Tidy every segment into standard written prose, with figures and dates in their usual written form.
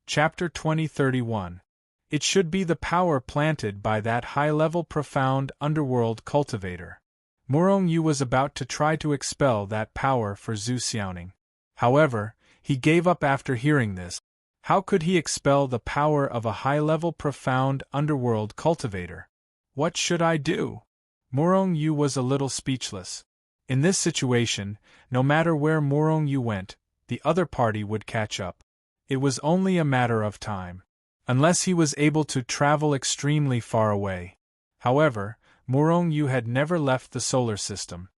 Chapter 2031. It should be the power planted by that high-level profound underworld cultivator. Murong Yu was about to try to expel that power for Zhu Xiaoning. However, he gave up after hearing this. How could he expel the power of a high-level profound underworld cultivator? What should I do? Murong Yu was a little speechless. In this situation, no matter where Murong Yu went, the other party would catch up. It was only a matter of time. Unless he was able to travel extremely far away. However, Murong Yu had never left the solar system.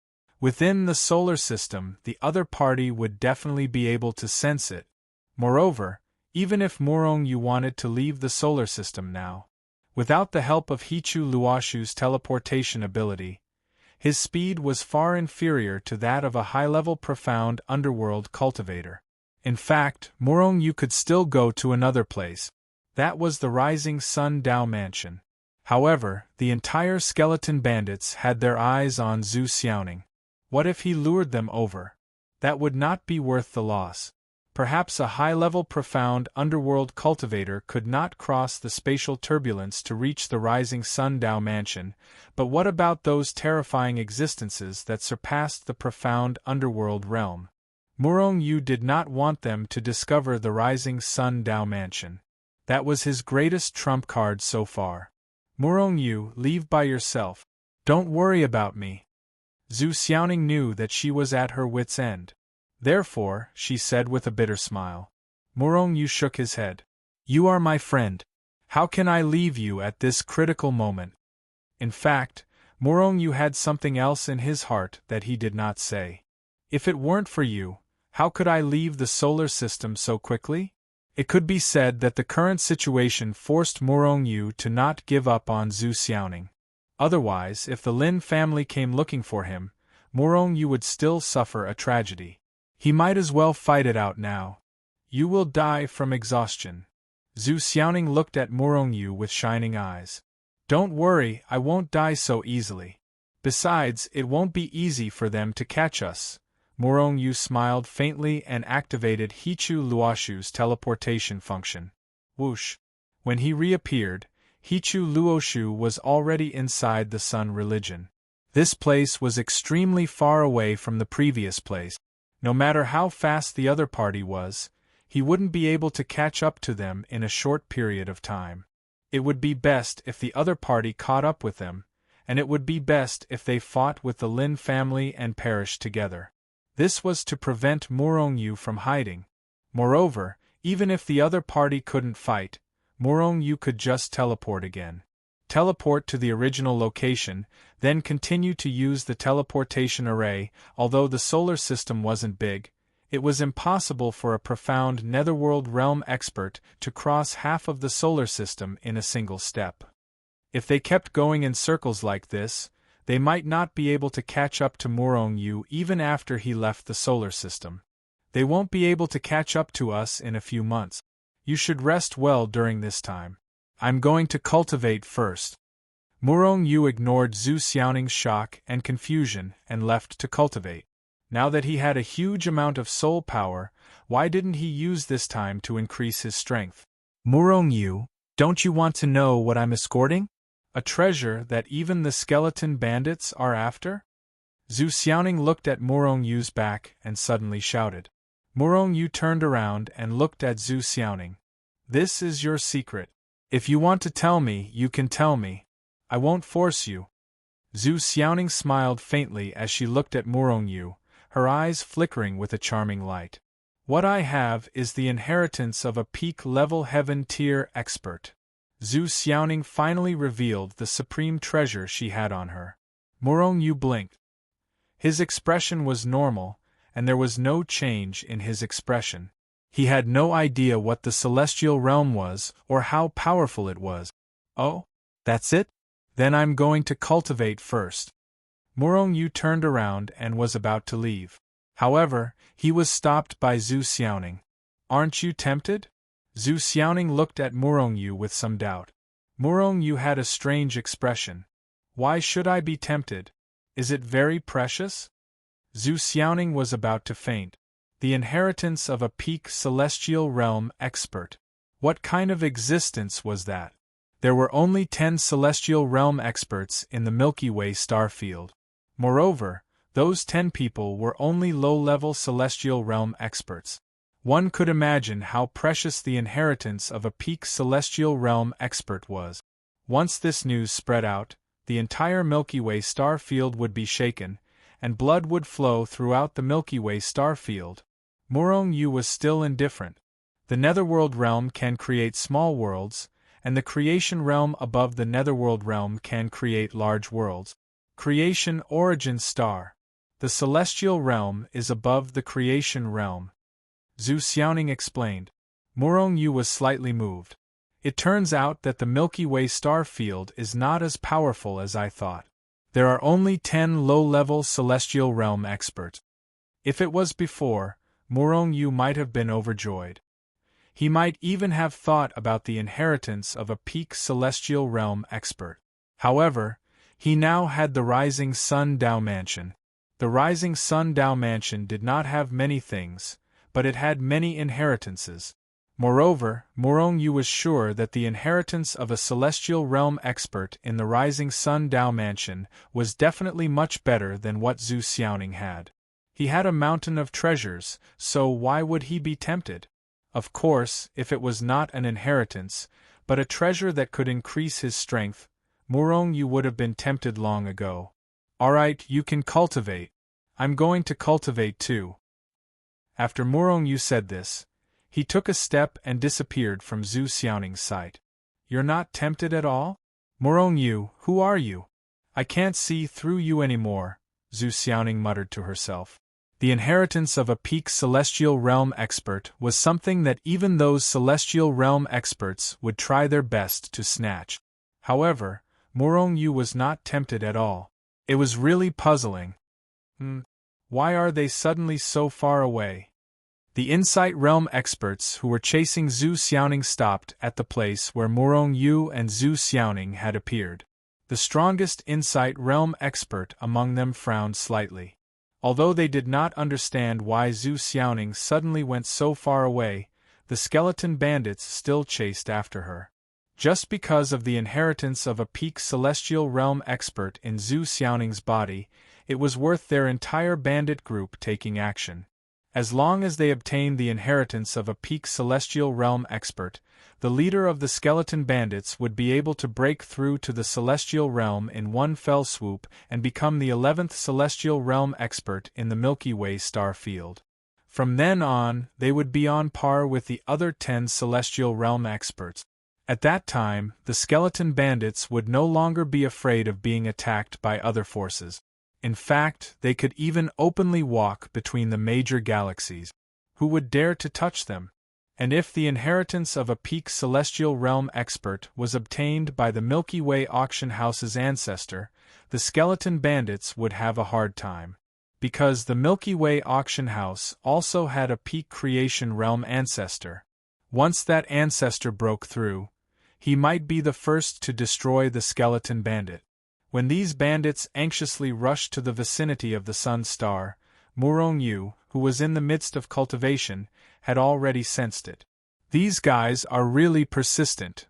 Within the solar system, the other party would definitely be able to sense it. Moreover, even if Murong Yu wanted to leave the solar system now, without the help of Hichu Luoshu's teleportation ability, his speed was far inferior to that of a high-level profound underworld cultivator. In fact, Murong Yu could still go to another place. That was the Rising Sun Dao Mansion. However, the entire skeleton bandits had their eyes on Zhu Xiaoning. What if he lured them over? That would not be worth the loss. Perhaps a high-level profound underworld cultivator could not cross the spatial turbulence to reach the Rising Sun Dao Mansion, but what about those terrifying existences that surpassed the profound underworld realm? Murong Yu did not want them to discover the Rising Sun Dao Mansion. That was his greatest trump card so far. Murong Yu, leave by yourself. Don't worry about me. Zhu Xiaoning knew that she was at her wit's end. Therefore, she said with a bitter smile. Murong Yu shook his head. You are my friend. How can I leave you at this critical moment? In fact, Murong Yu had something else in his heart that he did not say. If it weren't for you, how could I leave the solar system so quickly? It could be said that the current situation forced Murong Yu to not give up on Zhu Xiaoning. Otherwise, if the Lin family came looking for him, Murong Yu would still suffer a tragedy. He might as well fight it out now. You will die from exhaustion. Zhu Xiaoning looked at Murong Yu with shining eyes. Don't worry, I won't die so easily. Besides, it won't be easy for them to catch us. Murong Yu smiled faintly and activated Hichu Luoshu's teleportation function. Whoosh! When he reappeared, Hichu Luoshu was already inside the Sun Religion. This place was extremely far away from the previous place. No matter how fast the other party was, he wouldn't be able to catch up to them in a short period of time. It would be best if the other party caught up with them, and it would be best if they fought with the Lin family and perished together. This was to prevent Murong Yu from hiding. Moreover, even if the other party couldn't fight, Murong Yu could just teleport again. Teleport to the original location, then continue to use the teleportation array. Although the solar system wasn't big, it was impossible for a profound netherworld realm expert to cross half of the solar system in a single step. If they kept going in circles like this, they might not be able to catch up to Murong Yu even after he left the solar system. They won't be able to catch up to us in a few months. You should rest well during this time. I'm going to cultivate first. Murong Yu ignored Zhu Xiaoning's shock and confusion and left to cultivate. Now that he had a huge amount of soul power, why didn't he use this time to increase his strength? Murong Yu, don't you want to know what I'm escorting? A treasure that even the skeleton bandits are after? Zhu Xiaoning looked at Murong Yu's back and suddenly shouted. Murong Yu turned around and looked at Zhu Xiaoning. This is your secret. If you want to tell me, you can tell me. I won't force you. Zhu Xiaoning smiled faintly as she looked at Murong Yu, her eyes flickering with a charming light. What I have is the inheritance of a peak-level heaven-tier expert. Zhu Xiaoning finally revealed the supreme treasure she had on her. Murong Yu blinked. His expression was normal, and there was no change in his expression. He had no idea what the celestial realm was or how powerful it was. Oh, that's it? Then I'm going to cultivate first. Murong Yu turned around and was about to leave. However, he was stopped by Zhu Xiaoning. Aren't you tempted? Zhu Xiaoning looked at Murong Yu with some doubt. Murong Yu had a strange expression. Why should I be tempted? Is it very precious? Zhu Xiaoning was about to faint. The inheritance of a peak celestial realm expert. What kind of existence was that? There were only 10 celestial realm experts in the Milky Way star field. Moreover, those 10 people were only low-level celestial realm experts. One could imagine how precious the inheritance of a peak celestial realm expert was. Once this news spread out, the entire Milky Way star field would be shaken, and blood would flow throughout the Milky Way star field. Morong Yu was still indifferent. The netherworld realm can create small worlds, and the creation realm above the netherworld realm can create large worlds. Creation origin star. The celestial realm is above the creation realm, Zhu Xiaoning explained. Morong Yu was slightly moved. It turns out that the Milky Way star field is not as powerful as I thought. There are only 10 low-level celestial realm experts. If it was before, Morong Yu might have been overjoyed. He might even have thought about the inheritance of a peak celestial realm expert. However, he now had the Rising Sun Dao Mansion. The Rising Sun Dao Mansion did not have many things, but it had many inheritances. Moreover, Morong Yu was sure that the inheritance of a celestial realm expert in the Rising Sun Dao Mansion was definitely much better than what Zhu Xiaoning had. He had a mountain of treasures, so why would he be tempted? Of course, if it was not an inheritance, but a treasure that could increase his strength, Morong Yu would have been tempted long ago. Alright, you can cultivate. I'm going to cultivate too. After Morong Yu said this, he took a step and disappeared from Zhu Xiaoning's sight. You're not tempted at all? Morong Yu, who are you? I can't see through you anymore, Zhu Xiaoning muttered to herself. The inheritance of a peak celestial realm expert was something that even those celestial realm experts would try their best to snatch. However, Morong Yu was not tempted at all. It was really puzzling. Why are they suddenly so far away? The Insight Realm experts who were chasing Zhu Xiaoning stopped at the place where Morong Yu and Zhu Xiaoning had appeared. The strongest Insight Realm expert among them frowned slightly. Although they did not understand why Zhu Xiaoning suddenly went so far away, the skeleton bandits still chased after her. Just because of the inheritance of a peak celestial realm expert in Zhu Xiaoning's body, it was worth their entire bandit group taking action. As long as they obtained the inheritance of a peak celestial realm expert, the leader of the skeleton bandits would be able to break through to the celestial realm in one fell swoop and become the 11th celestial realm expert in the Milky Way star field. From then on, they would be on par with the other 10 celestial realm experts. At that time, the skeleton bandits would no longer be afraid of being attacked by other forces. In fact, they could even openly walk between the major galaxies. Who would dare to touch them? And if the inheritance of a peak celestial realm expert was obtained by the Milky Way auction house's ancestor, the skeleton bandits would have a hard time. Because the Milky Way auction house also had a peak creation realm ancestor. Once that ancestor broke through, he might be the first to destroy the skeleton bandit. When these bandits anxiously rushed to the vicinity of the sun star, Morong Yu, who was in the midst of cultivation, had already sensed it. These guys are really persistent.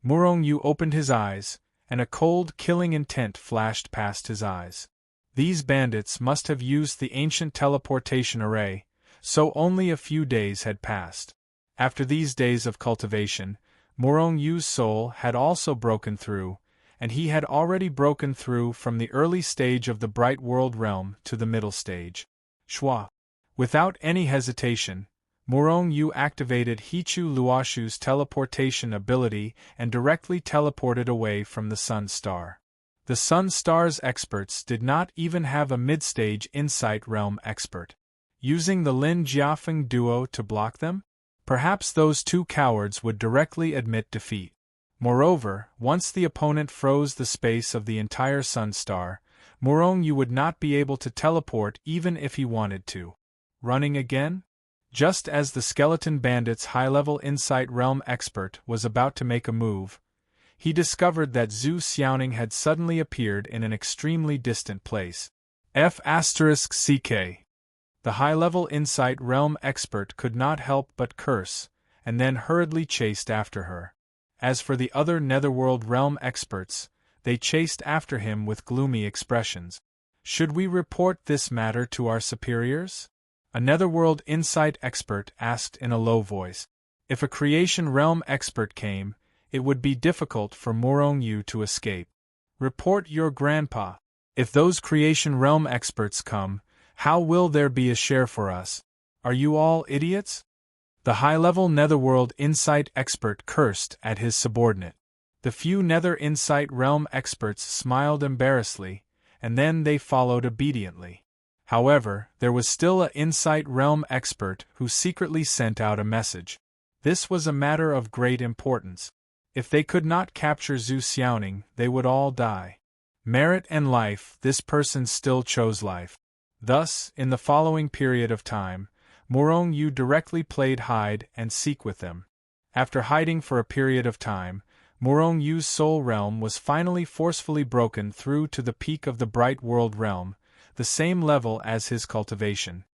Morong Yu opened his eyes, and a cold, killing intent flashed past his eyes. These bandits must have used the ancient teleportation array, so only a few days had passed. After these days of cultivation, Morong Yu's soul had also broken through, and he had already broken through from the early stage of the Bright World realm to the middle stage. Shua. Without any hesitation, Morong Yu activated Hichu Luoshu's teleportation ability and directly teleported away from the Sun Star. The Sun Star's experts did not even have a mid-stage Insight Realm expert. Using the Lin Jiafeng duo to block them? Perhaps those two cowards would directly admit defeat. Moreover, once the opponent froze the space of the entire Sun Star, Morong Yu would not be able to teleport even if he wanted to. Running again? Just as the skeleton bandit's high-level Insight Realm expert was about to make a move, he discovered that Zhu Xiaoning had suddenly appeared in an extremely distant place. F***CK. The high-level Insight Realm expert could not help but curse, and then hurriedly chased after her. As for the other Netherworld realm experts, they chased after him with gloomy expressions. Should we report this matter to our superiors? A Netherworld insight expert asked in a low voice. If a creation realm expert came, it would be difficult for Morong Yu to escape. Report your grandpa. If those creation realm experts come, how will there be a share for us? Are you all idiots? The high-level Netherworld insight expert cursed at his subordinate. The few Nether insight realm experts smiled embarrassedly, and then they followed obediently. However, there was still an insight realm expert who secretly sent out a message. This was a matter of great importance. If they could not capture Zhu Xiaoning, they would all die. Merit and life, this person still chose life. Thus, in the following period of time, Morong Yu directly played hide and seek with them. After hiding for a period of time, Morong Yu's soul realm was finally forcefully broken through to the peak of the Bright World realm, the same level as his cultivation.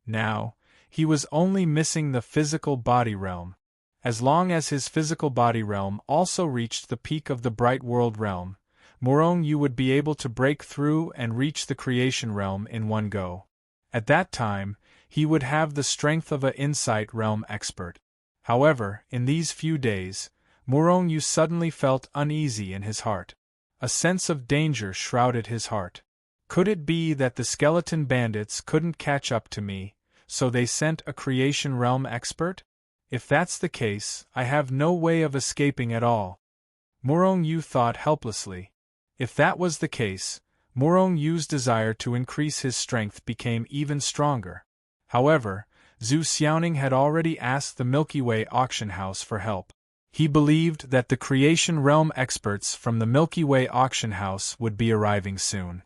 Now, he was only missing the physical body realm. As long as his physical body realm also reached the peak of the Bright World realm, Morong Yu would be able to break through and reach the creation realm in one go. At that time, he would have the strength of an insight realm expert. However, in these few days, Morong Yu suddenly felt uneasy in his heart. A sense of danger shrouded his heart. Could it be that the skeleton bandits couldn't catch up to me, so they sent a creation realm expert? If that's the case, I have no way of escaping at all. Morong Yu thought helplessly. If that was the case, Morong Yu's desire to increase his strength became even stronger. However, Zhu Xiaoning had already asked the Milky Way auction house for help. He believed that the creation realm experts from the Milky Way auction house would be arriving soon.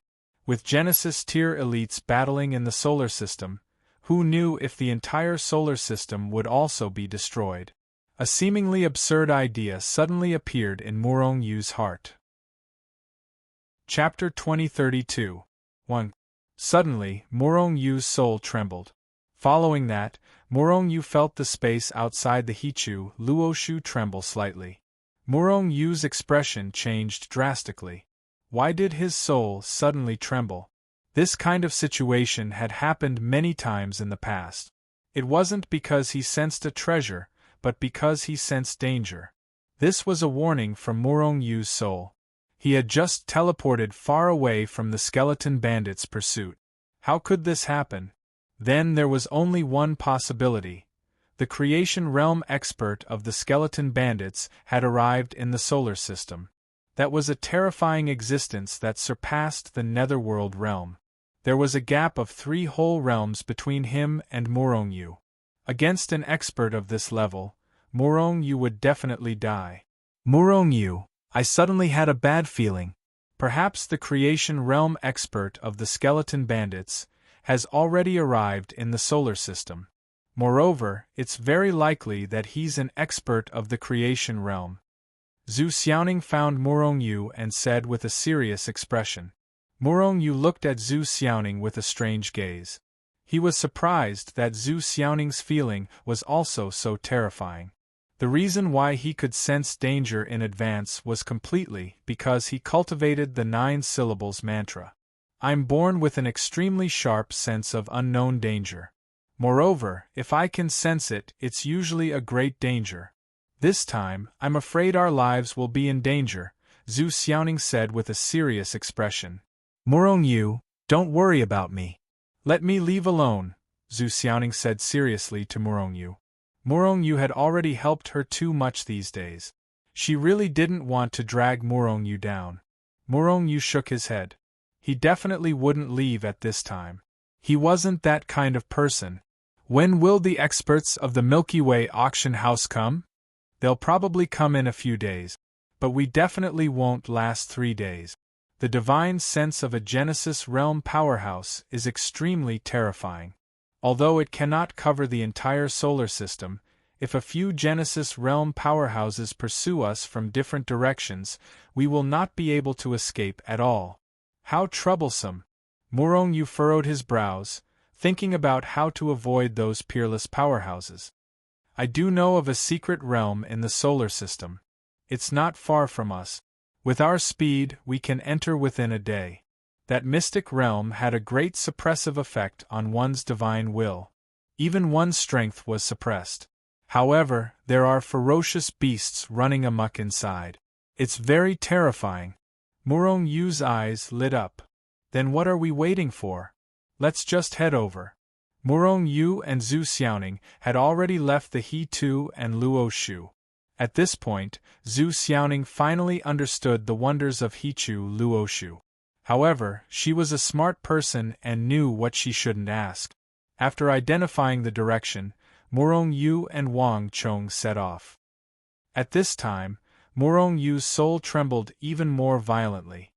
With Genesis tier elites battling in the solar system, who knew if the entire solar system would also be destroyed? A seemingly absurd idea suddenly appeared in Morong Yu's heart. Chapter 2032 1. Suddenly, Morong Yu's soul trembled. Following that, Morong Yu felt the space outside the Hichu Luoshu tremble slightly. Morong Yu's expression changed drastically. Why did his soul suddenly tremble? This kind of situation had happened many times in the past. It wasn't because he sensed a treasure, but because he sensed danger. This was a warning from Morong Yu's soul. He had just teleported far away from the skeleton bandits' pursuit. How could this happen? Then there was only one possibility. The creation realm expert of the skeleton bandits had arrived in the solar system. That was a terrifying existence that surpassed the Netherworld realm. There was a gap of 3 whole realms between him and Morong Yu. Against an expert of this level, Morong Yu would definitely die. Morong Yu, I suddenly had a bad feeling. Perhaps the creation realm expert of the skeleton bandits has already arrived in the solar system. Moreover, it's very likely that he's an expert of the creation realm. Zhu Xiaoning found Morong Yu and said with a serious expression. Morong Yu looked at Zhu Xiaoning with a strange gaze. He was surprised that Zhu Xiaoning's feeling was also so terrifying. The reason why he could sense danger in advance was completely because he cultivated the 9 syllables mantra. I'm born with an extremely sharp sense of unknown danger. Moreover, if I can sense it, it's usually a great danger. This time, I'm afraid our lives will be in danger, Zhu Xiaoning said with a serious expression. Morong Yu, don't worry about me. Let me leave alone, Zhu Xiaoning said seriously to Morong Yu. Morong Yu had already helped her too much these days. She really didn't want to drag Morong Yu down. Morong Yu shook his head. He definitely wouldn't leave at this time. He wasn't that kind of person. When will the experts of the Milky Way auction house come? They'll probably come in a few days. But we definitely won't last 3 days. The divine sense of a Genesis realm powerhouse is extremely terrifying. Although it cannot cover the entire solar system, if a few Genesis realm powerhouses pursue us from different directions, we will not be able to escape at all. How troublesome! Morong Yu furrowed his brows, thinking about how to avoid those peerless powerhouses. I do know of a secret realm in the solar system. It's not far from us. With our speed, we can enter within a day. That mystic realm had a great suppressive effect on one's divine will. Even one's strength was suppressed. However, there are ferocious beasts running amok inside. It's very terrifying. Murong Yu's eyes lit up. Then what are we waiting for? Let's just head over. Murong Yu and Zhu Xiaoning had already left the He Tu and Luo Shu. At this point, Zhu Xiaoning finally understood the wonders of He Chu Luo Shu. However, she was a smart person and knew what she shouldn't ask. After identifying the direction, Murong Yu and Wang Chong set off. At this time, Murong Yu's soul trembled even more violently.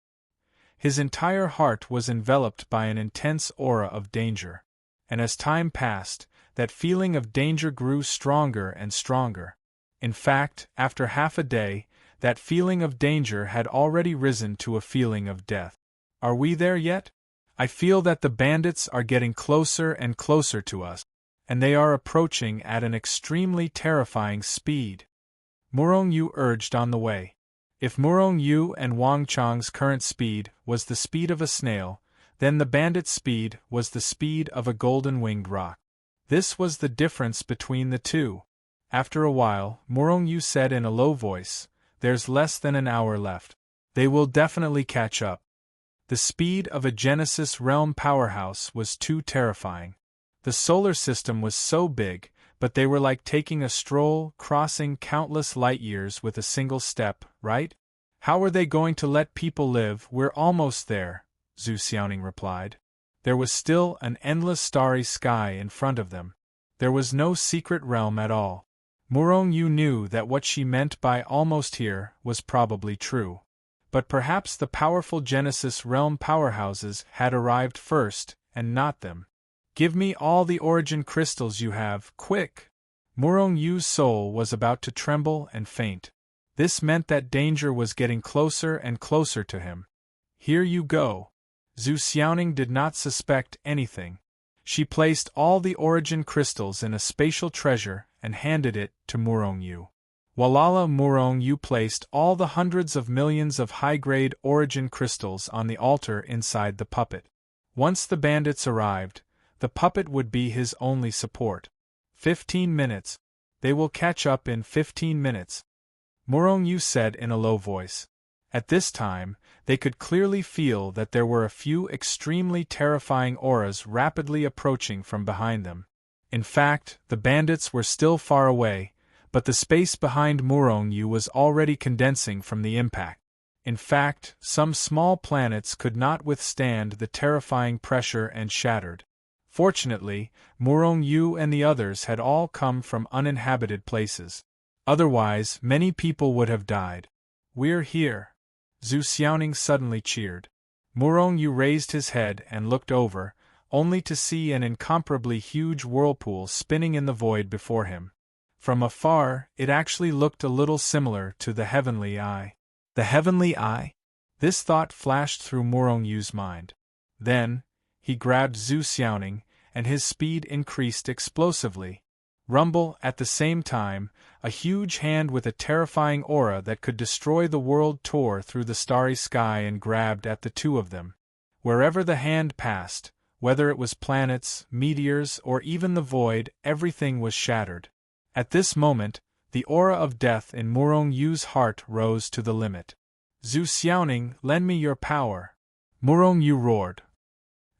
His entire heart was enveloped by an intense aura of danger, and as time passed, that feeling of danger grew stronger and stronger. In fact, after half a day, that feeling of danger had already risen to a feeling of death. Are we there yet? I feel that the bandits are getting closer and closer to us, and they are approaching at an extremely terrifying speed. Murong Yu urged on the way. If Murong Yu and Wang Chong's current speed was the speed of a snail, then the bandit's speed was the speed of a golden-winged roc. This was the difference between the two. After a while, Murong Yu said in a low voice, "There's less than an hour left. They will definitely catch up." The speed of a Genesis realm powerhouse was too terrifying. The solar system was so big, but they were like taking a stroll, crossing countless light-years with a single step, right? How are they going to let people live? We're almost there, Zhu Xiaoning replied. There was still an endless starry sky in front of them. There was no secret realm at all. Murong Yu knew that what she meant by almost here was probably true. But perhaps the powerful Genesis realm powerhouses had arrived first, and not them. Give me all the origin crystals you have, quick! Murong Yu's soul was about to tremble and faint. This meant that danger was getting closer and closer to him. Here you go. Zhu Xiaoning did not suspect anything. She placed all the origin crystals in a spatial treasure and handed it to Murong Yu. Walala Murong Yu placed all the hundreds of millions of high-grade origin crystals on the altar inside the puppet. Once the bandits arrived, the puppet would be his only support. 15 minutes. They will catch up in 15 minutes. Murong Yu said in a low voice. At this time, they could clearly feel that there were a few extremely terrifying auras rapidly approaching from behind them. In fact, the bandits were still far away, but the space behind Murong Yu was already condensing from the impact. In fact, some small planets could not withstand the terrifying pressure and shattered. Fortunately, Murong Yu and the others had all come from uninhabited places. Otherwise, many people would have died. We're here. Zhu Xiaoning suddenly cheered. Murong Yu raised his head and looked over, only to see an incomparably huge whirlpool spinning in the void before him. From afar, it actually looked a little similar to the heavenly eye. The heavenly eye? This thought flashed through Murong Yu's mind. Then, he grabbed Zhu Xiaoning, and his speed increased explosively. Rumble, at the same time, a huge hand with a terrifying aura that could destroy the world tore through the starry sky and grabbed at the two of them. Wherever the hand passed, whether it was planets, meteors, or even the void, everything was shattered. At this moment, the aura of death in Murong Yu's heart rose to the limit. Zhu Xiaoning, lend me your power! Murong Yu roared.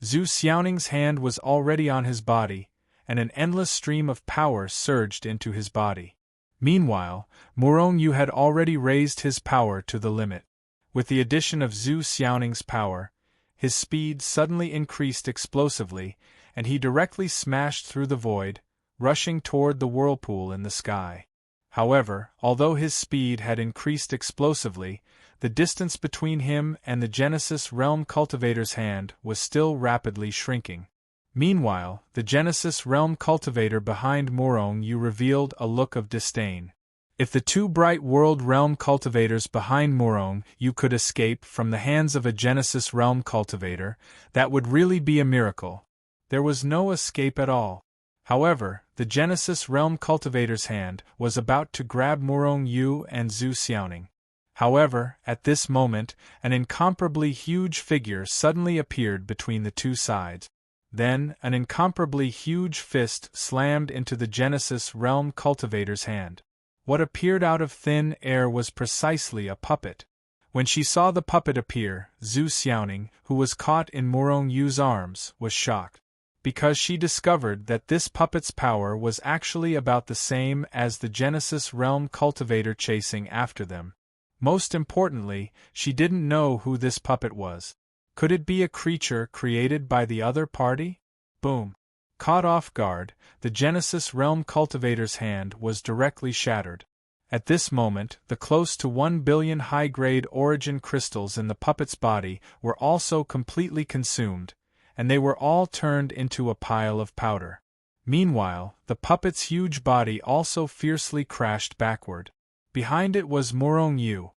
Zhu Xiaoning's hand was already on his body, and an endless stream of power surged into his body. Meanwhile, Murong Yu had already raised his power to the limit. With the addition of Zhu Xiaoning's power, his speed suddenly increased explosively, and he directly smashed through the void, rushing toward the whirlpool in the sky. However, although his speed had increased explosively, the distance between him and the Genesis Realm Cultivator's hand was still rapidly shrinking. Meanwhile, the Genesis Realm Cultivator behind Murong Yu revealed a look of disdain. If the two bright World Realm Cultivators behind Murong Yu could escape from the hands of a Genesis Realm Cultivator, that would really be a miracle. There was no escape at all. However, The Genesis Realm Cultivator's hand was about to grab Murong Yu and Zhu Xiaoning. However, at this moment, an incomparably huge figure suddenly appeared between the two sides. Then, an incomparably huge fist slammed into the Genesis Realm Cultivator's hand. What appeared out of thin air was precisely a puppet. When she saw the puppet appear, Zhu Xiaoning, who was caught in Murong Yu's arms, was shocked. Because she discovered that this puppet's power was actually about the same as the Genesis Realm Cultivator chasing after them. Most importantly, she didn't know who this puppet was. Could it be a creature created by the other party? Boom! Caught off guard, the Genesis Realm Cultivator's hand was directly shattered. At this moment, the close to 1 billion high-grade origin crystals in the puppet's body were also completely consumed, and they were all turned into a pile of powder. Meanwhile, the puppet's huge body also fiercely crashed backward. Behind it was Murong Yu.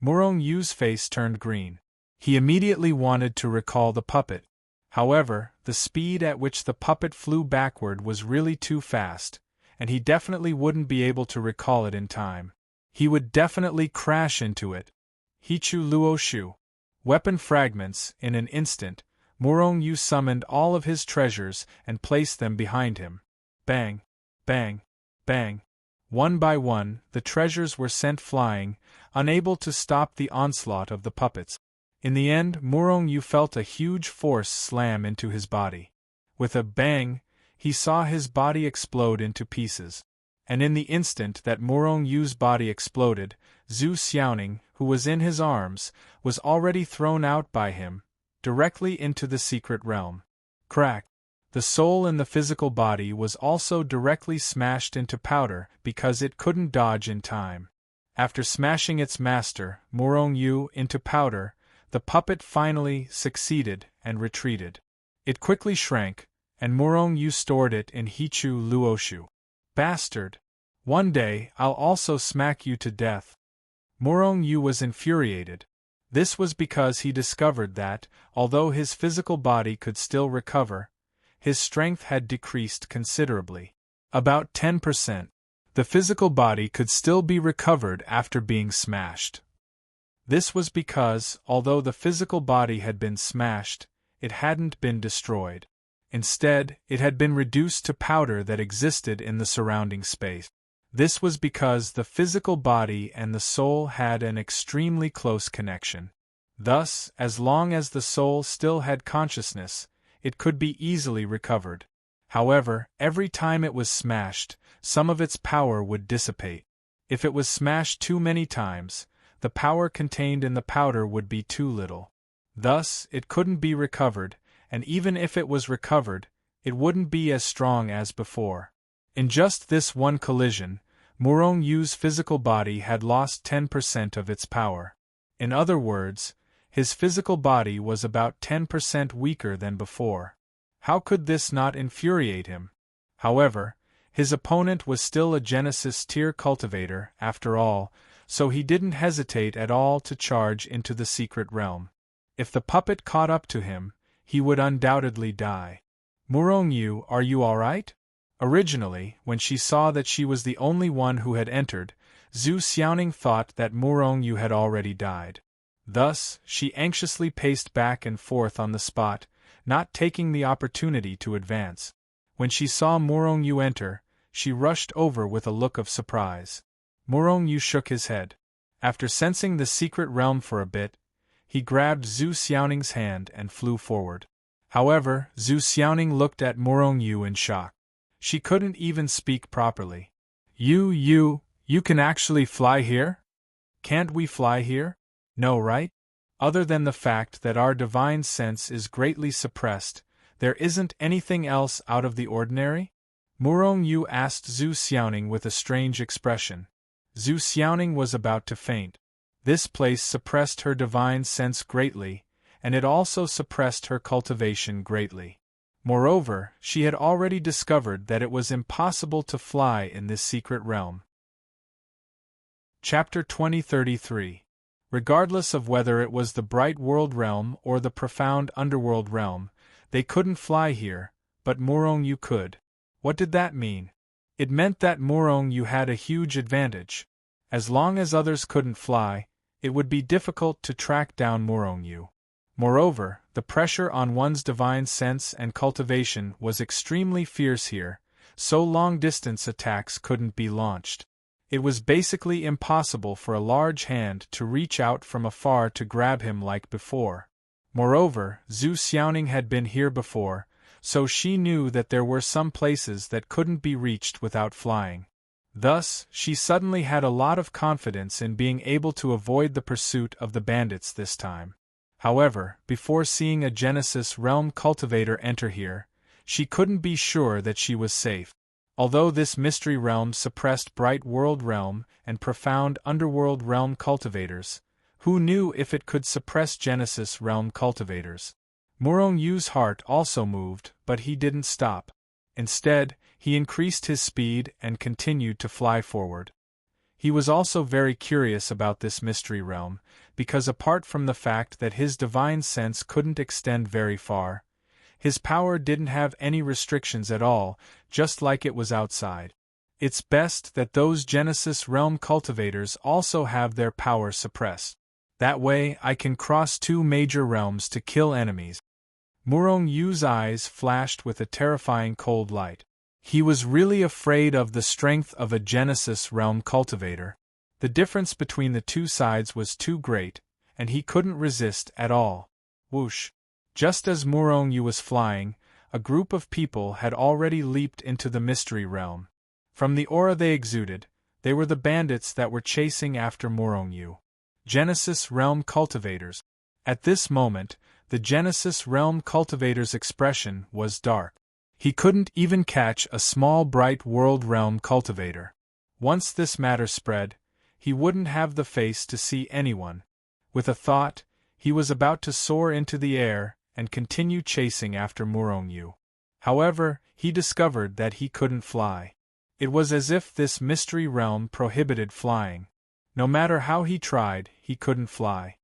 Murong Yu's face turned green. He immediately wanted to recall the puppet. However, the speed at which the puppet flew backward was really too fast, and he definitely wouldn't be able to recall it in time. He would definitely crash into it. Hichu Luoshu. Weapon fragments. In an instant, Murong Yu summoned all of his treasures and placed them behind him. Bang! Bang! Bang! One by one, the treasures were sent flying, unable to stop the onslaught of the puppets. In the end, Murong Yu felt a huge force slam into his body. With a bang, he saw his body explode into pieces. And in the instant that Murong Yu's body exploded, Zhu Xiaoning, who was in his arms, was already thrown out by him, directly into the secret realm. Crack! The soul in the physical body was also directly smashed into powder because it couldn't dodge in time. After smashing its master, Murong Yu, into powder, the puppet finally succeeded and retreated. It quickly shrank, and Murong Yu stored it in Hichu Luoshu. Bastard! One day, I'll also smack you to death. Murong Yu was infuriated. This was because he discovered that, although his physical body could still recover, his strength had decreased considerably. About 10%. The physical body could still be recovered after being smashed. This was because, although the physical body had been smashed, it hadn't been destroyed. Instead, it had been reduced to powder that existed in the surrounding space. This was because the physical body and the soul had an extremely close connection. Thus, as long as the soul still had consciousness, it could be easily recovered. However, every time it was smashed, some of its power would dissipate. If it was smashed too many times, the power contained in the powder would be too little. Thus, it couldn't be recovered, and even if it was recovered, it wouldn't be as strong as before. In just this one collision, Murong Yu's physical body had lost 10% of its power. In other words, his physical body was about 10% weaker than before. How could this not infuriate him? However, his opponent was still a Genesis tier cultivator, after all, so he didn't hesitate at all to charge into the secret realm. If the puppet caught up to him, he would undoubtedly die. Murong Yu, are you all right? Originally, when she saw that she was the only one who had entered, Zhu Xiaoning thought that Murong Yu had already died. Thus, she anxiously paced back and forth on the spot, not taking the opportunity to advance. When she saw Murong Yu enter, she rushed over with a look of surprise. Murong Yu shook his head. After sensing the secret realm for a bit, he grabbed Zhu Xiaoning's hand and flew forward. However, Zhu Xiaoning looked at Murong Yu in shock. She couldn't even speak properly. You can actually fly here? Can't we fly here? No, right? Other than the fact that our divine sense is greatly suppressed, there isn't anything else out of the ordinary? Murong Yu asked Zhu Xiaoning with a strange expression. Zhu Xiaoning was about to faint. This place suppressed her divine sense greatly, and it also suppressed her cultivation greatly. Moreover, she had already discovered that it was impossible to fly in this secret realm. Chapter 2033. Regardless of whether it was the bright world realm or the profound underworld realm, they couldn't fly here, but Murong Yu could. What did that mean? It meant that Morong Yu had a huge advantage. As long as others couldn't fly, it would be difficult to track down Morong Yu. Moreover, the pressure on one's divine sense and cultivation was extremely fierce here, so long-distance attacks couldn't be launched. It was basically impossible for a large hand to reach out from afar to grab him like before. Moreover, Zhu Xiaoning had been here before, so she knew that there were some places that couldn't be reached without flying. Thus, she suddenly had a lot of confidence in being able to avoid the pursuit of the bandits this time. However, before seeing a Genesis Realm cultivator enter here, she couldn't be sure that she was safe. Although this mystery realm suppressed Bright World Realm and profound Underworld Realm cultivators, who knew if it could suppress Genesis Realm cultivators? Morong Yu's heart also moved, but he didn't stop. Instead, he increased his speed and continued to fly forward. He was also very curious about this mystery realm, because apart from the fact that his divine sense couldn't extend very far, his power didn't have any restrictions at all, just like it was outside. It's best that those Genesis Realm cultivators also have their power suppressed. That way I can cross two major realms to kill enemies. Morong Yu's eyes flashed with a terrifying cold light. He was really afraid of the strength of a Genesis Realm cultivator. The difference between the two sides was too great, and he couldn't resist at all. Whoosh! Just as Morong Yu was flying, a group of people had already leaped into the mystery realm. From the aura they exuded, they were the bandits that were chasing after Morong Yu. Genesis Realm cultivators. At this moment, the Genesis Realm cultivator's expression was dark. He couldn't even catch a small Bright World Realm cultivator. Once this matter spread, he wouldn't have the face to see anyone. With a thought, he was about to soar into the air and continue chasing after Morong Yu. However, he discovered that he couldn't fly. It was as if this mystery realm prohibited flying. No matter how he tried, he couldn't fly.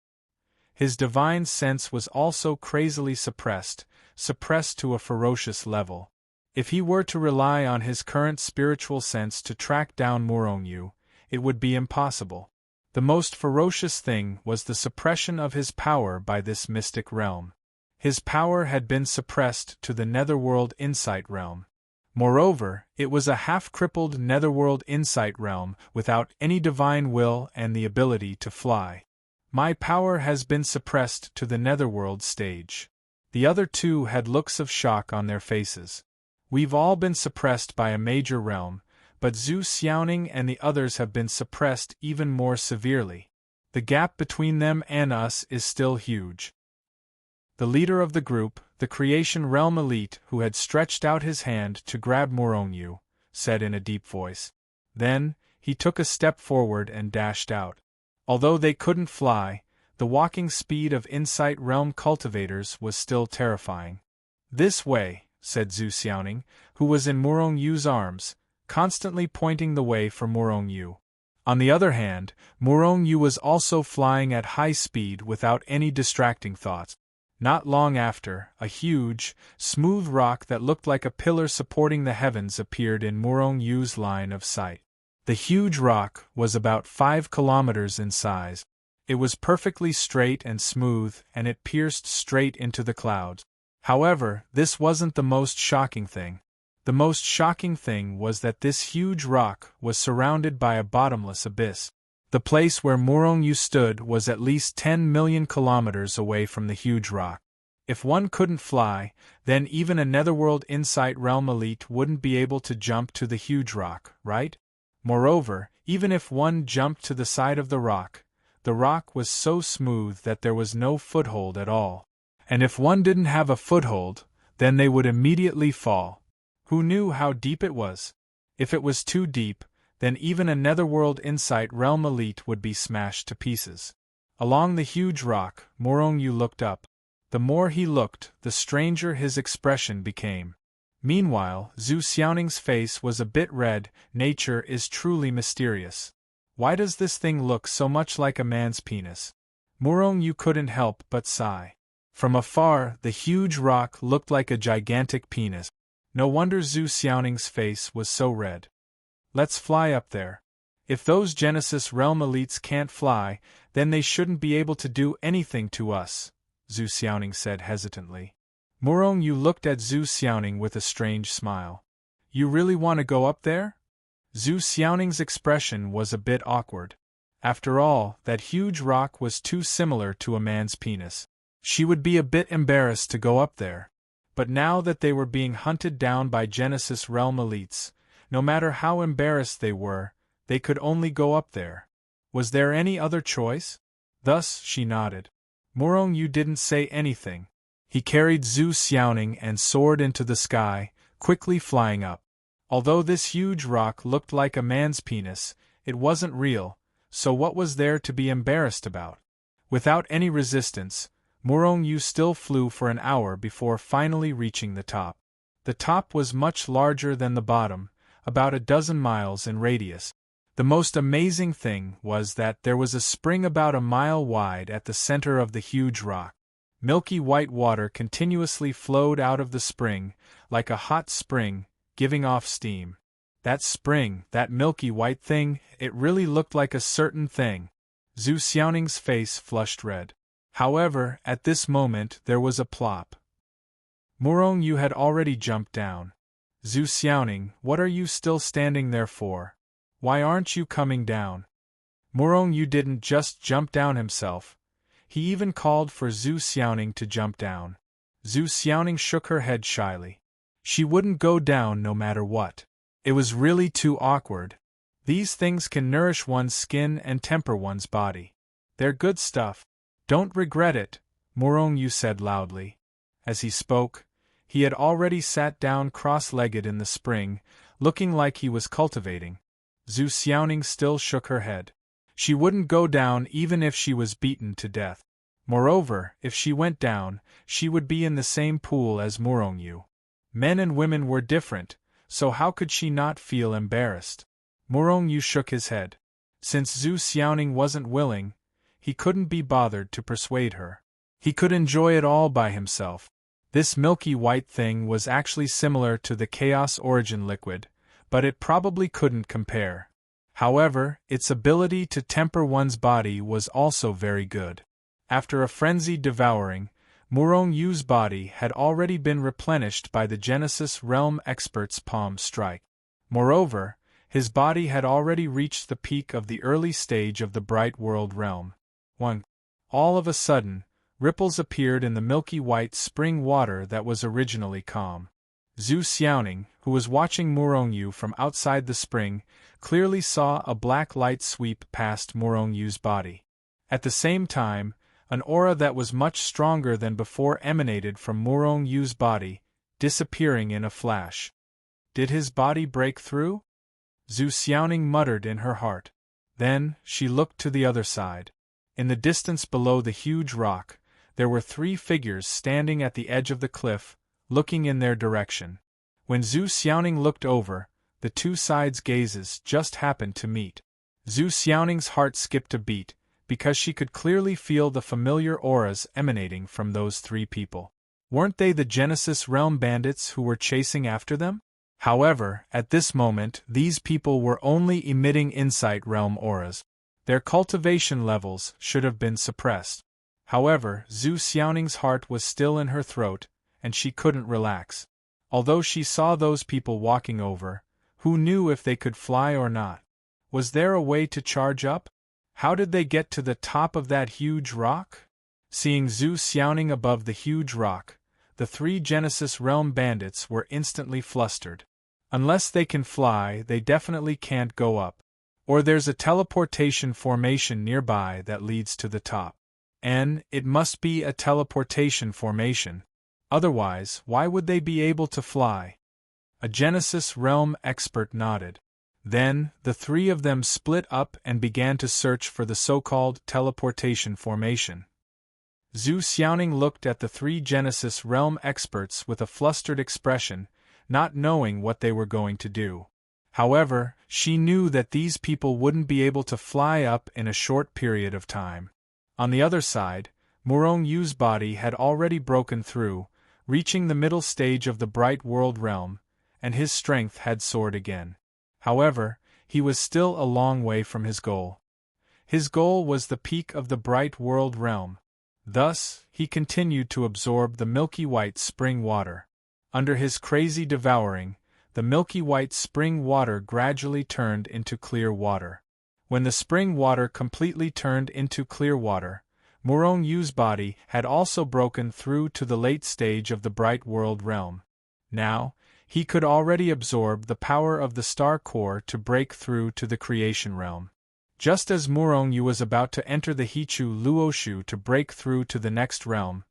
His divine sense was also crazily suppressed to a ferocious level. If he were to rely on his current spiritual sense to track down Morong Yu, it would be impossible. The most ferocious thing was the suppression of his power by this mystic realm. His power had been suppressed to the Netherworld Insight Realm. Moreover, it was a half-crippled Netherworld Insight Realm without any divine will and the ability to fly. My power has been suppressed to the Netherworld stage. The other two had looks of shock on their faces. We've all been suppressed by a major realm, but Zhu Xiaoning and the others have been suppressed even more severely. The gap between them and us is still huge. The leader of the group, the Creation Realm elite who had stretched out his hand to grab Morong Yu, said in a deep voice. Then, he took a step forward and dashed out. Although they couldn't fly, the walking speed of Insight Realm cultivators was still terrifying. This way, said Zhu Xiaoning, who was in Morong Yu's arms, constantly pointing the way for Morong Yu. On the other hand, Morong Yu was also flying at high speed without any distracting thoughts. Not long after, a huge, smooth rock that looked like a pillar supporting the heavens appeared in Morong Yu's line of sight. The huge rock was about 5 kilometers in size. It was perfectly straight and smooth, and it pierced straight into the clouds. However, this wasn't the most shocking thing. The most shocking thing was that this huge rock was surrounded by a bottomless abyss. The place where Morong Yu stood was at least 10 million kilometers away from the huge rock. If one couldn't fly, then even a Netherworld Insight Realm elite wouldn't be able to jump to the huge rock, right? Moreover, even if one jumped to the side of the rock was so smooth that there was no foothold at all. And if one didn't have a foothold, then they would immediately fall. Who knew how deep it was? If it was too deep, then even a Netherworld Insight Realm elite would be smashed to pieces. Along the huge rock, Morong Yu looked up. The more he looked, the stranger his expression became. Meanwhile, Zhu Xiaoning's face was a bit red. Nature is truly mysterious. Why does this thing look so much like a man's penis? Morong Yu couldn't help but sigh. From afar, the huge rock looked like a gigantic penis. No wonder Zhu Xiaoning's face was so red. Let's fly up there. If those Genesis Realm elites can't fly, then they shouldn't be able to do anything to us, Zhu Xiaoning said hesitantly. Murong Yu looked at Zhu Xiaoning with a strange smile. You really want to go up there? Zhu Xiaoning's expression was a bit awkward. After all, that huge rock was too similar to a man's penis. She would be a bit embarrassed to go up there. But now that they were being hunted down by Genesis Realm elites, no matter how embarrassed they were, they could only go up there. Was there any other choice? Thus, she nodded. Murong Yu didn't say anything. He carried Zhu Xiaoning and soared into the sky, quickly flying up. Although this huge rock looked like a man's penis, it wasn't real, so what was there to be embarrassed about? Without any resistance, Murong Yu still flew for an hour before finally reaching the top. The top was much larger than the bottom, about a dozen miles in radius. The most amazing thing was that there was a spring about a mile wide at the center of the huge rock. Milky white water continuously flowed out of the spring, like a hot spring, giving off steam. That spring, that milky white thing, it really looked like a certain thing. Zhu Xiaoning's face flushed red. However, at this moment there was a plop. Murong Yu had already jumped down. Zhu Xiaoning, what are you still standing there for? Why aren't you coming down? Murong Yu didn't just jump down himself. He even called for Zhu Xiaoning to jump down. Zhu Xiaoning shook her head shyly. She wouldn't go down no matter what. It was really too awkward. These things can nourish one's skin and temper one's body. They're good stuff. Don't regret it, Murong Yu said loudly. As he spoke, he had already sat down cross-legged in the spring, looking like he was cultivating. Zhu Xiaoning still shook her head. She wouldn't go down even if she was beaten to death. Moreover, if she went down, she would be in the same pool as Murong Yu. Men and women were different, so how could she not feel embarrassed? Murong Yu shook his head. Since Zhu Xiaoning wasn't willing, he couldn't be bothered to persuade her. He could enjoy it all by himself. This milky white thing was actually similar to the Chaos Origin liquid, but it probably couldn't compare. However, its ability to temper one's body was also very good. After a frenzied devouring, Murong Yu's body had already been replenished by the Genesis Realm expert's palm strike. Moreover, his body had already reached the peak of the early stage of the Bright World Realm. All of a sudden, ripples appeared in the milky white spring water that was originally calm. Zhu Xiaoning, who was watching Murong Yu from outside the spring, clearly saw a black light sweep past Murong Yu's body. At the same time, an aura that was much stronger than before emanated from Murong Yu's body, disappearing in a flash. Did his body break through? Zhu Xiaoning muttered in her heart. Then, she looked to the other side. In the distance below the huge rock, there were 3 figures standing at the edge of the cliff, looking in their direction. When Zhu Xiaoning looked over, the 2 sides' gazes just happened to meet. Zhu Xiaoning's heart skipped a beat, because she could clearly feel the familiar auras emanating from those 3 people. Weren't they the Genesis Realm bandits who were chasing after them? However, at this moment, these people were only emitting Insight Realm auras. Their cultivation levels should have been suppressed. However, Zhu Xiaoning's heart was still in her throat, and she couldn't relax. Although she saw those people walking over, who knew if they could fly or not? Was there a way to charge up? How did they get to the top of that huge rock? Seeing Zhu Xiaoning above the huge rock, the 3 Genesis Realm bandits were instantly flustered. Unless they can fly, they definitely can't go up. Or there's a teleportation formation nearby that leads to the top. And it must be a teleportation formation. Otherwise, why would they be able to fly? A Genesis Realm expert nodded. Then, the 3 of them split up and began to search for the so-called teleportation formation. Zhu Xiaoning looked at the 3 Genesis Realm experts with a flustered expression, not knowing what they were going to do. However, she knew that these people wouldn't be able to fly up in a short period of time. On the other side, Murong Yu's body had already broken through, reaching the middle stage of the Bright World Realm, and his strength had soared again. However, he was still a long way from his goal. His goal was the peak of the bright world realm. Thus, he continued to absorb the milky white spring water. Under his crazy devouring, the milky white spring water gradually turned into clear water. When the spring water completely turned into clear water, Murong Yu's body had also broken through to the late stage of the bright world realm. Now, he could already absorb the power of the star core to break through to the creation realm. Just as Murong Yu was about to enter the Hichu Luoshu to break through to the next realm,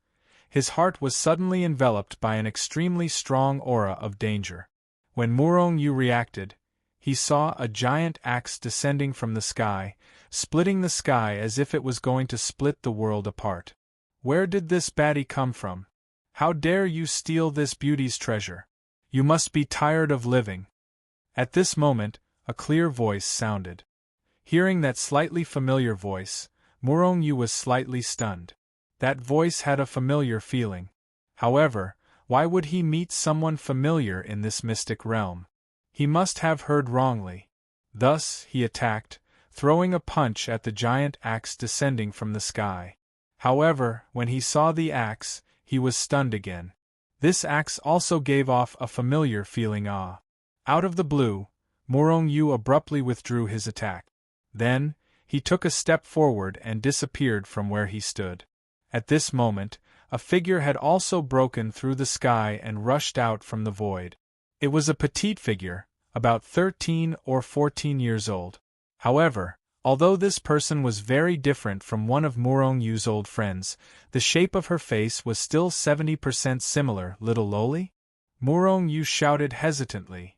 his heart was suddenly enveloped by an extremely strong aura of danger. When Murong Yu reacted, he saw a giant axe descending from the sky, splitting the sky as if it was going to split the world apart. Where did this baddie come from? How dare you steal this beauty's treasure? You must be tired of living. At this moment, a clear voice sounded. Hearing that slightly familiar voice, Murong Yu was slightly stunned. That voice had a familiar feeling. However, why would he meet someone familiar in this mystic realm? He must have heard wrongly. Thus, he attacked, throwing a punch at the giant axe descending from the sky. However, when he saw the axe, he was stunned again. This axe also gave off a familiar feeling awe. Out of the blue, Murong Yu abruptly withdrew his attack. Then, he took a step forward and disappeared from where he stood. At this moment, a figure had also broken through the sky and rushed out from the void. It was a petite figure, about 13 or 14 years old. However, although this person was very different from one of Murong Yu's old friends, the shape of her face was still 70% similar. Little loli? Murong Yu shouted hesitantly.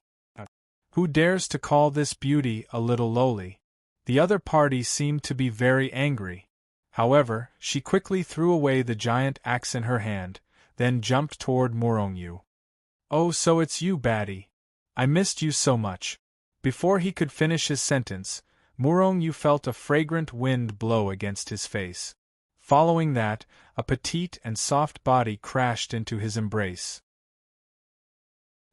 Who dares to call this beauty a little loli? The other party seemed to be very angry. However, she quickly threw away the giant axe in her hand, then jumped toward Murong Yu. Oh, so it's you, baddie. I missed you so much. Before he could finish his sentence, Murong Yu felt a fragrant wind blow against his face. Following that, a petite and soft body crashed into his embrace.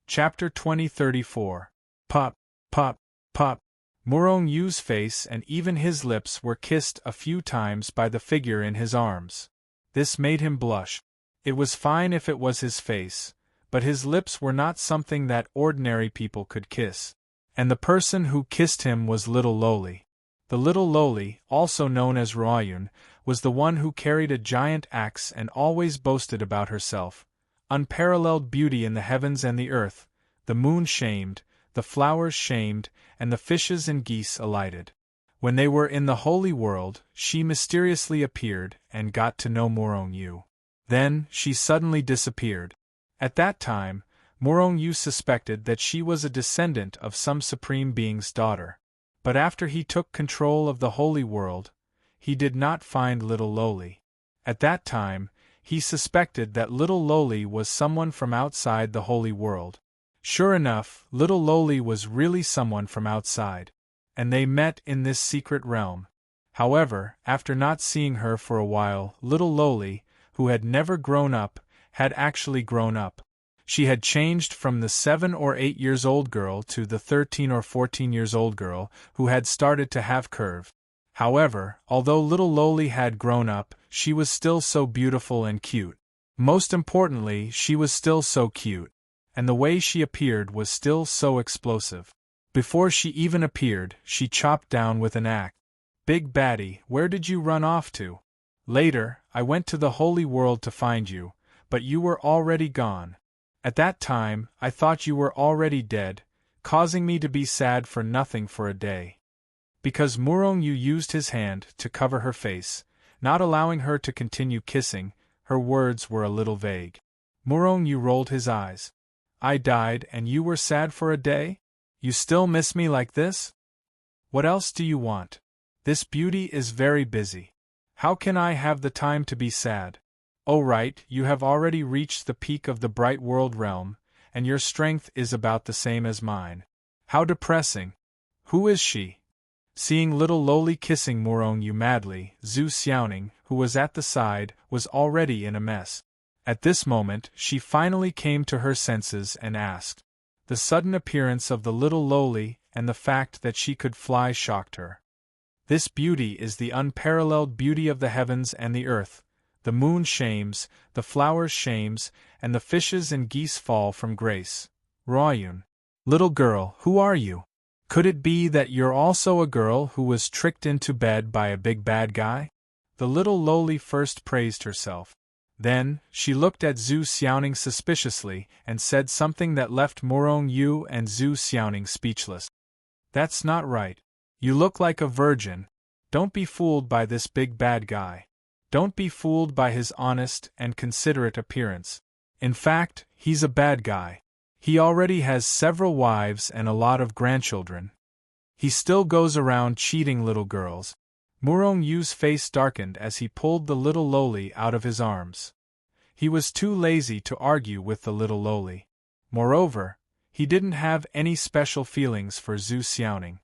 Chapter 2034. Pop, pop, pop. Murong Yu's face and even his lips were kissed a few times by the figure in his arms. This made him blush. It was fine if it was his face, but his lips were not something that ordinary people could kiss. And the person who kissed him was little loli. The little loli, also known as Ruayun, was the one who carried a giant axe and always boasted about herself. Unparalleled beauty in the heavens and the earth, the moon shamed, the flowers shamed, and the fishes and geese alighted. When they were in the holy world, she mysteriously appeared and got to know Murong Yu. Then, she suddenly disappeared. At that time, Murong Yu suspected that she was a descendant of some supreme being's daughter. But after he took control of the holy world, he did not find little loli. At that time, he suspected that little loli was someone from outside the holy world. Sure enough, little loli was really someone from outside, and they met in this secret realm. However, after not seeing her for a while, little loli, who had never grown up, had actually grown up. She had changed from the 7 or 8 years old girl to the 13 or 14 years old girl who had started to have curve. However, although little loli had grown up, she was still so beautiful and cute. Most importantly, she was still so cute. And the way she appeared was still so explosive. Before she even appeared, she chopped down with an axe. Big baddie, where did you run off to? Later, I went to the holy world to find you, but you were already gone. At that time, I thought you were already dead, causing me to be sad for nothing for a day. Because Murong Yu used his hand to cover her face, not allowing her to continue kissing, her words were a little vague. Murong Yu rolled his eyes. I died and you were sad for a day? You still miss me like this? What else do you want? This beauty is very busy. How can I have the time to be sad? Oh right, you have already reached the peak of the bright world realm, and your strength is about the same as mine. How depressing. Who is she? Seeing little loli kissing Murong Yu madly, Zhu Xiaoning, who was at the side, was already in a mess. At this moment, she finally came to her senses and asked. The sudden appearance of the little loli and the fact that she could fly shocked her. This beauty is the unparalleled beauty of the heavens and the earth. The moon shames, the flowers shames, and the fishes and geese fall from grace. Royun. Little girl, who are you? Could it be that you're also a girl who was tricked into bed by a big bad guy? The little lowly first praised herself. Then, she looked at Zhu Xiaoning suspiciously and said something that left Morong Yu and Zhu Xiaoning speechless. That's not right. You look like a virgin. Don't be fooled by this big bad guy. Don't be fooled by his honest and considerate appearance. In fact, he's a bad guy. He already has several wives and a lot of grandchildren. He still goes around cheating little girls. Morong Yu's face darkened as he pulled the little lowly out of his arms. He was too lazy to argue with the little lowly. Moreover, he didn't have any special feelings for Zhu Xiaoning.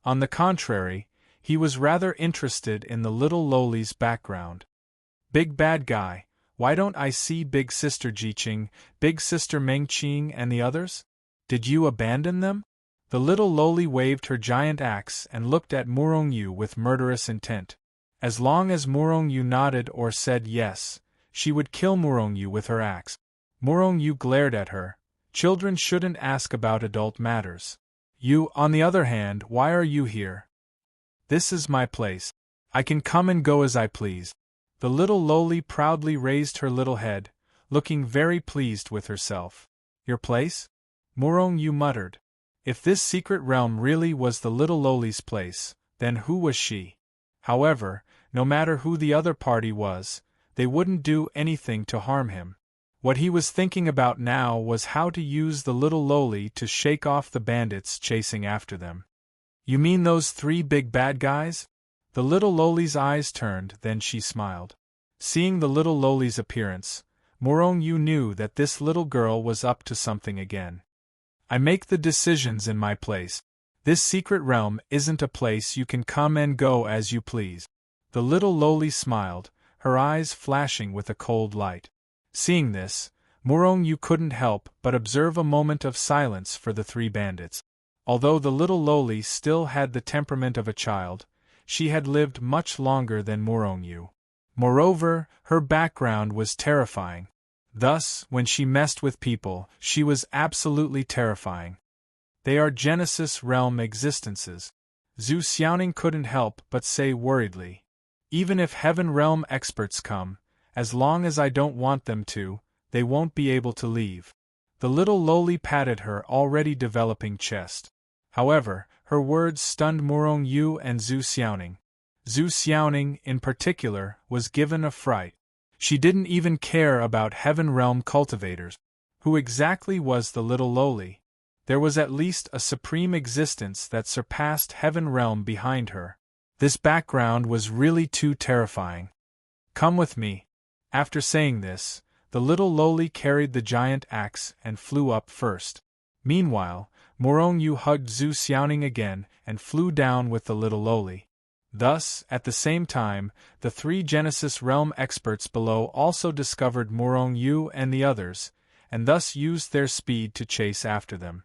On the contrary, he was rather interested in the little lowly's background. Big bad guy, why don't I see Big Sister Jiqing, Big Sister Mengqing and the others? Did you abandon them? The little lowly waved her giant axe and looked at Morong Yu with murderous intent. As long as Morong Yu nodded or said yes, she would kill Morong Yu with her axe. Morong Yu glared at her. Children shouldn't ask about adult matters. You, on the other hand, why are you here? This is my place. I can come and go as I please. The little lowly proudly raised her little head, looking very pleased with herself. Your place? Morong Yu muttered. If this secret realm really was the little lowly's place, then who was she? However, no matter who the other party was, they wouldn't do anything to harm him. What he was thinking about now was how to use the little lowly to shake off the bandits chasing after them. You mean those three big bad guys? The little lowly's eyes turned, then she smiled. Seeing the little lowly's appearance, Morong Yu knew that this little girl was up to something again. I make the decisions in my place. This secret realm isn't a place you can come and go as you please. The little lowly smiled, her eyes flashing with a cold light. Seeing this, Morong Yu couldn't help but observe a moment of silence for the three bandits. Although the little lowly still had the temperament of a child, she had lived much longer than Morong Yu. Moreover, her background was terrifying. Thus, when she messed with people, she was absolutely terrifying. They are Genesis realm existences. Zhu Xiaoning couldn't help but say worriedly. Even if heaven realm experts come, as long as I don't want them to, they won't be able to leave. The little lowly patted her already developing chest. However, her words stunned Morong Yu and Zhu Xiaoning. Zhu Xiaoning, in particular, was given a fright. She didn't even care about heaven realm cultivators. Who exactly was the little lowly? There was at least a supreme existence that surpassed heaven realm behind her. This background was really too terrifying. Come with me. After saying this, the little lowly carried the giant axe and flew up first. Meanwhile, Morong Yu hugged Zhu Xiaoning again and flew down with the little lowly. Thus, at the same time, the three Genesis realm experts below also discovered Morong Yu and the others, and thus used their speed to chase after them.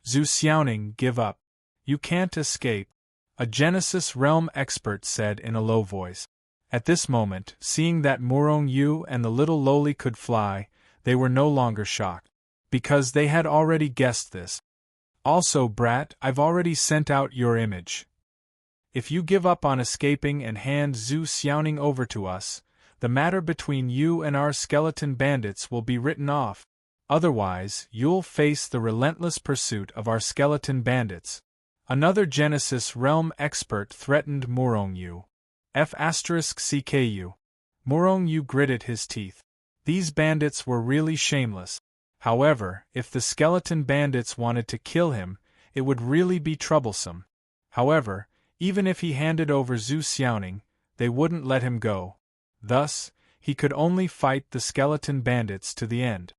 Zhu Xiaoning, give up. You can't escape, a Genesis realm expert said in a low voice. At this moment, seeing that Morong Yu and the little lowly could fly, they were no longer shocked, because they had already guessed this. Also, brat, I've already sent out your image. If you give up on escaping and hand Zhu Xiaoning over to us, the matter between you and our skeleton bandits will be written off. Otherwise, you'll face the relentless pursuit of our skeleton bandits. Another Genesis realm expert threatened Morong Yu. F*CKU. Morong Yu gritted his teeth. These bandits were really shameless. However, if the skeleton bandits wanted to kill him, it would really be troublesome. However, even if he handed over Zhu Xiaoning, they wouldn't let him go. Thus, he could only fight the skeleton bandits to the end.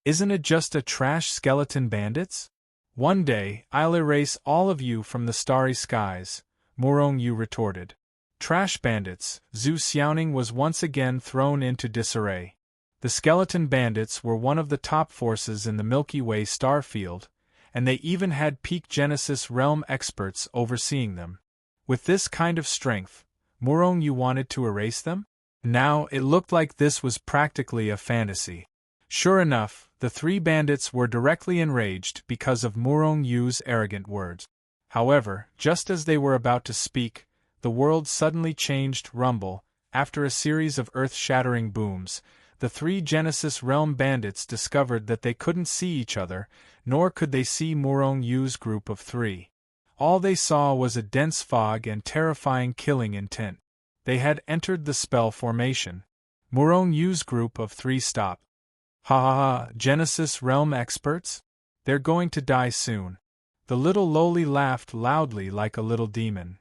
Isn't it just a trash skeleton bandits? One day, I'll erase all of you from the starry skies, Morong Yu retorted. Trash bandits, Zhu Xiaoning was once again thrown into disarray. The skeleton bandits were one of the top forces in the Milky Way star field, and they even had peak Genesis realm experts overseeing them. With this kind of strength, Murong Yu wanted to erase them? Now it looked like this was practically a fantasy. Sure enough, the three bandits were directly enraged because of Murong Yu's arrogant words. However, just as they were about to speak, the world suddenly changed. Rumble. After a series of earth-shattering booms, the three Genesis Realm bandits discovered that they couldn't see each other, nor could they see Murong Yu's group of three. All they saw was a dense fog and terrifying killing intent. They had entered the spell formation. Murong Yu's group of three stopped. Ha ha ha, Genesis Realm experts? They're going to die soon. The little lowly laughed loudly like a little demon.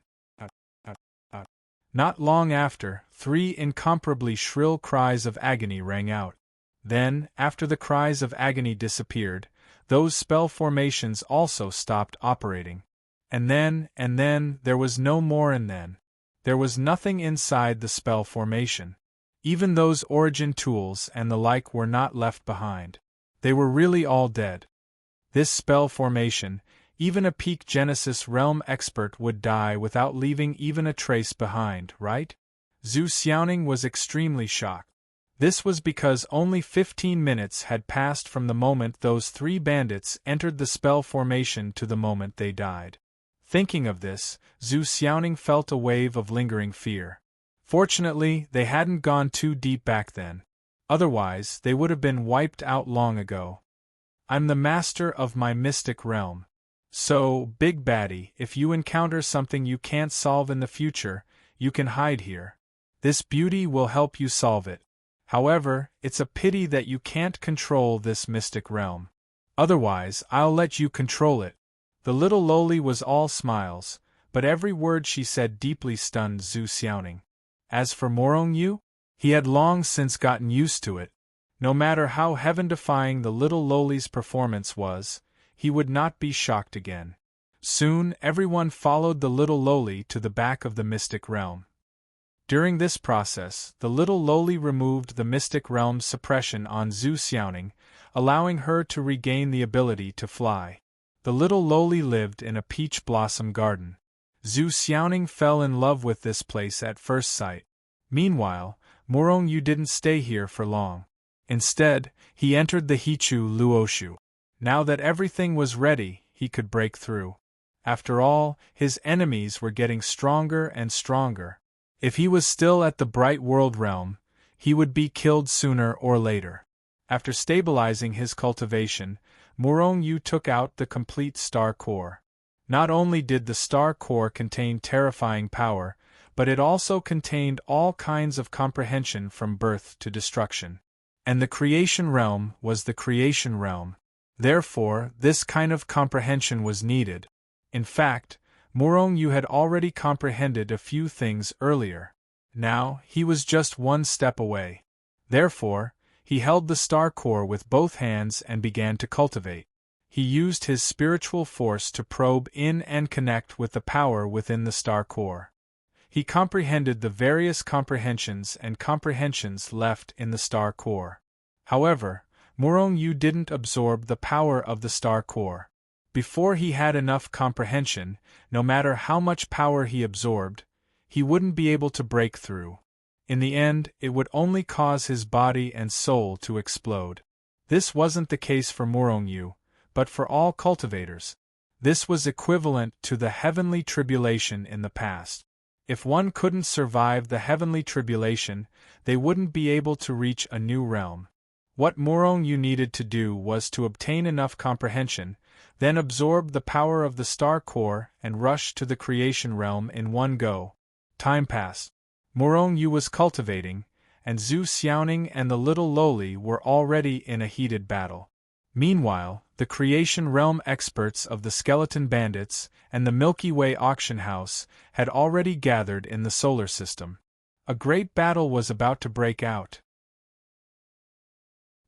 Not long after, three incomparably shrill cries of agony rang out. Then, after the cries of agony disappeared, those spell formations also stopped operating. And then, there was no more and then. There was nothing inside the spell formation. Even those origin tools and the like were not left behind. They were really all dead. This spell formation, even a peak Genesis realm expert would die without leaving even a trace behind, right? Zhu Xiaoning was extremely shocked. This was because only 15 minutes had passed from the moment those three bandits entered the spell formation to the moment they died. Thinking of this, Zhu Xiaoning felt a wave of lingering fear. Fortunately, they hadn't gone too deep back then. Otherwise, they would have been wiped out long ago. I'm the master of my mystic realm. So, Big Baddie, if you encounter something you can't solve in the future, you can hide here. This beauty will help you solve it. However, it's a pity that you can't control this mystic realm. Otherwise, I'll let you control it. The little lowly was all smiles, but every word she said deeply stunned Zhu Xiaoning. As for Murong Yu, he had long since gotten used to it. No matter how heaven-defying the little lowly's performance was, he would not be shocked again. Soon, everyone followed the little lowly to the back of the mystic realm. During this process, the little lowly removed the mystic realm's suppression on Zhu Xiaoning, allowing her to regain the ability to fly. The little lowly lived in a peach blossom garden. Zhu Xiaoning fell in love with this place at first sight. Meanwhile, Murong Yu didn't stay here for long. Instead, he entered the Hichu Luoshu. Now that everything was ready, he could break through. After all, his enemies were getting stronger and stronger. If he was still at the Bright World realm, he would be killed sooner or later. After stabilizing his cultivation, Murong Yu took out the complete star core. Not only did the star core contain terrifying power, but it also contained all kinds of comprehension from birth to destruction. And the creation realm was the creation realm. Therefore, this kind of comprehension was needed. In fact, Murong Yu had already comprehended a few things earlier. Now, he was just one step away. Therefore, he held the star core with both hands and began to cultivate. He used his spiritual force to probe in and connect with the power within the star core. He comprehended the various comprehensions and comprehensions left in the star core. However, Murong Yu didn't absorb the power of the star core. Before he had enough comprehension, no matter how much power he absorbed, he wouldn't be able to break through. In the end, it would only cause his body and soul to explode. This wasn't the case for Murong Yu, but for all cultivators. This was equivalent to the heavenly tribulation in the past. If one couldn't survive the heavenly tribulation, they wouldn't be able to reach a new realm. What Murong Yu needed to do was to obtain enough comprehension, then absorb the power of the star core and rush to the creation realm in one go. Time passed. Murong Yu was cultivating, and Zhu Xiaoning and the little lowly were already in a heated battle. Meanwhile, the creation realm experts of the Skeleton Bandits and the Milky Way auction house had already gathered in the solar system. A great battle was about to break out.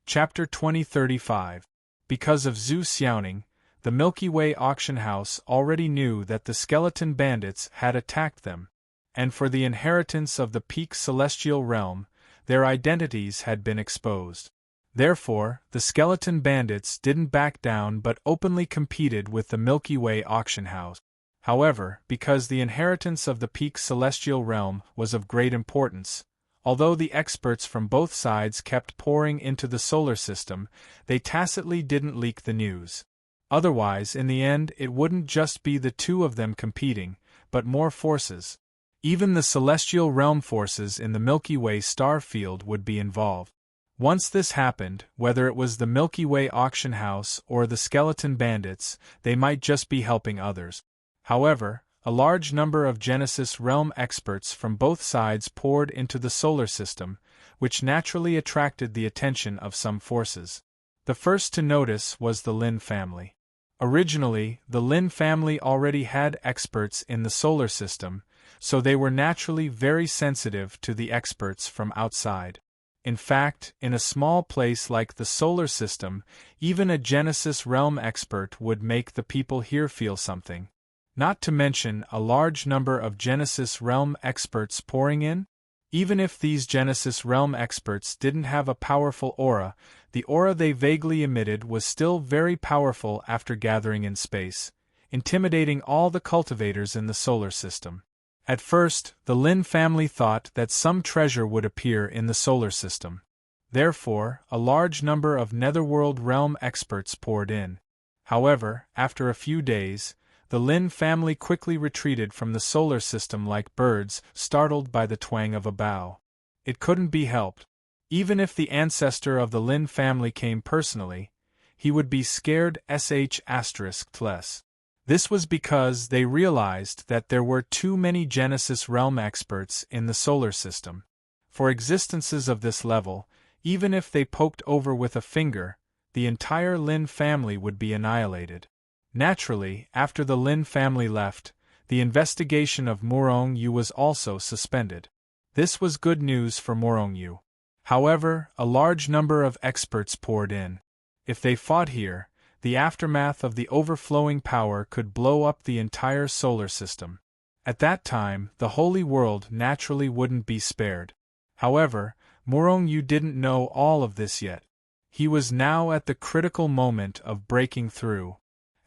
Chapter 2035. Because of Zhu Xiaoning, the Milky Way auction house already knew that the Skeleton Bandits had attacked them, and for the inheritance of the peak celestial realm, their identities had been exposed. Therefore, the skeleton bandits didn't back down but openly competed with the Milky Way auction house. However, because the inheritance of the peak celestial realm was of great importance, although the experts from both sides kept pouring into the solar system, they tacitly didn't leak the news. Otherwise, in the end, it wouldn't just be the two of them competing, but more forces. Even the celestial realm forces in the Milky Way star field would be involved. Once this happened, whether it was the Milky Way auction house or the skeleton bandits, they might just be helping others. However, a large number of Genesis realm experts from both sides poured into the solar system, which naturally attracted the attention of some forces. The first to notice was the Lin family. Originally, the Lin family already had experts in the solar system, so they were naturally very sensitive to the experts from outside. In fact, in a small place like the solar system, even a Genesis realm expert would make the people here feel something. Not to mention a large number of Genesis realm experts pouring in. Even if these Genesis realm experts didn't have a powerful aura, the aura they vaguely emitted was still very powerful after gathering in space, intimidating all the cultivators in the solar system. At first, the Lin family thought that some treasure would appear in the solar system. Therefore, a large number of Netherworld realm experts poured in. However, after a few days, the Lin family quickly retreated from the solar system like birds startled by the twang of a bow. It couldn't be helped. Even if the ancestor of the Lin family came personally, he would be scared less. This was because they realized that there were too many Genesis realm experts in the solar system. For existences of this level, even if they poked over with a finger, the entire Lin family would be annihilated. Naturally, after the Lin family left, the investigation of Morong-yu was also suspended. This was good news for Morong-yu. However, a large number of experts poured in. If they fought here, the aftermath of the overflowing power could blow up the entire solar system. At that time, the Holy World naturally wouldn't be spared. However, Morong-yu didn't know all of this yet. He was now at the critical moment of breaking through.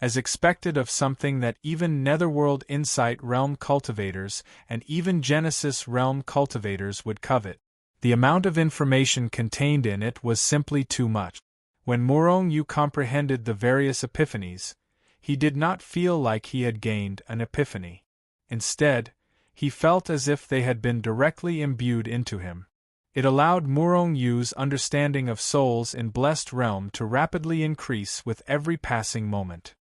As expected of something that even Netherworld Insight Realm cultivators and even Genesis Realm cultivators would covet. The amount of information contained in it was simply too much. When Morong-yu comprehended the various epiphanies, he did not feel like he had gained an epiphany. Instead, he felt as if they had been directly imbued into him. It allowed Morong-yu's understanding of souls in Blessed Realm to rapidly increase with every passing moment.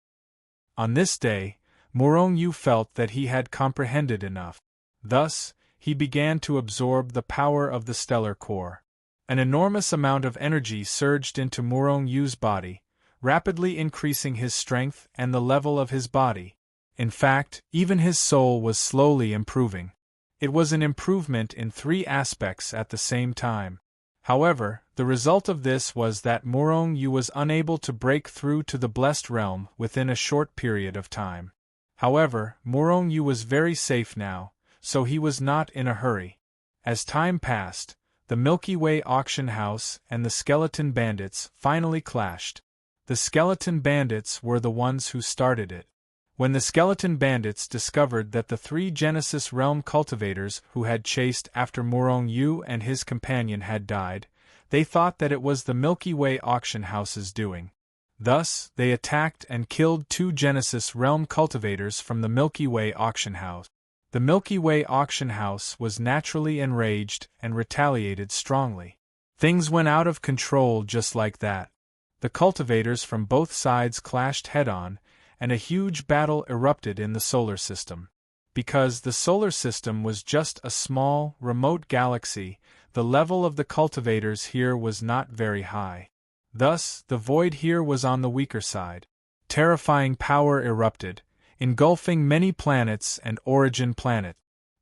On this day, Morong-yu felt that he had comprehended enough. Thus, he began to absorb the power of the stellar core. An enormous amount of energy surged into Morong-yu's body, rapidly increasing his strength and the level of his body. In fact, even his soul was slowly improving. It was an improvement in 3 aspects at the same time. However, the result of this was that Morong-yu was unable to break through to the Blessed Realm within a short period of time. However, Morong-yu was very safe now, so he was not in a hurry. As time passed, the Milky Way auction house and the skeleton bandits finally clashed. The skeleton bandits were the ones who started it. When the skeleton bandits discovered that the 3 Genesis realm cultivators who had chased after Morong-yu and his companion had died, they thought that it was the Milky Way auction house's doing. Thus, they attacked and killed 2 Genesis realm cultivators from the Milky Way auction house. The Milky Way auction house was naturally enraged and retaliated strongly. Things went out of control just like that. The cultivators from both sides clashed head-on, and a huge battle erupted in the solar system. Because the solar system was just a small, remote galaxy, the level of the cultivators here was not very high. Thus, the void here was on the weaker side. Terrifying power erupted, engulfing many planets and Origin Planet.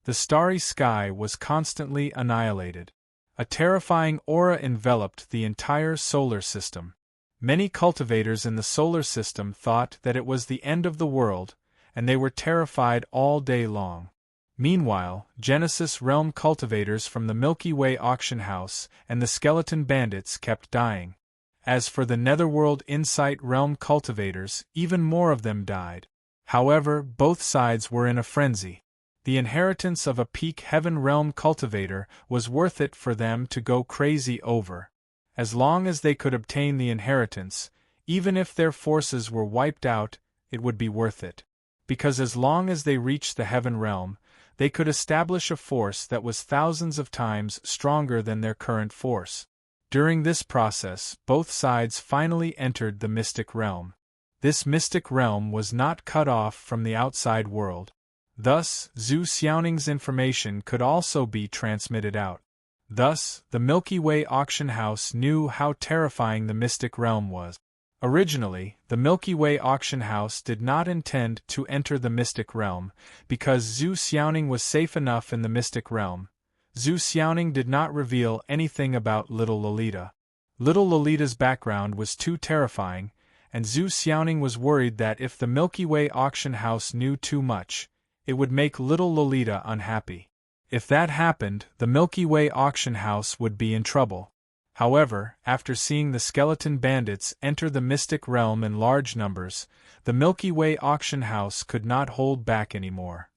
The starry sky was constantly annihilated. A terrifying aura enveloped the entire solar system. Many cultivators in the solar system thought that it was the end of the world, and they were terrified all day long. Meanwhile, Genesis realm cultivators from the Milky Way auction house and the skeleton bandits kept dying. As for the Netherworld Insight Realm cultivators, even more of them died. However, both sides were in a frenzy. The inheritance of a peak Heaven Realm cultivator was worth it for them to go crazy over. As long as they could obtain the inheritance, even if their forces were wiped out, it would be worth it. Because as long as they reached the Heaven Realm, they could establish a force that was thousands of times stronger than their current force. During this process, both sides finally entered the mystic realm. This mystic realm was not cut off from the outside world. Thus, Zhu Xiaoning's information could also be transmitted out. Thus, the Milky Way auction house knew how terrifying the mystic realm was. Originally, the Milky Way auction house did not intend to enter the mystic realm, because Zhu Xiaoning was safe enough in the mystic realm. Zhu Xiaoning did not reveal anything about little Lolita. Little Lolita's background was too terrifying, and Zhu Xiaoning was worried that if the Milky Way auction house knew too much, it would make little Lolita unhappy. If that happened, the Milky Way auction house would be in trouble. However, after seeing the skeleton bandits enter the mystic realm in large numbers, the Milky Way auction house could not hold back anymore.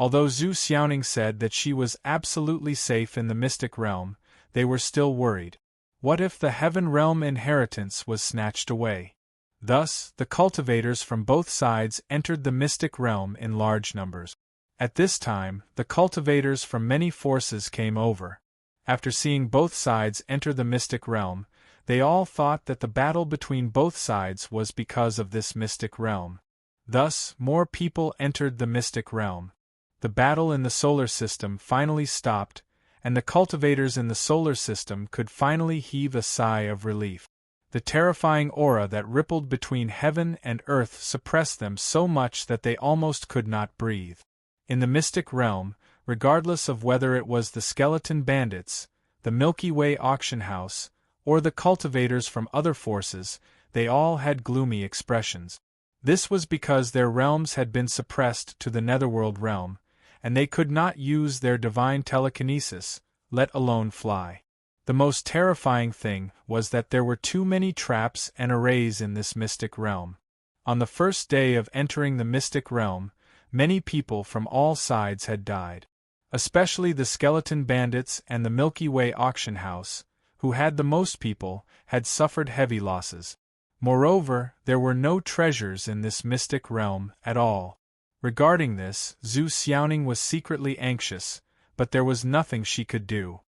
Although Zhu Xiaoning said that she was absolutely safe in the mystic realm, they were still worried. What if the Heaven Realm inheritance was snatched away? Thus, the cultivators from both sides entered the mystic realm in large numbers. At this time, the cultivators from many forces came over. After seeing both sides enter the mystic realm, they all thought that the battle between both sides was because of this mystic realm. Thus, more people entered the mystic realm. The battle in the solar system finally stopped, and the cultivators in the solar system could finally heave a sigh of relief. The terrifying aura that rippled between heaven and earth suppressed them so much that they almost could not breathe. In the mystic realm, regardless of whether it was the skeleton bandits, the Milky Way auction house, or the cultivators from other forces, they all had gloomy expressions. This was because their realms had been suppressed to the netherworld realm, and they could not use their divine telekinesis, let alone fly. The most terrifying thing was that there were too many traps and arrays in this mystic realm. On the first day of entering the mystic realm, many people from all sides had died. Especially the skeleton bandits and the Milky Way auction house, who had the most people, had suffered heavy losses. Moreover, there were no treasures in this mystic realm at all. Regarding this, Zhu Xiaoning was secretly anxious, but there was nothing she could do.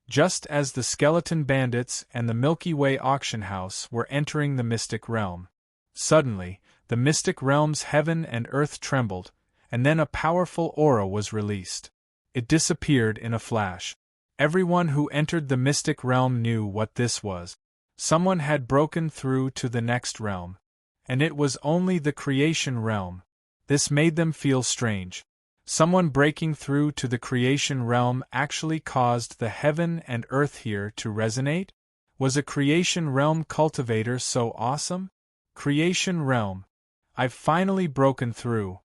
Just as the skeleton bandits and the Milky Way auction house were entering the mystic realm, suddenly, the mystic realm's heaven and earth trembled, and then a powerful aura was released. It disappeared in a flash. Everyone who entered the mystic realm knew what this was. Someone had broken through to the next realm. And it was only the creation realm. This made them feel strange. Someone breaking through to the creation realm actually caused the heaven and earth here to resonate? Was a creation realm cultivator so awesome? Creation realm. I've finally broken through.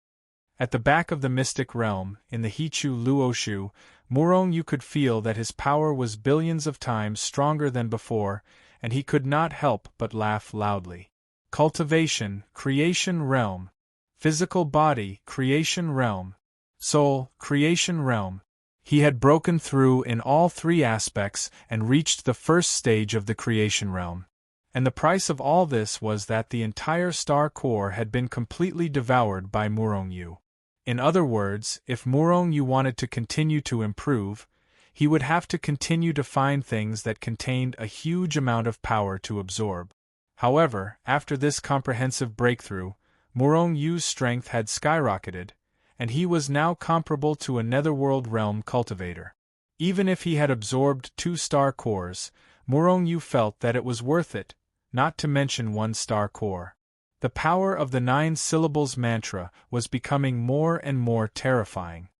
At the back of the mystic realm, in the Hichu Luoshu, Murong could feel that his power was billions of times stronger than before, and he could not help but laugh loudly. Cultivation, creation realm. Physical body, creation realm. Soul, creation realm. He had broken through in all three aspects and reached the first stage of the creation realm. And the price of all this was that the entire star core had been completely devoured by Murong. In other words, if Murong wanted to continue to improve, he would have to continue to find things that contained a huge amount of power to absorb. However, after this comprehensive breakthrough, Murong's strength had skyrocketed, and he was now comparable to a netherworld realm cultivator. Even if he had absorbed 2 star cores, Murong felt that it was worth it, not to mention 1 star core. The power of the 9 syllables mantra was becoming more and more terrifying.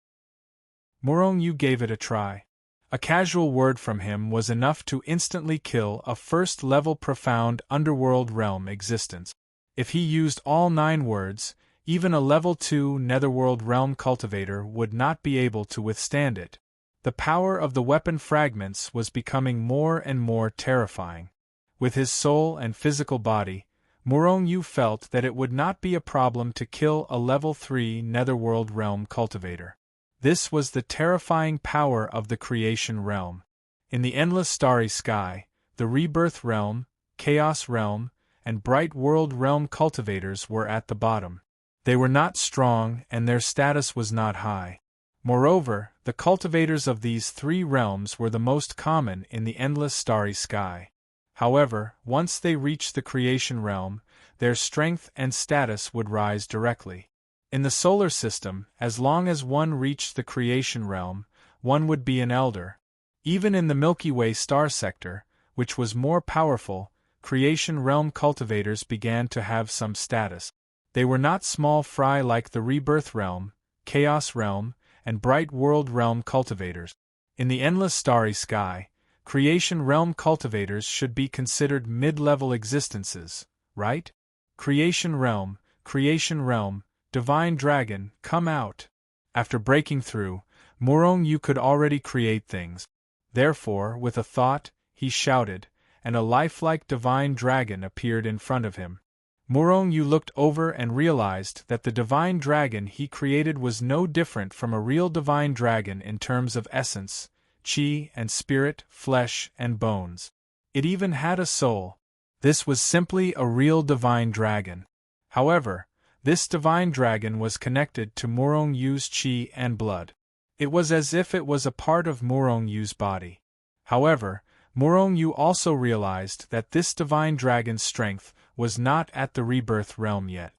Murong gave it a try. A casual word from him was enough to instantly kill a first-level profound underworld realm existence. If he used all 9 words, even a level 2 netherworld realm cultivator would not be able to withstand it. The power of the weapon fragments was becoming more and more terrifying. With his soul and physical body, Murong Yu felt that it would not be a problem to kill a level 3 Netherworld Realm cultivator. This was the terrifying power of the creation realm. In the endless starry sky, the Rebirth Realm, Chaos Realm, and Bright World Realm cultivators were at the bottom. They were not strong and their status was not high. Moreover, the cultivators of these three realms were the most common in the endless starry sky. However, once they reached the creation realm, their strength and status would rise directly. In the solar system, as long as one reached the creation realm, one would be an elder. Even in the Milky Way star sector, which was more powerful, creation realm cultivators began to have some status. They were not small fry like the Rebirth Realm, Chaos Realm, and Bright World Realm cultivators. In the endless starry sky, creation realm cultivators should be considered mid-level existences, right? Creation realm, divine dragon, come out. After breaking through, Murong Yu could already create things. Therefore, with a thought, he shouted, and a lifelike divine dragon appeared in front of him. Murong Yu looked over and realized that the divine dragon he created was no different from a real divine dragon in terms of essence, chi and spirit, flesh and bones. It even had a soul. This was simply a real divine dragon. However, this divine dragon was connected to Murong Yu's chi and blood. It was as if it was a part of Murong Yu's body. However, Murong Yu also realized that this divine dragon's strength was not at the Rebirth Realm yet.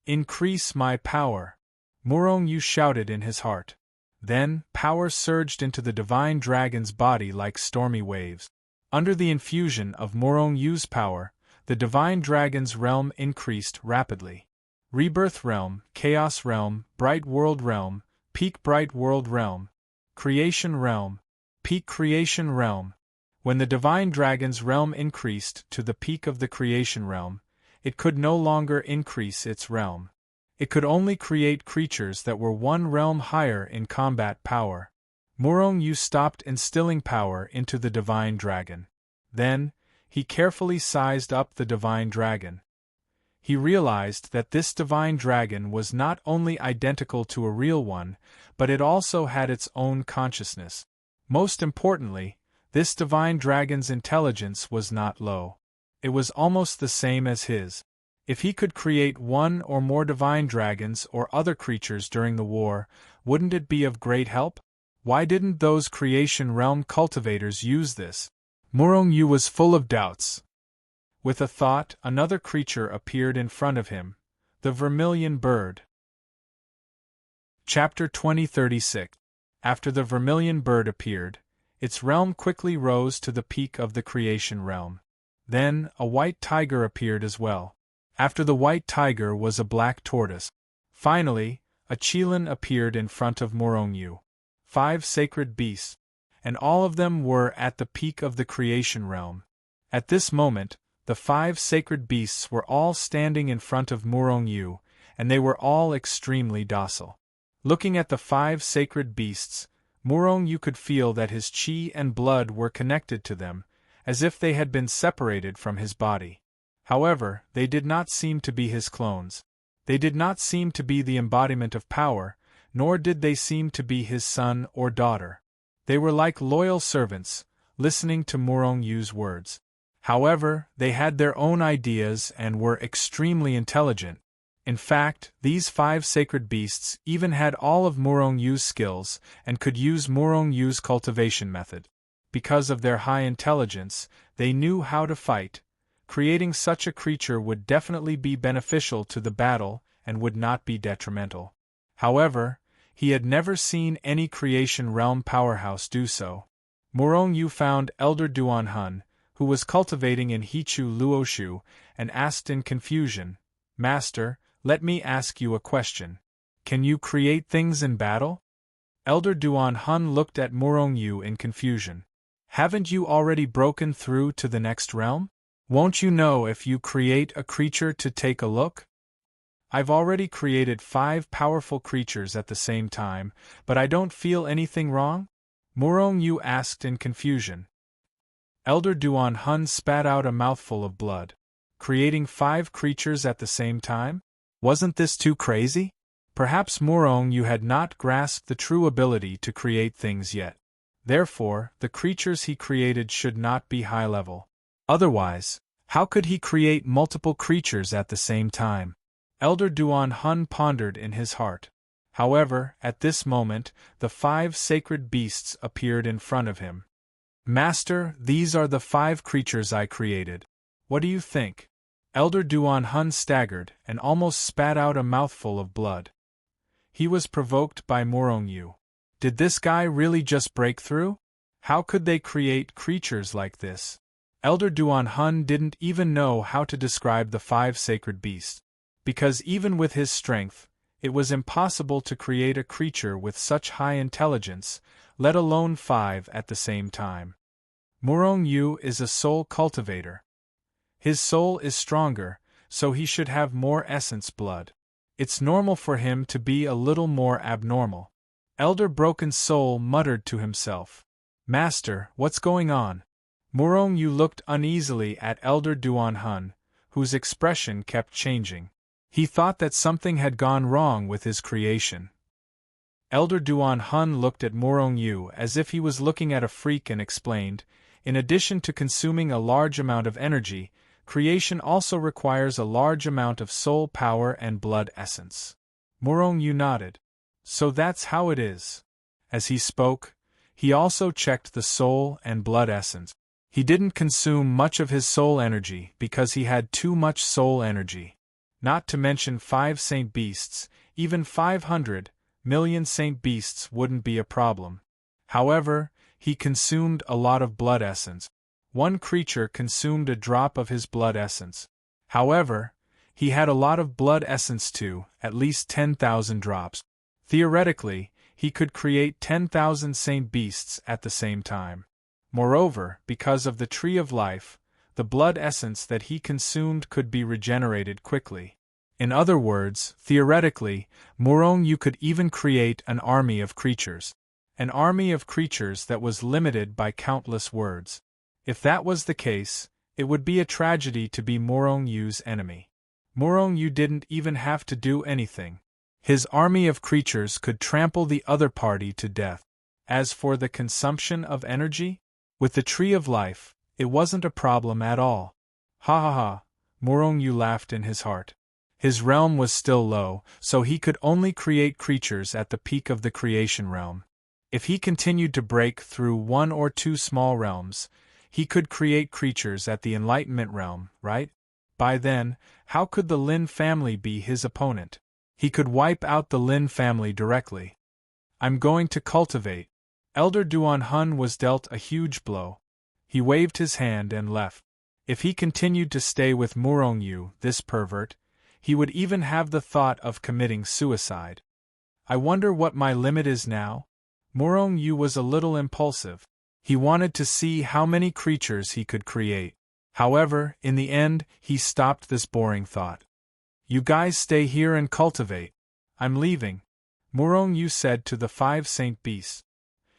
Increase my power, Murong Yu shouted in his heart. Then, power surged into the divine dragon's body like stormy waves. Under the infusion of Murong Yu's power, the divine dragon's realm increased rapidly. Rebirth Realm, Chaos Realm, Bright World Realm, Peak Bright World Realm, Creation Realm, Peak Creation Realm. When the divine dragon's realm increased to the peak of the creation realm, it could no longer increase its realm. It could only create creatures that were one realm higher in combat power. Murong Yu stopped instilling power into the divine dragon. Then, he carefully sized up the divine dragon. He realized that this divine dragon was not only identical to a real one, but it also had its own consciousness. Most importantly, this divine dragon's intelligence was not low. It was almost the same as his. If he could create one or more divine dragons or other creatures during the war, wouldn't it be of great help? Why didn't those creation realm cultivators use this? Murong Yu was full of doubts. With a thought, another creature appeared in front of him, the vermilion bird. Chapter 2036. After the vermilion bird appeared, its realm quickly rose to the peak of the creation realm. Then, a white tiger appeared as well. After the white tiger was a black tortoise. Finally, a qilin appeared in front of Murong Yu. 5 sacred beasts, and all of them were at the peak of the creation realm. At this moment, the 5 sacred beasts were all standing in front of Murong Yu, and they were all extremely docile. Looking at the 5 sacred beasts, Murong Yu could feel that his chi and blood were connected to them, as if they had been separated from his body. However, they did not seem to be his clones. They did not seem to be the embodiment of power, nor did they seem to be his son or daughter. They were like loyal servants, listening to Murong Yu's words. However, they had their own ideas and were extremely intelligent. In fact, these 5 sacred beasts even had all of Murong Yu's skills and could use Murong Yu's cultivation method. Because of their high intelligence, they knew how to fight. Creating such a creature would definitely be beneficial to the battle and would not be detrimental. However, he had never seen any creation realm powerhouse do so. Murong Yu found Elder Duan Hun, who was cultivating in Hichu Luoshu, and asked in confusion, "Master, let me ask you a question. Can you create things in battle?" Elder Duan Hun looked at Murong Yu in confusion. "Haven't you already broken through to the next realm? Won't you know if you create a creature to take a look?" "I've already created 5 powerful creatures at the same time, but I don't feel anything wrong?" Murong Yu asked in confusion. Elder Duan Hun spat out a mouthful of blood. Creating 5 creatures at the same time? Wasn't this too crazy? Perhaps Morong Yu had not grasped the true ability to create things yet. Therefore, the creatures he created should not be high level. Otherwise, how could he create multiple creatures at the same time? Elder Duan Hun pondered in his heart. However, at this moment, the 5 sacred beasts appeared in front of him. Master, these are the 5 creatures I created. What do you think? Elder Duan Hun staggered and almost spat out a mouthful of blood. He was provoked by Morong Yu. Did this guy really just break through? How could they create creatures like this? Elder Duan Hun didn't even know how to describe the 5 sacred beasts, because even with his strength, it was impossible to create a creature with such high intelligence, let alone 5 at the same time. Morong Yu is a soul cultivator. His soul is stronger, so he should have more essence blood. It's normal for him to be a little more abnormal. Elder Broken Soul muttered to himself. Master, what's going on? Morong Yu looked uneasily at Elder Duan Hun, whose expression kept changing. He thought that something had gone wrong with his creation. Elder Duan Hun looked at Morong Yu as if he was looking at a freak and explained, in addition to consuming a large amount of energy, creation also requires a large amount of soul power and blood essence. Morong Yu nodded. So that's how it is. As he spoke, he also checked the soul and blood essence. He didn't consume much of his soul energy because he had too much soul energy. Not to mention 5 saint beasts, even 500 million saint beasts wouldn't be a problem. However, he consumed a lot of blood essence. One creature consumed a drop of his blood essence. However, he had a lot of blood essence too, at least 10,000 drops. Theoretically, he could create 10,000 saint beasts at the same time. Moreover, because of the Tree of Life, the blood essence that he consumed could be regenerated quickly. In other words, theoretically, Morong Yu could even create an army of creatures. An army of creatures that was limited by countless words. If that was the case, it would be a tragedy to be Morong Yu's enemy. Morong Yu didn't even have to do anything. His army of creatures could trample the other party to death. As for the consumption of energy, with the Tree of Life, it wasn't a problem at all. Ha ha ha, Morong Yu laughed in his heart. His realm was still low, so he could only create creatures at the peak of the creation realm. If he continued to break through 1 or 2 small realms, he could create creatures at the Enlightenment realm, right? By then, how could the Lin family be his opponent? He could wipe out the Lin family directly. I'm going to cultivate. Elder Duan Hun was dealt a huge blow. He waved his hand and left. If he continued to stay with Morong Yu, this pervert, he would even have the thought of committing suicide. I wonder what my limit is now? Morong Yu was a little impulsive. He wanted to see how many creatures he could create. However, in the end, he stopped this boring thought. You guys stay here and cultivate. I'm leaving, Morong Yu said to the 5 saint beasts.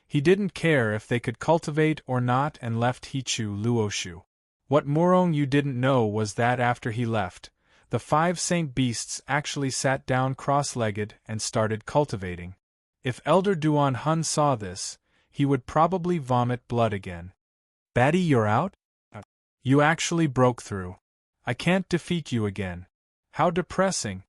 He didn't care if they could cultivate or not and left Hichu Luoshu. What Morong Yu didn't know was that after he left, the 5 saint beasts actually sat down cross-legged and started cultivating. If Elder Duan Hun saw this, he would probably vomit blood again. Baddie, you're out? You actually broke through. I can't defeat you again. How depressing.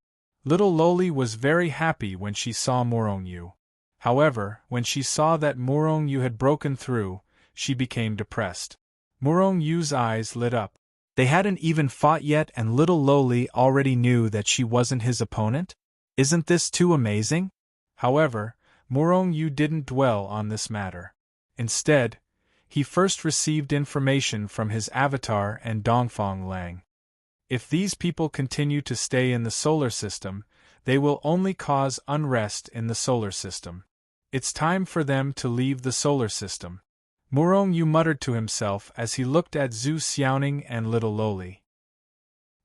Little Loli was very happy when she saw Morong Yu. However, when she saw that Morong Yu had broken through, she became depressed. Morong Yu's eyes lit up. They hadn't even fought yet and little Loli already knew that she wasn't his opponent? Isn't this too amazing? However, Morong Yu didn't dwell on this matter. Instead, he first received information from his avatar and Dongfang Lang. If these people continue to stay in the solar system, they will only cause unrest in the solar system. It's time for them to leave the solar system. Morong Yu muttered to himself as he looked at Zhu Xiaoning and little Loli.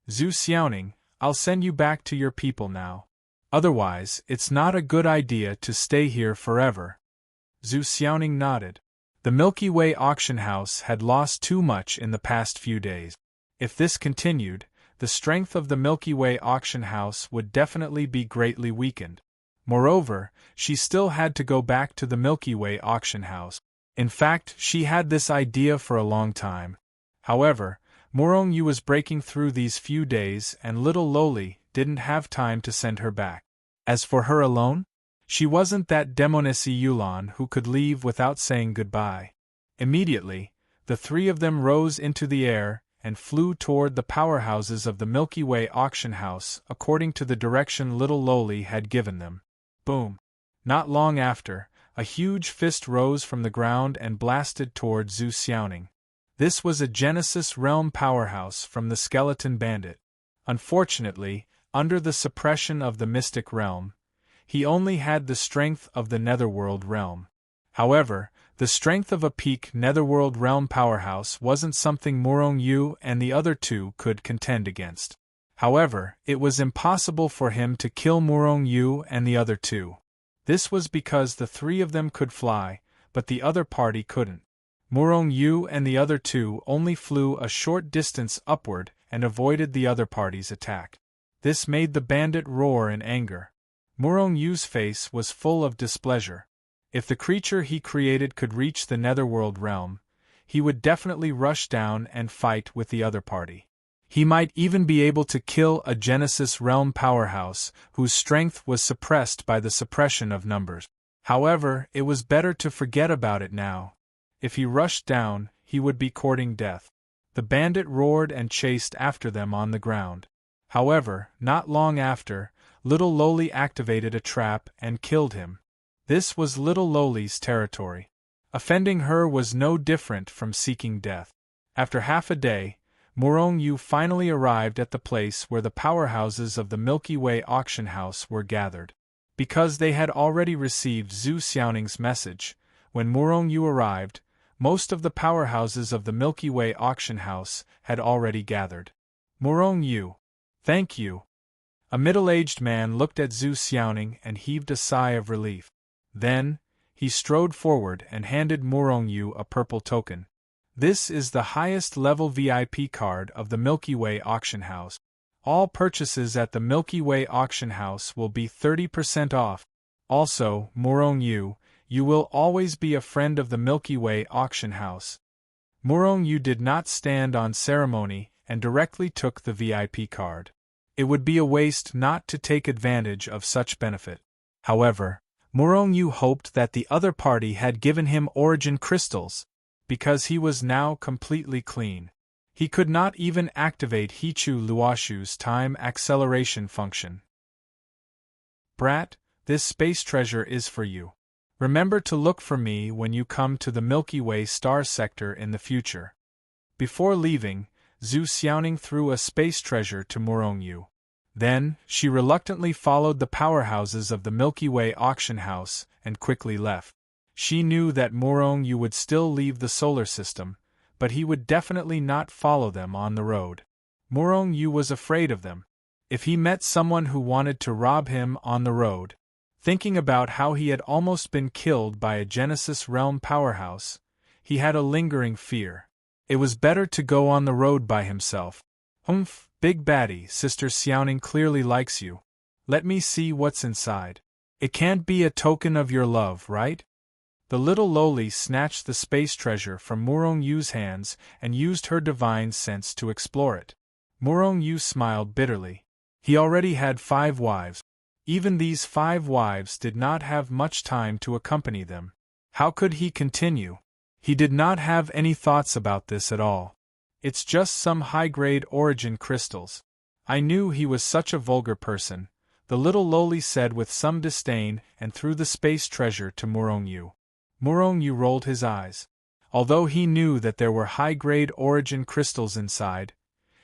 Zhu Xiaoning, I'll send you back to your people now. Otherwise, it's not a good idea to stay here forever. Zhu Xiaoning nodded. The Milky Way auction house had lost too much in the past few days. If this continued, the strength of the Milky Way auction house would definitely be greatly weakened. Moreover, she still had to go back to the Milky Way auction house. In fact, she had this idea for a long time. However, Morong Yu was breaking through these few days and little Loli didn't have time to send her back. As for her alone, she wasn't that demonessy Yulan who could leave without saying goodbye. Immediately, the three of them rose into the air and flew toward the powerhouses of the Milky Way auction house according to the direction little Loli had given them. Boom! Not long after, a huge fist rose from the ground and blasted toward Zhu Xiaoning. This was a Genesis Realm powerhouse from the Skeleton Bandit. Unfortunately, under the suppression of the Mystic Realm, he only had the strength of the Netherworld Realm. However, the strength of a peak Netherworld Realm powerhouse wasn't something Morong Yu and the other two could contend against. However, it was impossible for him to kill Morong Yu and the other two. This was because the three of them could fly, but the other party couldn't. Morong Yu and the other two only flew a short distance upward and avoided the other party's attack. This made the bandit roar in anger. Morong Yu's face was full of displeasure. If the creature he created could reach the Netherworld Realm, he would definitely rush down and fight with the other party. He might even be able to kill a Genesis Realm powerhouse whose strength was suppressed by the suppression of numbers. However, it was better to forget about it now. If he rushed down, he would be courting death. The bandit roared and chased after them on the ground. However, not long after, little Loli activated a trap and killed him. This was little Loli's territory. Offending her was no different from seeking death. After half a day, Morong Yu finally arrived at the place where the powerhouses of the Milky Way auction house were gathered. Because they had already received Zhu Xiaoning's message, when Morong Yu arrived, most of the powerhouses of the Milky Way auction house had already gathered. Morong Yu. Thank you. A middle-aged man looked at Zhu Xiaoning and heaved a sigh of relief. Then, he strode forward and handed Morong Yu a purple token. This is the highest level VIP card of the Milky Way auction house. All purchases at the Milky Way auction house will be 30% off. Also, Morong Yu, you will always be a friend of the Milky Way auction house. Morong Yu did not stand on ceremony and directly took the VIP card. It would be a waste not to take advantage of such benefit. However, Morong Yu hoped that the other party had given him origin crystals, because he was now completely clean. He could not even activate Hichu Luoshu's time acceleration function. Brat, this space treasure is for you. Remember to look for me when you come to the Milky Way star sector in the future. Before leaving, Zhu Xiaoning threw a space treasure to Morong Yu. Then, she reluctantly followed the powerhouses of the Milky Way auction house and quickly left. She knew that Morong Yu would still leave the solar system, but he would definitely not follow them on the road. Morong Yu was afraid of them. If he met someone who wanted to rob him on the road, thinking about how he had almost been killed by a Genesis Realm powerhouse, he had a lingering fear. It was better to go on the road by himself. Humph, big baddie, Sister Xiaoning clearly likes you. Let me see what's inside. It can't be a token of your love, right? The little Loli snatched the space treasure from Morong Yu's hands and used her divine sense to explore it. Morong Yu smiled bitterly. He already had 5 wives. Even these 5 wives did not have much time to accompany them. How could he continue? He did not have any thoughts about this at all. It's just some high-grade origin crystals. I knew he was such a vulgar person, the little Loli said with some disdain and threw the space treasure to Morong Yu. Morong Yu rolled his eyes. Although he knew that there were high-grade origin crystals inside,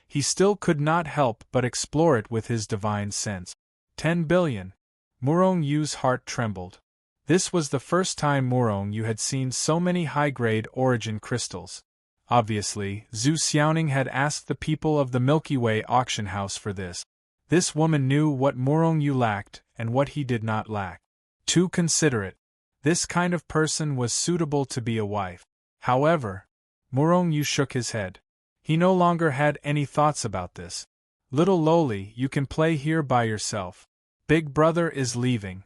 he still could not help but explore it with his divine sense. 10 billion. Morong Yu's heart trembled. This was the first time Morong Yu had seen so many high-grade origin crystals. Obviously, Zhu Xiaoning had asked the people of the Milky Way auction house for this. This woman knew what Morong Yu lacked and what he did not lack. Too considerate. This kind of person was suitable to be a wife. However, Murong Yu shook his head. He no longer had any thoughts about this. Little lowly, you can play here by yourself. Big brother is leaving.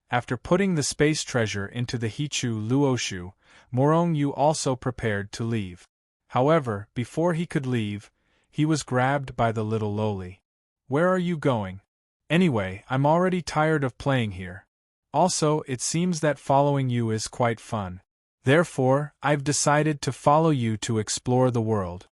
After putting the space treasure into the Hichu Luoshu, Murong Yu also prepared to leave. However, before he could leave, he was grabbed by the little lowly. Where are you going? Anyway, I'm already tired of playing here. Also, it seems that following you is quite fun. Therefore, I've decided to follow you to explore the world.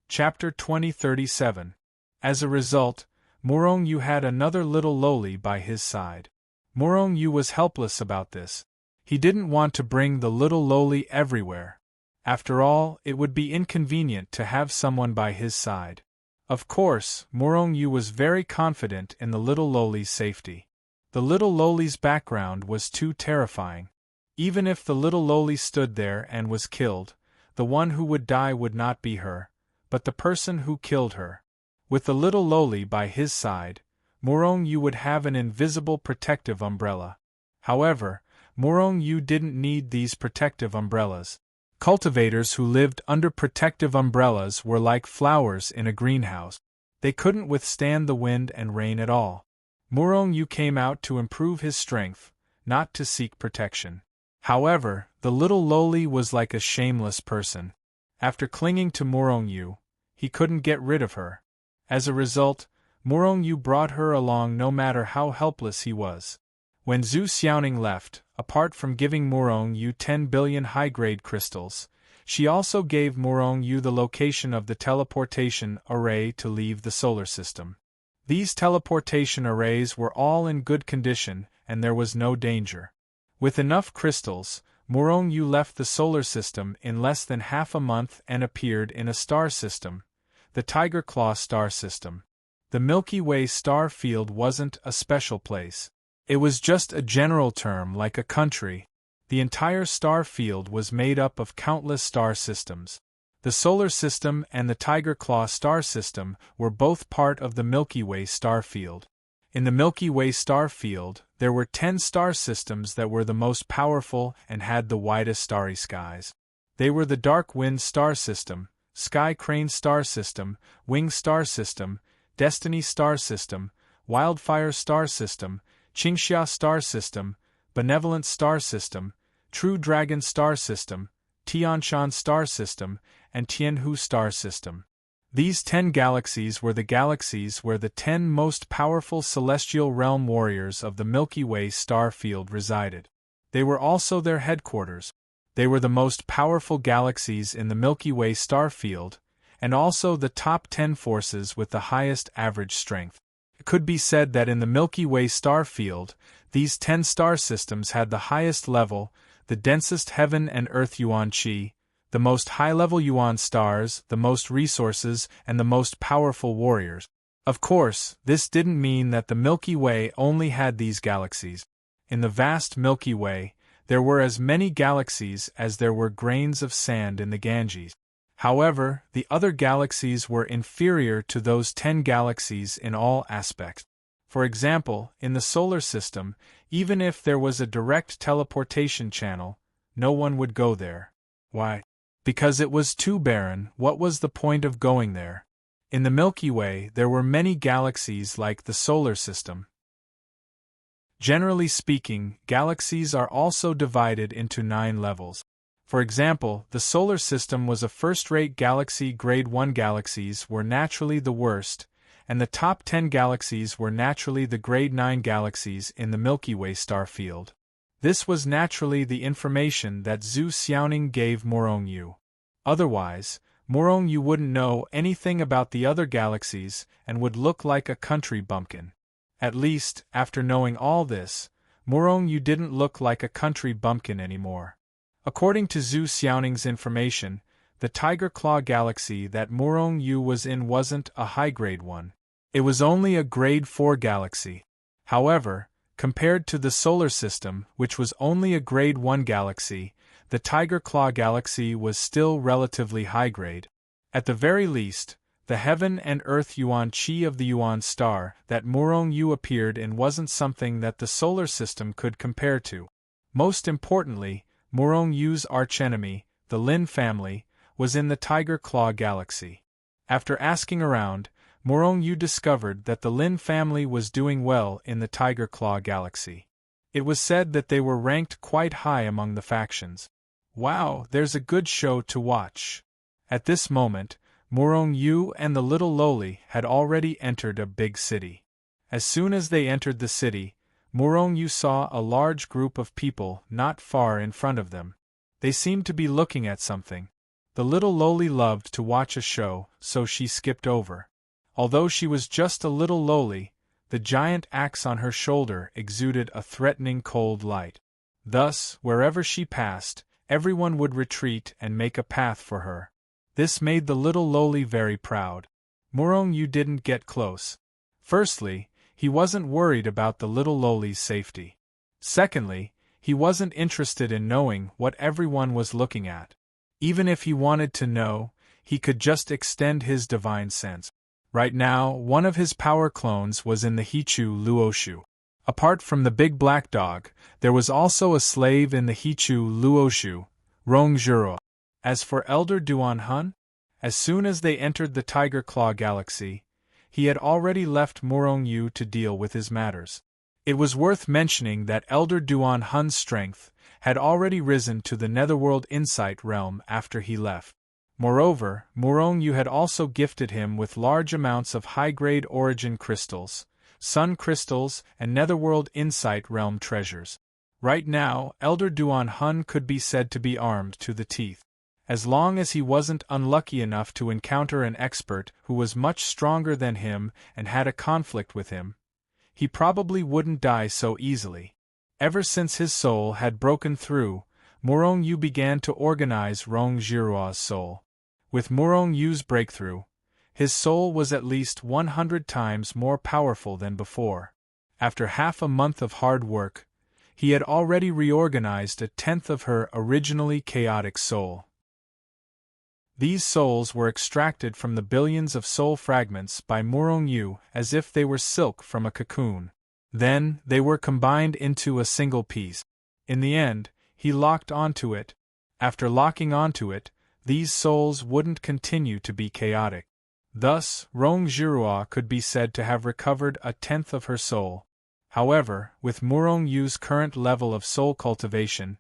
Chapter 2037. As a result, Murong Yu had another little lowly by his side. Murong Yu was helpless about this. He didn't want to bring the little lowly everywhere. After all, it would be inconvenient to have someone by his side. Of course, Murong Yu was very confident in the little lowly's safety. The little lowly's background was too terrifying. Even if the little lowly stood there and was killed, the one who would die would not be her, but the person who killed her. With the little lowly by his side, Murong Yu would have an invisible protective umbrella. However, Murong Yu didn't need these protective umbrellas. Cultivators who lived under protective umbrellas were like flowers in a greenhouse. They couldn't withstand the wind and rain at all. Murong Yu came out to improve his strength, not to seek protection. However, the little lowly was like a shameless person. After clinging to Murong Yu, he couldn't get rid of her. As a result, Murong Yu brought her along no matter how helpless he was. When Zhu Xiaoning left, apart from giving Murong Yu 10 billion high-grade crystals, she also gave Murong Yu the location of the teleportation array to leave the solar system. These teleportation arrays were all in good condition and there was no danger. With enough crystals, Murong Yu left the solar system in less than half a month and appeared in a star system, the Tiger Claw star system. The Milky Way star field wasn't a special place. It was just a general term like a country. The entire star field was made up of countless star systems. The solar system and the Tiger Claw star system were both part of the Milky Way star field. In the Milky Way star field, there were 10 star systems that were the most powerful and had the widest starry skies. They were the Dark Wind star system, Sky Crane star system, Wing star system, Destiny star system, Wildfire star system, Qingxia star system, Benevolent star system, True Dragon star system, Tianshan star system, and Tianhu star system. These 10 galaxies were the galaxies where the 10 most powerful celestial realm warriors of the Milky Way star field resided. They were also their headquarters. They were the most powerful galaxies in the Milky Way star field, and also the top 10 forces with the highest average strength. It could be said that in the Milky Way star field, these 10 star systems had the highest level, the densest heaven and earth yuan qi, the most high-level yuan stars, the most resources, and the most powerful warriors. Of course, this didn't mean that the Milky Way only had these galaxies. In the vast Milky Way, there were as many galaxies as there were grains of sand in the Ganges. However, the other galaxies were inferior to those 10 galaxies in all aspects. For example, in the solar system, even if there was a direct teleportation channel, no one would go there. Why? Because it was too barren. What was the point of going there? In the Milky Way, there were many galaxies like the solar system. Generally speaking, galaxies are also divided into 9 levels. For example, the solar system was a first-rate galaxy. Grade 1 galaxies were naturally the worst, and the top 10 galaxies were naturally the Grade 9 galaxies in the Milky Way star field. This was naturally the information that Zhu Xiaoning gave Murong Yu. Otherwise, Murong Yu wouldn't know anything about the other galaxies and would look like a country bumpkin. At least, after knowing all this, Murong Yu didn't look like a country bumpkin anymore. According to Zhu Xiaoning's information, the Tiger Claw galaxy that Murong Yu was in wasn't a high-grade one. It was only a Grade 4 galaxy. However, compared to the solar system, which was only a Grade 1 galaxy, the Tiger Claw galaxy was still relatively high-grade. At the very least, the heaven and earth yuan qi of the yuan star that Murong Yu appeared in wasn't something that the solar system could compare to. Most importantly, Morong Yu's archenemy, the Lin family, was in the Tiger Claw Galaxy. After asking around, Morong Yu discovered that the Lin family was doing well in the Tiger Claw Galaxy. It was said that they were ranked quite high among the factions. Wow, there's a good show to watch. At this moment, Morong Yu and the little Loli had already entered a big city. As soon as they entered the city, Morong Yu saw a large group of people not far in front of them. They seemed to be looking at something. The little Loli loved to watch a show, so she skipped over. Although she was just a little Loli, the giant axe on her shoulder exuded a threatening cold light. Thus, wherever she passed, everyone would retreat and make a path for her. This made the little Loli very proud. Morong Yu didn't get close. Firstly, he wasn't worried about the little Loli's safety. Secondly, he wasn't interested in knowing what everyone was looking at. Even if he wanted to know, he could just extend his divine sense. Right now, one of his power clones was in the Hichu Luoshu. Apart from the big black dog, there was also a slave in the Hichu Luoshu, Rong Zhuro. As for Elder Duan Hun, as soon as they entered the Tiger Claw Galaxy, he had already left Morong Yu to deal with his matters. It was worth mentioning that Elder Duan Hun's strength had already risen to the Netherworld Insight realm after he left. Moreover, Morong Yu had also gifted him with large amounts of high-grade origin crystals, sun crystals, and Netherworld Insight realm treasures. Right now, Elder Duan Hun could be said to be armed to the teeth. As long as he wasn't unlucky enough to encounter an expert who was much stronger than him and had a conflict with him, he probably wouldn't die so easily. Ever since his soul had broken through, Morong Yu began to organize Rong Zhiruo's soul. With Morong Yu's breakthrough, his soul was at least 100 times more powerful than before. After half a month of hard work, he had already reorganized a tenth of her originally chaotic soul. These souls were extracted from the billions of soul fragments by Morong Yu as if they were silk from a cocoon. Then, they were combined into a single piece. In the end, he locked onto it. After locking onto it, these souls wouldn't continue to be chaotic. Thus, Rong Zhiruo could be said to have recovered a tenth of her soul. However, with Morong Yu's current level of soul cultivation,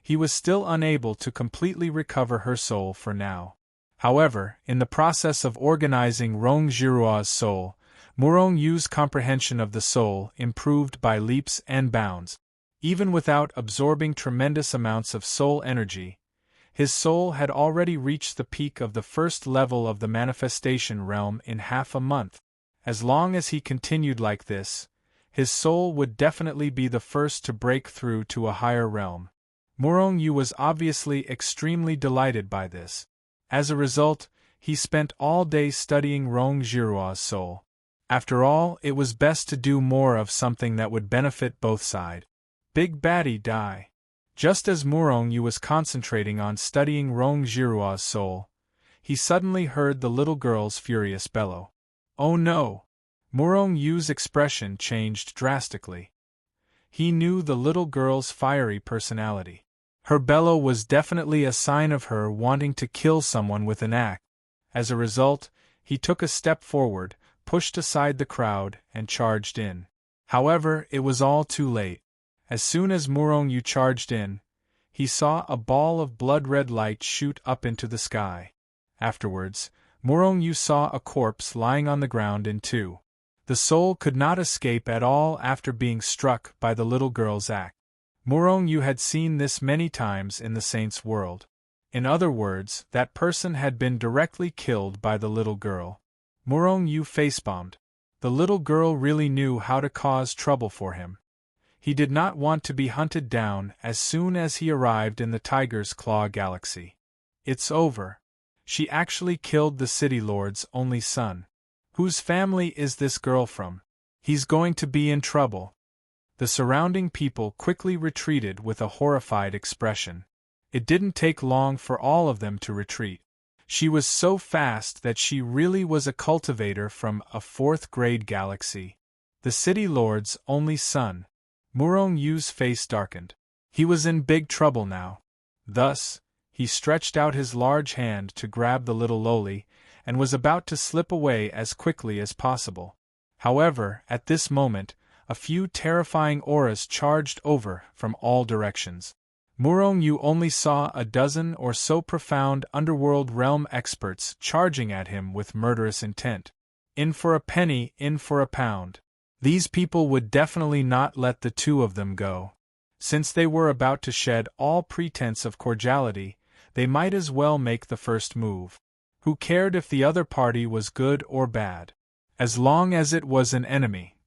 he was still unable to completely recover her soul for now. However, in the process of organizing Rong Zhiruo's soul, Morong Yu's comprehension of the soul improved by leaps and bounds. Even without absorbing tremendous amounts of soul energy, his soul had already reached the peak of the first level of the manifestation realm in half a month. As long as he continued like this, his soul would definitely be the first to break through to a higher realm. Morong Yu was obviously extremely delighted by this. As a result, he spent all day studying Rong Zhiruo's soul. After all, it was best to do more of something that would benefit both sides. Big baddie die. Just as Morong Yu was concentrating on studying Rong Zhiruo's soul, he suddenly heard the little girl's furious bellow. Oh no! Morong Yu's expression changed drastically. He knew the little girl's fiery personality. Her bellow was definitely a sign of her wanting to kill someone with an axe. As a result, he took a step forward, pushed aside the crowd, and charged in. However, it was all too late. As soon as Morong Yu charged in, he saw a ball of blood-red light shoot up into the sky. Afterwards, Morong Yu saw a corpse lying on the ground in two. The soul could not escape at all after being struck by the little girl's axe. Morong Yu had seen this many times in the saint's world. In other words, that person had been directly killed by the little girl. Morong Yu facepalmed. The little girl really knew how to cause trouble for him. He did not want to be hunted down as soon as he arrived in the Tiger's Claw Galaxy. It's over. She actually killed the City Lord's only son. Whose family is this girl from? He's going to be in trouble. The surrounding people quickly retreated with a horrified expression. It didn't take long for all of them to retreat. She was so fast that she really was a cultivator from a fourth-grade galaxy. The City Lord's only son. Morong Yu's face darkened. He was in big trouble now. Thus, he stretched out his large hand to grab the little loli, and was about to slip away as quickly as possible. However, at this moment, a few terrifying auras charged over from all directions. Murong-yu only saw a dozen or so profound underworld realm experts charging at him with murderous intent. In for a penny, in for a pound. These people would definitely not let the two of them go. Since they were about to shed all pretense of cordiality, they might as well make the first move. Who cared if the other party was good or bad? As long as it was an enemy.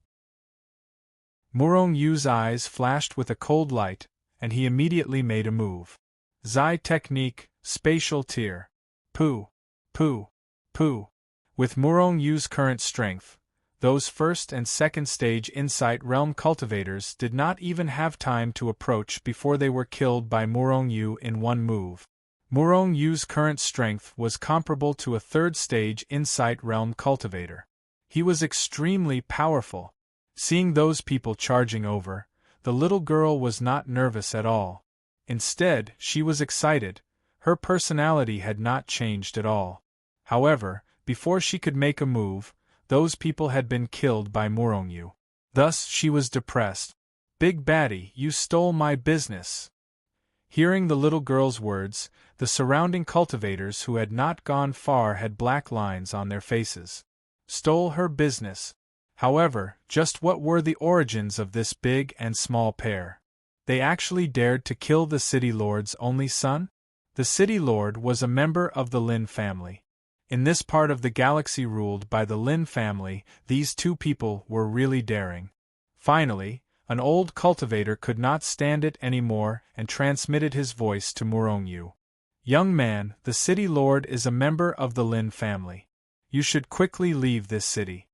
Murong-yu's eyes flashed with a cold light, and he immediately made a move. Zai technique, spatial tier. Pooh. Pooh. Pooh. With Murong-yu's current strength, those first and second stage Insight Realm cultivators did not even have time to approach before they were killed by Murong-yu in one move. Murong-yu's current strength was comparable to a third stage Insight Realm cultivator. He was extremely powerful. Seeing those people charging over, the little girl was not nervous at all. Instead, she was excited. Her personality had not changed at all. However, before she could make a move, those people had been killed by Murong-yu. Thus she was depressed. "Big baddie, you stole my business." Hearing the little girl's words, the surrounding cultivators who had not gone far had black lines on their faces. Stole her business. However, just what were the origins of this big and small pair? They actually dared to kill the City Lord's only son? The City Lord was a member of the Lin family. In this part of the galaxy ruled by the Lin family, these two people were really daring. Finally, an old cultivator could not stand it anymore and transmitted his voice to Murong-yu. "Young man, the City Lord is a member of the Lin family. You should quickly leave this city."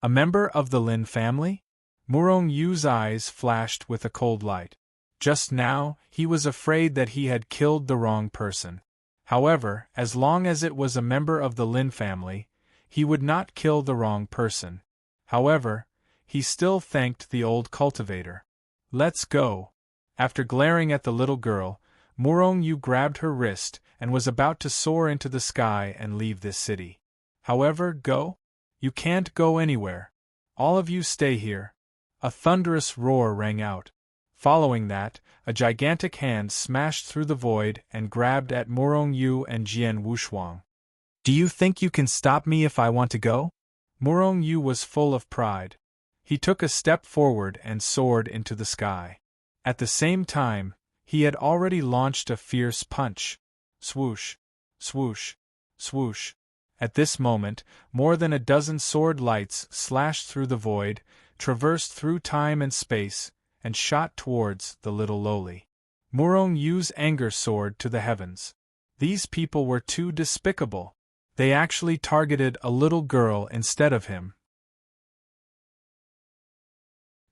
A member of the Lin family? Murong-yu's eyes flashed with a cold light. Just now, he was afraid that he had killed the wrong person. However, as long as it was a member of the Lin family, he would not kill the wrong person. However, he still thanked the old cultivator. "Let's go." After glaring at the little girl, Murong-yu grabbed her wrist and was about to soar into the sky and leave this city. However, go? You can't go anywhere. All of you stay here. A thunderous roar rang out. Following that, a gigantic hand smashed through the void and grabbed at Murong-yu and Jian Wushuang. "Do you think you can stop me if I want to go?" Murong-yu was full of pride. He took a step forward and soared into the sky. At the same time, he had already launched a fierce punch. Swoosh, swoosh, swoosh. At this moment, more than a dozen sword lights slashed through the void, traversed through time and space, and shot towards the little loli. Murong-yu's anger soared to the heavens. These people were too despicable. They actually targeted a little girl instead of him.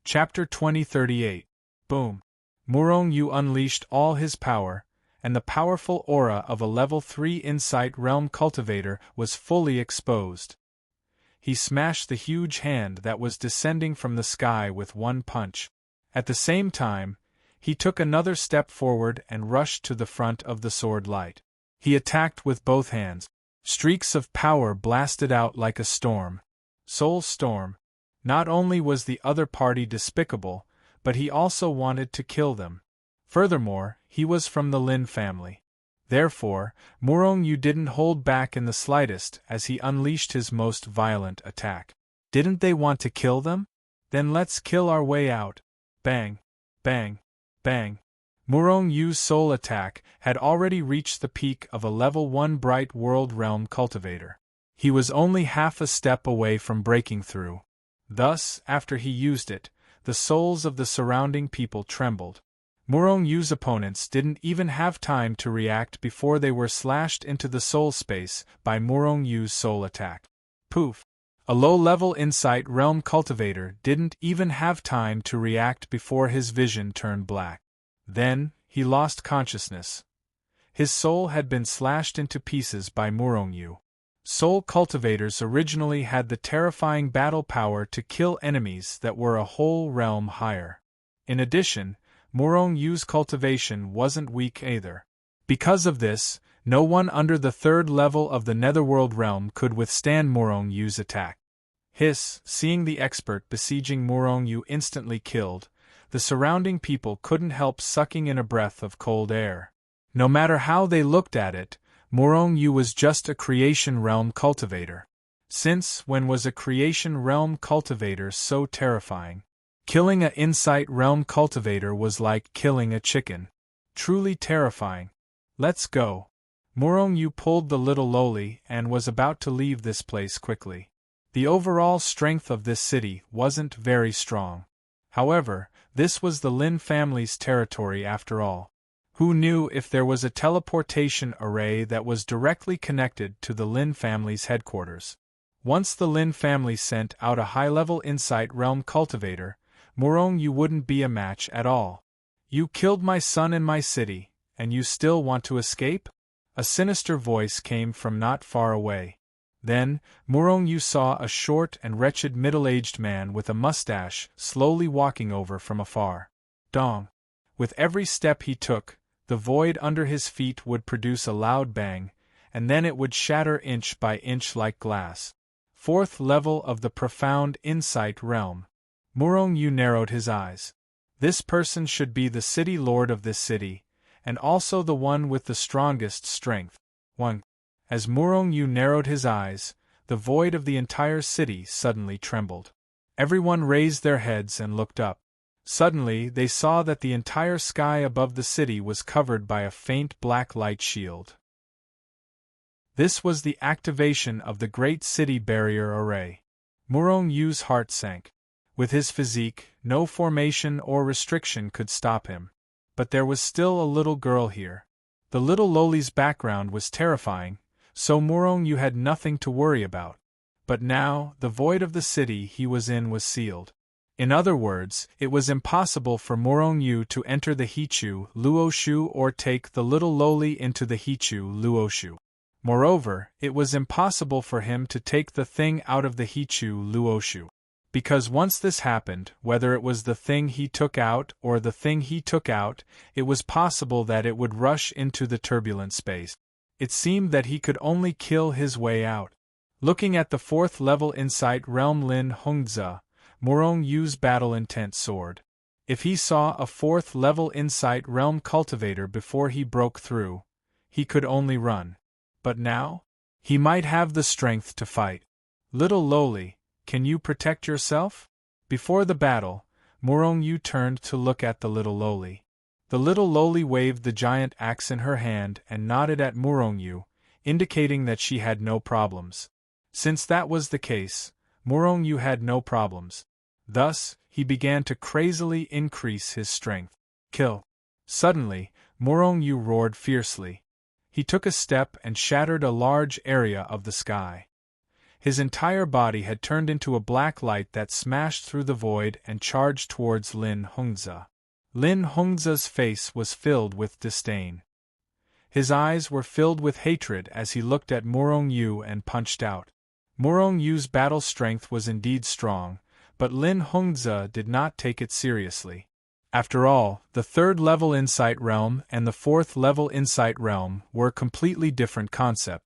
Chapter 2038. Boom. Murong-yu unleashed all his power, and the powerful aura of a level 3 Insight Realm cultivator was fully exposed. He smashed the huge hand that was descending from the sky with one punch. At the same time, he took another step forward and rushed to the front of the sword light. He attacked with both hands. Streaks of power blasted out like a storm. Soul storm. Not only was the other party despicable, but he also wanted to kill them. Furthermore, he was from the Lin family. Therefore, Murong-yu didn't hold back in the slightest as he unleashed his most violent attack. Didn't they want to kill them? Then let's kill our way out. Bang, bang, bang. Murong-yu's soul attack had already reached the peak of a level 1 Bright World Realm cultivator. He was only half a step away from breaking through. Thus, after he used it, the souls of the surrounding people trembled. Murong-yu's opponents didn't even have time to react before they were slashed into the soul space by Murong-yu's soul attack. Poof! A low-level Insight Realm cultivator didn't even have time to react before his vision turned black. Then, he lost consciousness. His soul had been slashed into pieces by Murong-yu. Soul cultivators originally had the terrifying battle power to kill enemies that were a whole realm higher. In addition, Murong-yu's cultivation wasn't weak either. Because of this, no one under the third level of the Netherworld realm could withstand Morong Yu's attack. Seeing the expert besieging Morong Yu instantly killed, the surrounding people couldn't help sucking in a breath of cold air. No matter how they looked at it, Morong Yu was just a creation realm cultivator. Since when was a creation realm cultivator so terrifying? Killing a insight realm cultivator was like killing a chicken. Truly terrifying. Let's go. Morong Yu pulled the little loli and was about to leave this place quickly. The overall strength of this city wasn't very strong. However, this was the Lin family's territory after all. Who knew if there was a teleportation array that was directly connected to the Lin family's headquarters? Once the Lin family sent out a high-level insight realm cultivator, Morong Yu wouldn't be a match at all. You killed my son in my city, and you still want to escape? A sinister voice came from not far away. Then, Morong Yu saw a short and wretched middle-aged man with a mustache slowly walking over from afar. Dong! With every step he took, the void under his feet would produce a loud bang, and then it would shatter inch by inch like glass. Fourth level of the profound insight realm. Morong Yu narrowed his eyes. This person should be the city lord of this city, and also the one with the strongest strength. 1. As Morong Yu narrowed his eyes, the void of the entire city suddenly trembled. Everyone raised their heads and looked up. Suddenly they saw that the entire sky above the city was covered by a faint black light shield. This was the activation of the Great City Barrier Array. Morong Yu's heart sank. With his physique, no formation or restriction could stop him. But there was still a little girl here. The little loli's background was terrifying, so Morong Yu had nothing to worry about. But now, the void of the city he was in was sealed. In other words, it was impossible for Morong Yu to enter the Hichu Luoshu or take the little loli into the Hichu Luoshu. Moreover, it was impossible for him to take the thing out of the Hichu Luoshu. Because once this happened, whether it was the thing he took out or the thing he took out, it was possible that it would rush into the turbulent space. It seemed that he could only kill his way out. Looking at the fourth level insight realm Lin Hongzi, Morong Yu's battle intent soared. If he saw a fourth level insight realm cultivator before he broke through, he could only run. But now? He might have the strength to fight. Little loli, can you protect yourself? Before the battle, Morong Yu turned to look at the little loli. The little loli waved the giant axe in her hand and nodded at Morong Yu, indicating that she had no problems. Since that was the case, Morong Yu had no problems. Thus, he began to crazily increase his strength. Kill! Suddenly, Morong Yu roared fiercely. He took a step and shattered a large area of the sky. His entire body had turned into a black light that smashed through the void and charged towards Lin Hongzi. Lin Hongzi's face was filled with disdain. His eyes were filled with hatred as he looked at Morong Yu and punched out. Morong Yu's battle strength was indeed strong, but Lin Hongzi did not take it seriously. After all, the third-level insight realm and the fourth-level insight realm were completely different concepts.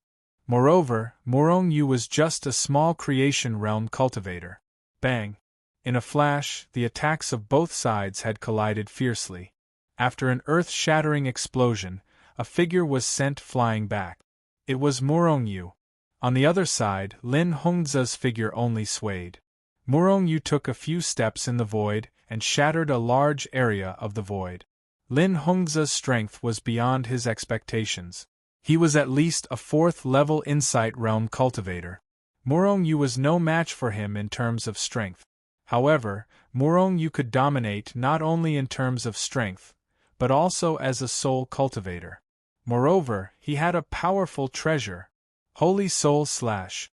Moreover, Morong Yu was just a small creation realm cultivator. Bang! In a flash, the attacks of both sides had collided fiercely. After an earth-shattering explosion, a figure was sent flying back. It was Morong Yu. On the other side, Lin Hongzi's figure only swayed. Morong Yu took a few steps in the void and shattered a large area of the void. Lin Hongzi's strength was beyond his expectations. He was at least a fourth-level insight realm cultivator. Morong Yu was no match for him in terms of strength. However, Morong Yu could dominate not only in terms of strength, but also as a soul cultivator. Moreover, he had a powerful treasure, Holy Soul Slash.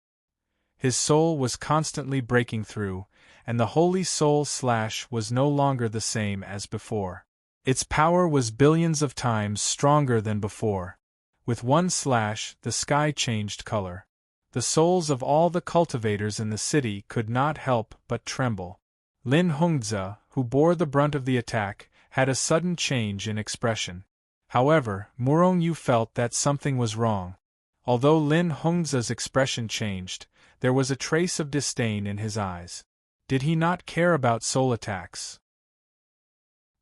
His soul was constantly breaking through, and the Holy Soul Slash was no longer the same as before. Its power was billions of times stronger than before. With one slash, the sky changed color. The souls of all the cultivators in the city could not help but tremble. Lin Hongzi, who bore the brunt of the attack, had a sudden change in expression. However, Murong Yu felt that something was wrong. Although Lin Hongzhe's expression changed, there was a trace of disdain in his eyes. Did he not care about soul attacks?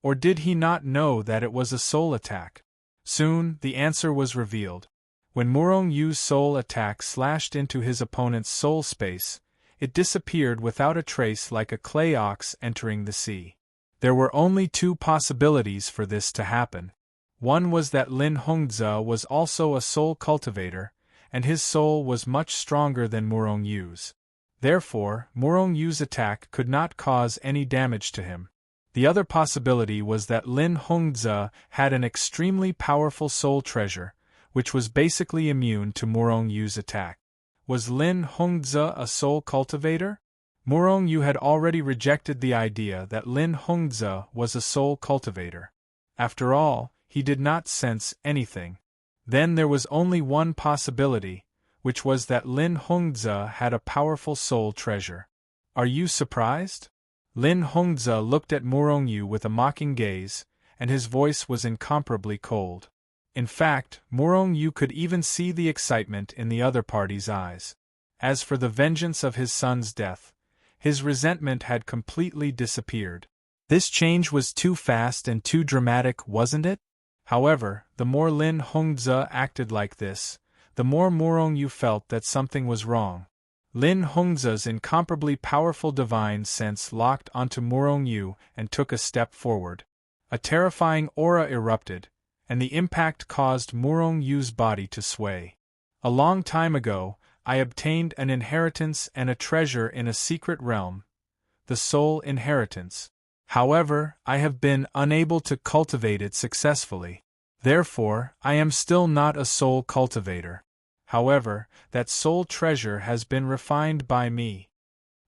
Or did he not know that it was a soul attack? Soon, the answer was revealed. When Murong Yu's soul attack slashed into his opponent's soul space, it disappeared without a trace like a clay ox entering the sea. There were only two possibilities for this to happen. One was that Lin Hongzhe was also a soul cultivator, and his soul was much stronger than Murong Yu's. Therefore, Murong Yu's attack could not cause any damage to him. The other possibility was that Lin Hongzhe had an extremely powerful soul treasure, which was basically immune to Murong Yu's attack. Was Lin Hongzhe a soul cultivator? Murong Yu had already rejected the idea that Lin Hongzhe was a soul cultivator. After all, he did not sense anything. Then there was only one possibility, which was that Lin Hongzhe had a powerful soul treasure. Are you surprised? Lin Hongzhe looked at Murong Yu with a mocking gaze, and his voice was incomparably cold. In fact, Murong Yu could even see the excitement in the other party's eyes. As for the vengeance of his son's death, his resentment had completely disappeared. This change was too fast and too dramatic, wasn't it? However, the more Lin Hongzhe acted like this, the more Murong Yu felt that something was wrong. Lin Hongzhe's incomparably powerful divine sense locked onto Murong Yu and took a step forward. A terrifying aura erupted, and the impact caused Murong Yu's body to sway. A long time ago, I obtained an inheritance and a treasure in a secret realm, the soul inheritance. However, I have been unable to cultivate it successfully. Therefore, I am still not a soul cultivator. However, that soul treasure has been refined by me.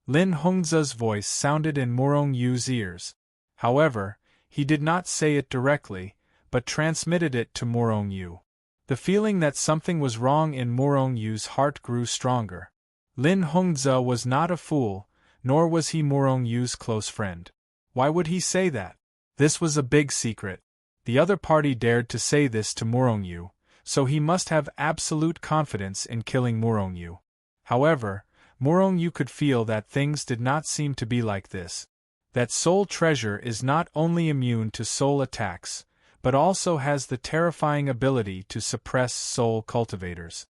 Lin Hongzhe's voice sounded in Murong Yu's ears. However, he did not say it directly, but transmitted it to Murong Yu. The feeling that something was wrong in Murong Yu's heart grew stronger. Lin Hongzhe was not a fool, nor was he Murong Yu's close friend. Why would he say that? This was a big secret. The other party dared to say this to Murong Yu, so he must have absolute confidence in killing Murong Yu. However, Murong Yu could feel that things did not seem to be like this. That soul treasure is not only immune to soul attacks, but also has the terrifying ability to suppress soul cultivators.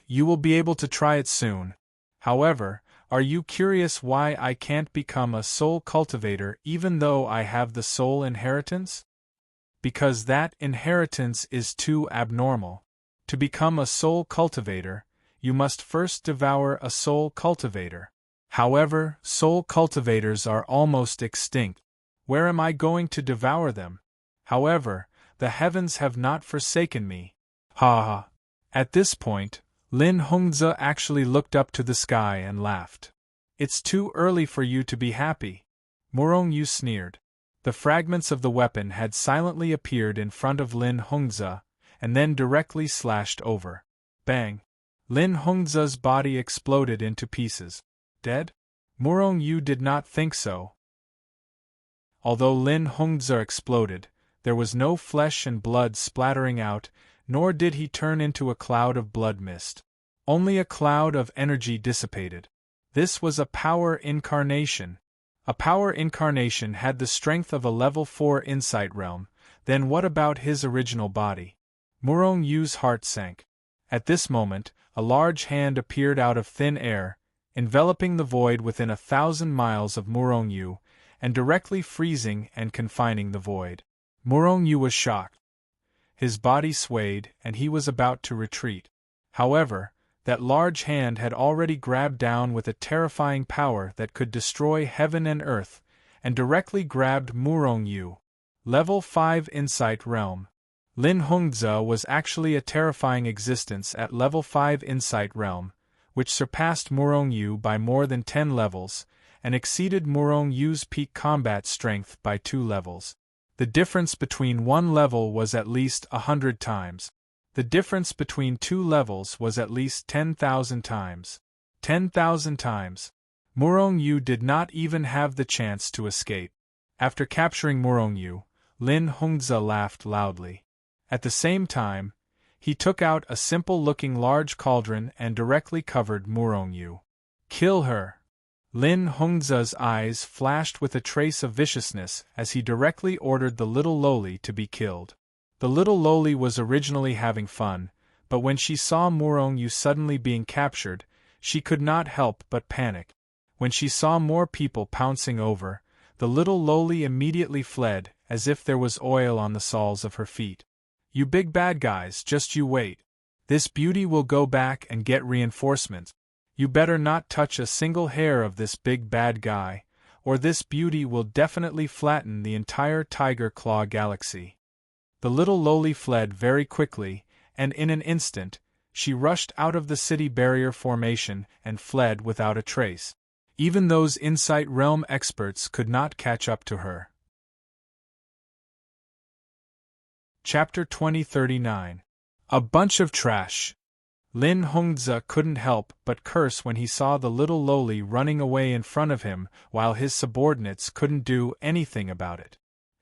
You will be able to try it soon. However, are you curious why I can't become a soul cultivator even though I have the soul inheritance? Because that inheritance is too abnormal. To become a soul cultivator, you must first devour a soul cultivator. However, soul cultivators are almost extinct. Where am I going to devour them? However, the heavens have not forsaken me. Ha ha. At this point, Lin Hongzhe actually looked up to the sky and laughed. It's too early for you to be happy. Murong Yu sneered. The fragments of the weapon had silently appeared in front of Lin Hongzhe, and then directly slashed over. Bang! Lin Hongzhe's body exploded into pieces. Dead? Murong Yu did not think so. Although Lin Hongzhe exploded, there was no flesh and blood splattering out, nor did he turn into a cloud of blood mist. Only a cloud of energy dissipated. This was a power incarnation. A power incarnation had the strength of a level 4 insight realm. Then what about his original body? Murong Yu's heart sank. At this moment, a large hand appeared out of thin air, enveloping the void within 1,000 miles of Murong Yu, and directly freezing and confining the void. Murong Yu was shocked. His body swayed, and he was about to retreat. However, that large hand had already grabbed down with a terrifying power that could destroy heaven and earth, and directly grabbed Murong Yu. Level 5 Insight Realm. Lin Hongzhe was actually a terrifying existence at level 5 Insight Realm, which surpassed Murong Yu by more than 10 levels, and exceeded Murong Yu's peak combat strength by 2 levels. The difference between one level was at least 100 times. The difference between 2 levels was at least 10,000 times. 10,000 times. Murong Yu did not even have the chance to escape. After capturing Murong Yu, Lin Hongzhe laughed loudly. At the same time, he took out a simple-looking large cauldron and directly covered Murong-yu. Kill her! Lin Hongzhe's eyes flashed with a trace of viciousness as he directly ordered the little loli to be killed. The little loli was originally having fun, but when she saw Murong-yu suddenly being captured, she could not help but panic. When she saw more people pouncing over, the little loli immediately fled, as if there was oil on the soles of her feet. You big bad guys, just you wait. This beauty will go back and get reinforcements. You better not touch a single hair of this big bad guy, or this beauty will definitely flatten the entire Tiger Claw galaxy. The little loli fled very quickly, and in an instant, she rushed out of the city barrier formation and fled without a trace. Even those Insight Realm experts could not catch up to her. Chapter 2039. A bunch of trash. Lin Hongzhe couldn't help but curse when he saw the little loli running away in front of him while his subordinates couldn't do anything about it.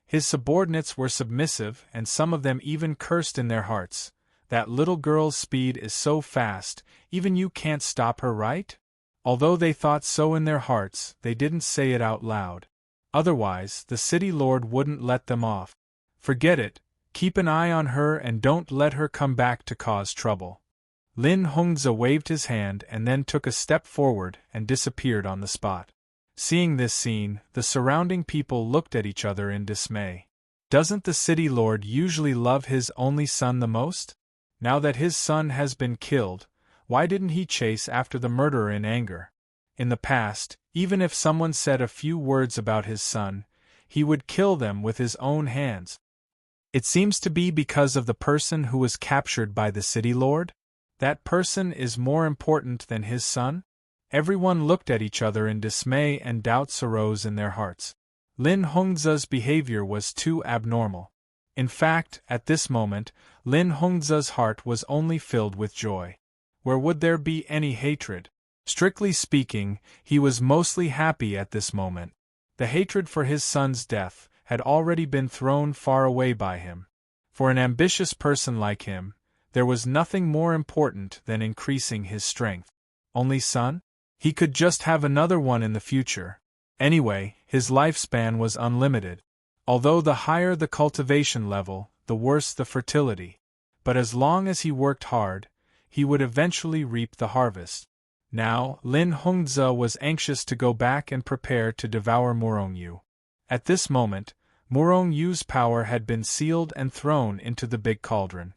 His subordinates were submissive and some of them even cursed in their hearts. That little girl's speed is so fast, even you can't stop her, right? Although they thought so in their hearts, they didn't say it out loud. Otherwise, the city lord wouldn't let them off. Forget it. Keep an eye on her and don't let her come back to cause trouble. Lin Hongzhe waved his hand and then took a step forward and disappeared on the spot. Seeing this scene, the surrounding people looked at each other in dismay. Doesn't the city lord usually love his only son the most? Now that his son has been killed, why didn't he chase after the murderer in anger? In the past, even if someone said a few words about his son, he would kill them with his own hands. It seems to be because of the person who was captured by the city lord? That person is more important than his son? Everyone looked at each other in dismay and doubts arose in their hearts. Lin Hongzhe's behavior was too abnormal. In fact, at this moment, Lin Hongzhe's heart was only filled with joy. Where would there be any hatred? Strictly speaking, he was mostly happy at this moment. The hatred for his son's death had already been thrown far away by him. For an ambitious person like him, there was nothing more important than increasing his strength. Only son? He could just have another one in the future. Anyway, his lifespan was unlimited. Although the higher the cultivation level, the worse the fertility. But as long as he worked hard, he would eventually reap the harvest. Now, Lin Hongzhe was anxious to go back and prepare to devour Murong-yu. At this moment, Murong-yu's power had been sealed and thrown into the big cauldron.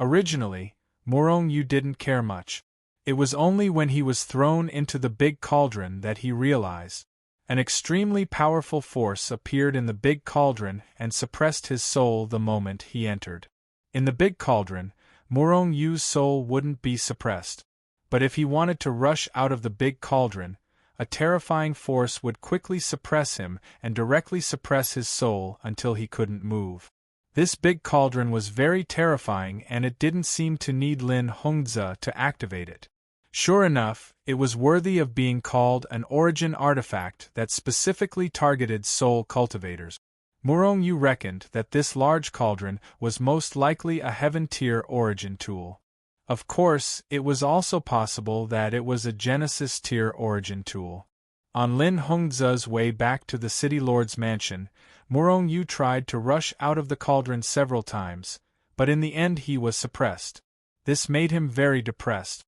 Originally, Murong-yu didn't care much. It was only when he was thrown into the big cauldron that he realized. An extremely powerful force appeared in the big cauldron and suppressed his soul the moment he entered. In the big cauldron, Murong-yu's soul wouldn't be suppressed. But if he wanted to rush out of the big cauldron, a terrifying force would quickly suppress him and directly suppress his soul until he couldn't move. This big cauldron was very terrifying and it didn't seem to need Lin Hongzhe to activate it. Sure enough, it was worthy of being called an origin artifact that specifically targeted soul cultivators. Murong-yu reckoned that this large cauldron was most likely a heaven-tier origin tool. Of course, it was also possible that it was a Genesis-tier origin tool. On Lin Hongzhe's way back to the city lord's mansion, Murong-yu tried to rush out of the cauldron several times, but in the end he was suppressed. This made him very depressed.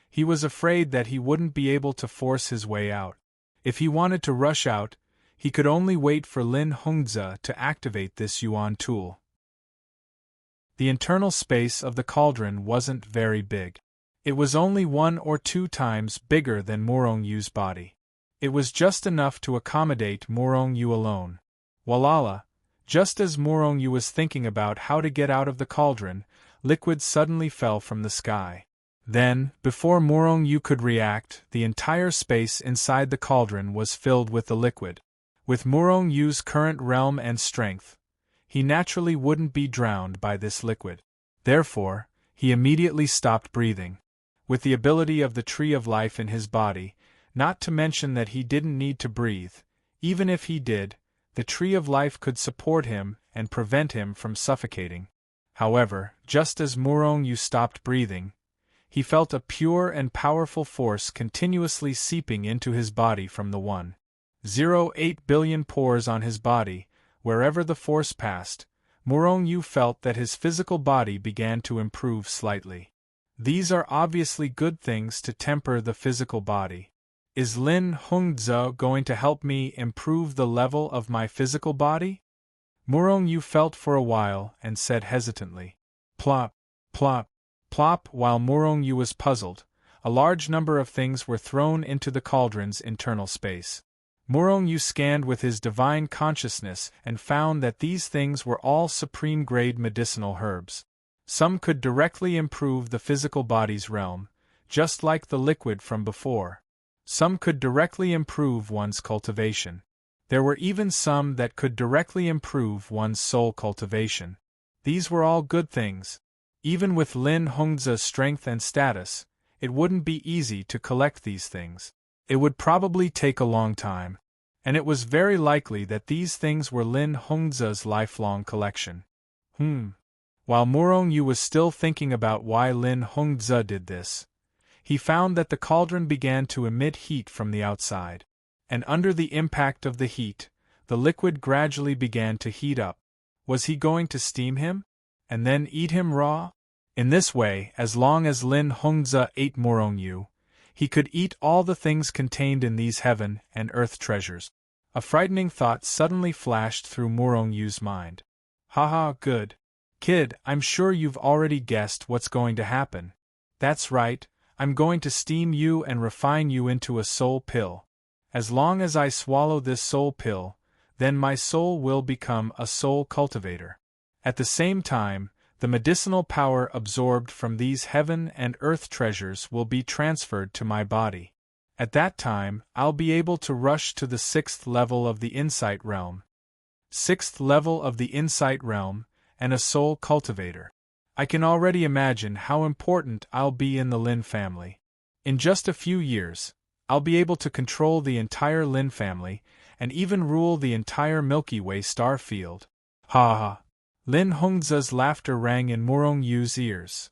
He was afraid that he wouldn't be able to force his way out. If he wanted to rush out, he could only wait for Lin Hongzhe to activate this Yuan tool. The internal space of the cauldron wasn't very big. It was only 1 or 2 times bigger than Murong-yu's body. It was just enough to accommodate Murong-yu alone. Walala! Just as Murong-yu was thinking about how to get out of the cauldron, liquid suddenly fell from the sky. Then, before Murong-yu could react, the entire space inside the cauldron was filled with the liquid. With Murong-yu's current realm and strength, he naturally wouldn't be drowned by this liquid. Therefore, he immediately stopped breathing. With the ability of the Tree of Life in his body, not to mention that he didn't need to breathe, even if he did, the Tree of Life could support him and prevent him from suffocating. However, just as Murong Yu stopped breathing, he felt a pure and powerful force continuously seeping into his body from the 1.08 billion pores on his body. Wherever the force passed, Murong Yu felt that his physical body began to improve slightly. These are obviously good things to temper the physical body. Is Lin Hongzhe going to help me improve the level of my physical body? Murong Yu felt for a while and said hesitantly, "Plop, plop, plop." While Murong Yu was puzzled, a large number of things were thrown into the cauldron's internal space. Murong Yu scanned with his divine consciousness and found that these things were all supreme-grade medicinal herbs. Some could directly improve the physical body's realm, just like the liquid from before. Some could directly improve one's cultivation. There were even some that could directly improve one's soul cultivation. These were all good things. Even with Lin Hongzhe's strength and status, it wouldn't be easy to collect these things. It would probably take a long time. And it was very likely that these things were Lin Hongzhe's lifelong collection. While Murong Yu was still thinking about why Lin Hongzhe did this, he found that the cauldron began to emit heat from the outside. And under the impact of the heat, the liquid gradually began to heat up. Was he going to steam him? And then eat him raw? In this way, as long as Lin Hongzhe ate Murong Yu, he could eat all the things contained in these heaven and earth treasures. A frightening thought suddenly flashed through Murong Yu's mind. Haha, good. Kid, I'm sure you've already guessed what's going to happen. That's right, I'm going to steam you and refine you into a soul pill. As long as I swallow this soul pill, then my soul will become a soul cultivator. At the same time, the medicinal power absorbed from these heaven and earth treasures will be transferred to my body. At that time, I'll be able to rush to the 6th level of the insight realm. 6th level of the insight realm, and a soul cultivator. I can already imagine how important I'll be in the Lin family. In just a few years, I'll be able to control the entire Lin family, and even rule the entire Milky Way star field. Ha ha! Lin Hongzhe's laughter rang in Murong Yu's ears.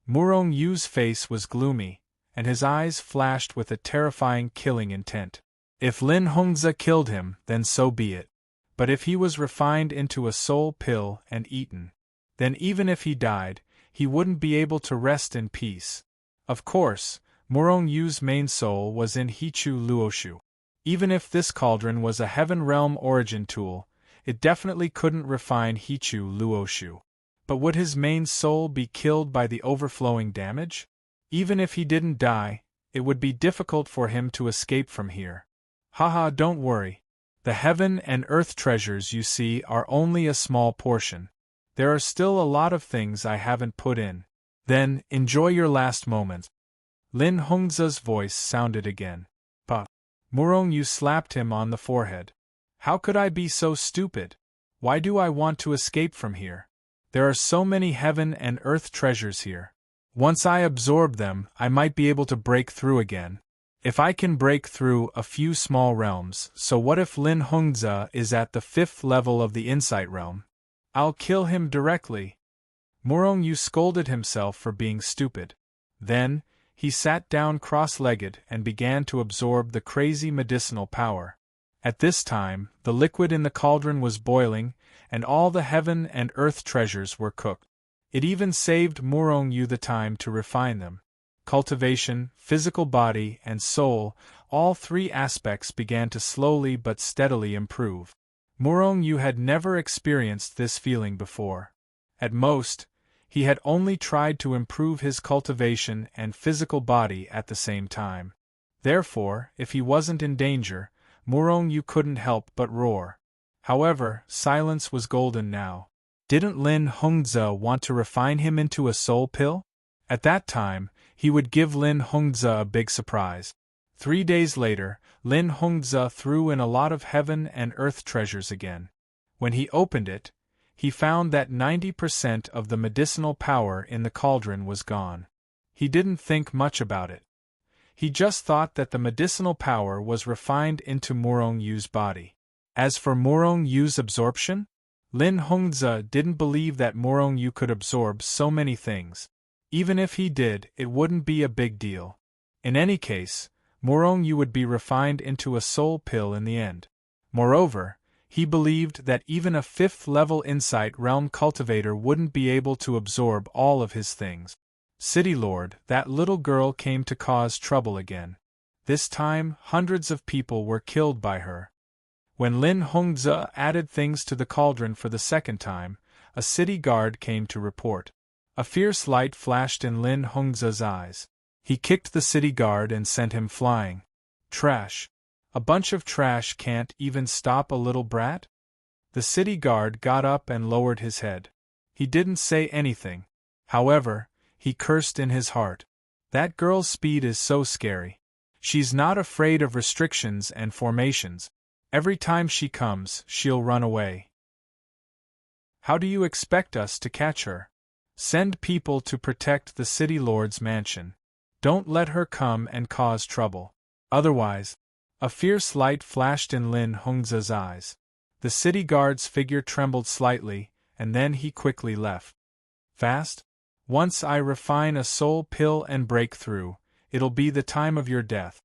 Murong Yu's face was gloomy, and his eyes flashed with a terrifying killing intent. If Lin Hongzhe killed him, then so be it. But if he was refined into a soul pill and eaten, then even if he died, he wouldn't be able to rest in peace. Of course, Murong Yu's main soul was in Hichu Luoshu. Even if this cauldron was a heaven realm origin tool, it definitely couldn't refine Hichu Luoshu. But would his main soul be killed by the overflowing damage? Even if he didn't die, it would be difficult for him to escape from here. Haha, don't worry. The heaven and earth treasures you see are only a small portion. There are still a lot of things I haven't put in. Then, enjoy your last moments. Lin Hongzhe's voice sounded again. Pa. Murong Yu slapped him on the forehead. How could I be so stupid? Why do I want to escape from here? There are so many heaven and earth treasures here. Once I absorb them, I might be able to break through again. If I can break through a few small realms, so what if Lin Hongzhe is at the 5th level of the insight realm? I'll kill him directly. Murong Yu scolded himself for being stupid. Then, he sat down cross-legged and began to absorb the crazy medicinal power. At this time, the liquid in the cauldron was boiling, and all the heaven and earth treasures were cooked. It even saved Murong Yu the time to refine them. Cultivation, physical body, and soul, all three aspects began to slowly but steadily improve. Murong Yu had never experienced this feeling before. At most, he had only tried to improve his cultivation and physical body at the same time. Therefore, if he wasn't in danger, Murong Yu couldn't help but roar. However, silence was golden now. Didn't Lin Hongzhe want to refine him into a soul pill? At that time, he would give Lin Hongzhe a big surprise. 3 days later, Lin Hongzhe threw in a lot of heaven and earth treasures again. When he opened it, he found that 90% of the medicinal power in the cauldron was gone. He didn't think much about it. He just thought that the medicinal power was refined into Murong Yu's body. As for Murong Yu's absorption, Lin Hongzhe didn't believe that Morong Yu could absorb so many things. Even if he did, it wouldn't be a big deal. In any case, Morong Yu would be refined into a soul pill in the end. Moreover, he believed that even a 5th-level Insight Realm cultivator wouldn't be able to absorb all of his things. City Lord, that little girl came to cause trouble again. This time, hundreds of people were killed by her. When Lin Hongzhe added things to the cauldron for the second time, a city guard came to report. A fierce light flashed in Lin Hongzhe's eyes. He kicked the city guard and sent him flying. Trash. A bunch of trash can't even stop a little brat? The city guard got up and lowered his head. He didn't say anything. However, he cursed in his heart. That girl's speed is so scary. She's not afraid of restrictions and formations. Every time she comes, she'll run away. How do you expect us to catch her? Send people to protect the city lord's mansion. Don't let her come and cause trouble. Otherwise, a fierce light flashed in Lin Hongzhe's eyes. The city guard's figure trembled slightly, and then he quickly left. Fast? Once I refine a soul pill and break through, it'll be the time of your death.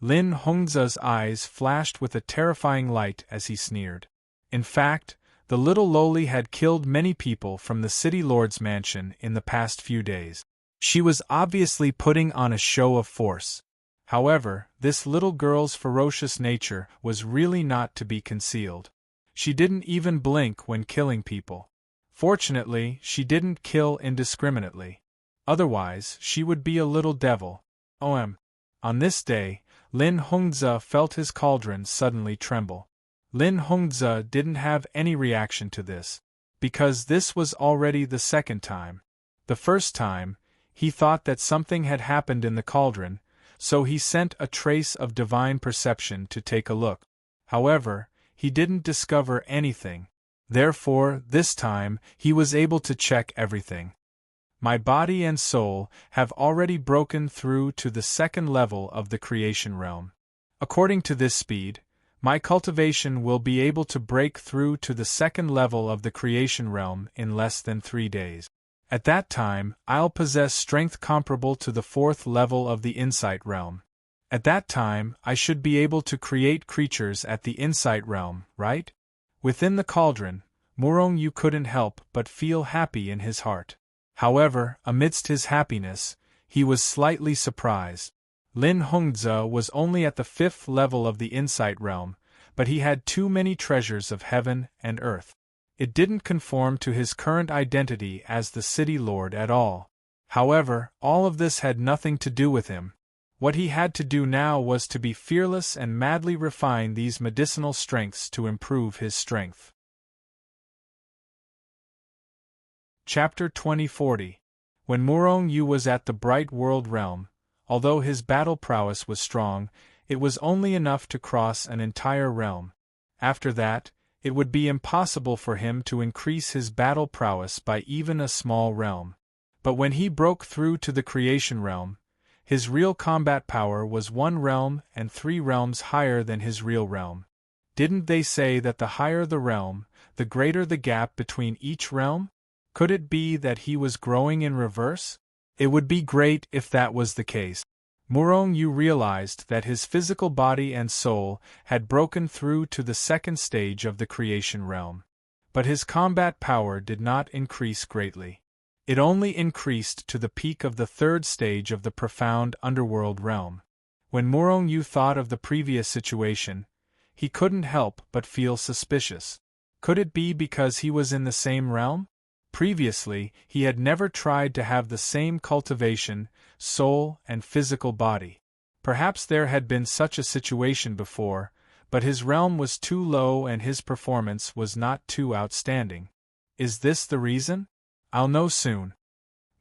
Lin Hongzhe's eyes flashed with a terrifying light as he sneered. In fact, the little loli had killed many people from the city lord's mansion in the past few days. She was obviously putting on a show of force. However, this little girl's ferocious nature was really not to be concealed. She didn't even blink when killing people. Fortunately, she didn't kill indiscriminately. Otherwise, she would be a little devil. On this day, Lin Hongzhe felt his cauldron suddenly tremble. Lin Hongzhe didn't have any reaction to this, because this was already the second time. The first time, he thought that something had happened in the cauldron, so he sent a trace of divine perception to take a look. However, he didn't discover anything. Therefore, this time, he was able to check everything. My body and soul have already broken through to the 2nd level of the creation realm. According to this speed, my cultivation will be able to break through to the 2nd level of the creation realm in less than 3 days. At that time, I'll possess strength comparable to the 4th level of the Insight realm. At that time, I should be able to create creatures at the Insight realm, right? Within the cauldron, Morong Yu couldn't help but feel happy in his heart. However, amidst his happiness, he was slightly surprised. Lin Hongzhe was only at the 5th level of the Insight realm, but he had too many treasures of heaven and earth. It didn't conform to his current identity as the city lord at all. However, all of this had nothing to do with him. What he had to do now was to be fearless and madly refine these medicinal strengths to improve his strength. Chapter 2040. When Morong Yu was at the Bright World realm, although his battle prowess was strong, it was only enough to cross an entire realm. After that, it would be impossible for him to increase his battle prowess by even a small realm. But when he broke through to the creation realm, his real combat power was 1 realm and 3 realms higher than his real realm. Didn't they say that the higher the realm, the greater the gap between each realm? Could it be that he was growing in reverse? It would be great if that was the case. Morong Yu realized that his physical body and soul had broken through to the 2nd stage of the creation realm. But his combat power did not increase greatly. It only increased to the peak of the 3rd stage of the profound underworld realm. When Morong Yu thought of the previous situation, he couldn't help but feel suspicious. Could it be because he was in the same realm? Previously, he had never tried to have the same cultivation, soul, and physical body. Perhaps there had been such a situation before, but his realm was too low and his performance was not too outstanding. Is this the reason? I'll know soon.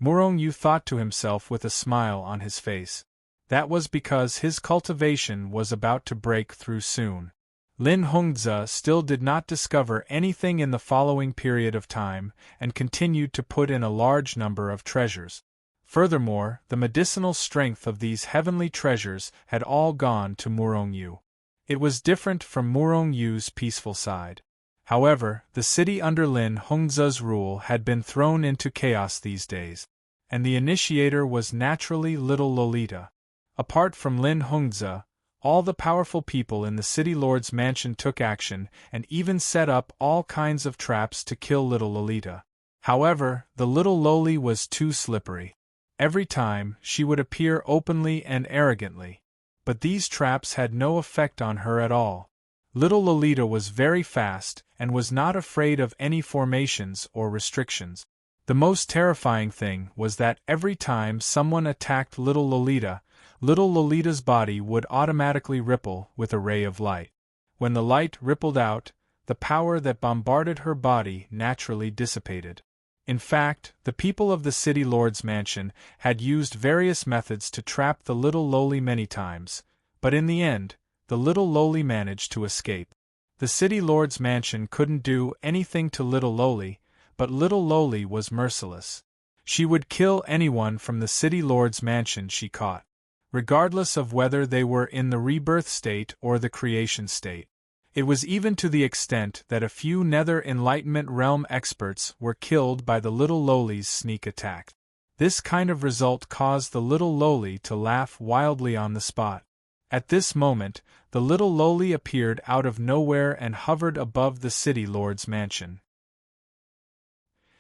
Morong Yu thought to himself with a smile on his face. That was because his cultivation was about to break through soon. Lin Hongzhe still did not discover anything in the following period of time, and continued to put in a large number of treasures. Furthermore, the medicinal strength of these heavenly treasures had all gone to Morong Yu. It was different from Morong Yu's peaceful side. However, the city under Lin Hongzhe's rule had been thrown into chaos these days, and the initiator was naturally little Lolita. Apart from Lin Hongzhe, all the powerful people in the city lord's mansion took action and even set up all kinds of traps to kill little Lolita. However, the little Loli was too slippery. Every time, she would appear openly and arrogantly. But these traps had no effect on her at all. Little Lolita was very fast and was not afraid of any formations or restrictions. The most terrifying thing was that every time someone attacked little Lolita's body would automatically ripple with a ray of light. When the light rippled out, the power that bombarded her body naturally dissipated. In fact, the people of the city lord's mansion had used various methods to trap the little Loli many times, but in the end, the little Loli managed to escape. The city lord's mansion couldn't do anything to little Loli, but little Loli was merciless. She would kill anyone from the city lord's mansion she caught, regardless of whether they were in the rebirth state or the creation state. It was even to the extent that a few Nether Enlightenment Realm experts were killed by the little Loli's sneak attack. This kind of result caused the little Loli to laugh wildly on the spot. At this moment, the little Loli appeared out of nowhere and hovered above the city lord's mansion.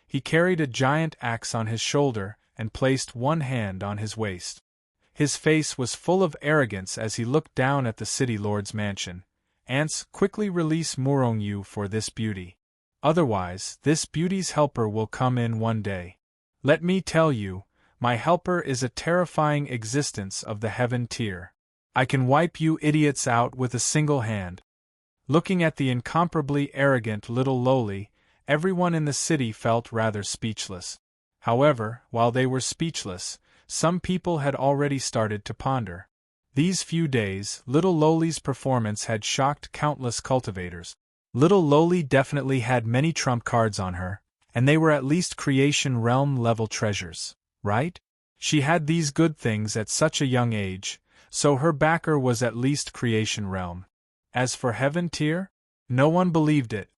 He carried a giant axe on his shoulder and placed one hand on his waist. His face was full of arrogance as he looked down at the city lord's mansion. Ants, quickly release Murongyu for this beauty. Otherwise, this beauty's helper will come in one day. Let me tell you, my helper is a terrifying existence of the heaven tier. I can wipe you idiots out with a single hand. Looking at the incomparably arrogant little Loli, everyone in the city felt rather speechless. However, while they were speechless, some people had already started to ponder. These few days, little Loli's performance had shocked countless cultivators. Little Loli definitely had many trump cards on her, and they were at least creation realm level treasures, right? She had these good things at such a young age, so her backer was at least creation realm. As for heaven tier, no one believed it.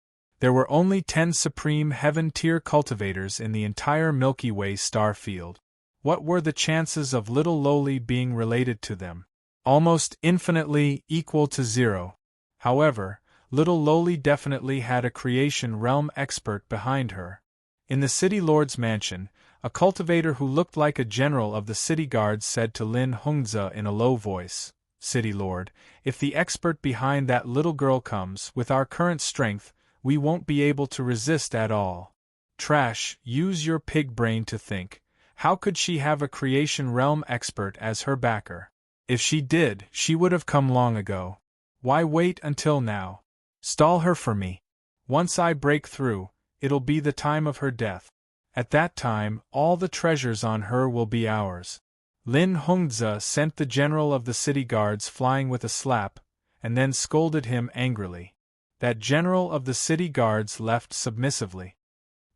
There were only 10 supreme heaven tier cultivators in the entire Milky Way star field. What were the chances of little Loli being related to them? Almost infinitely equal to 0. However, little Loli definitely had a creation realm expert behind her. In the city lord's mansion, a cultivator who looked like a general of the city guards said to Lin Hongzhe in a low voice, "City lord, if the expert behind that little girl comes, with our current strength, we won't be able to resist at all." Trash, use your pig brain to think. How could she have a creation realm expert as her backer? If she did, she would have come long ago. Why wait until now? Stall her for me. Once I break through, it'll be the time of her death. At that time, all the treasures on her will be ours. Lin Hongzhe sent the general of the city guards flying with a slap, and then scolded him angrily. That general of the city guards left submissively.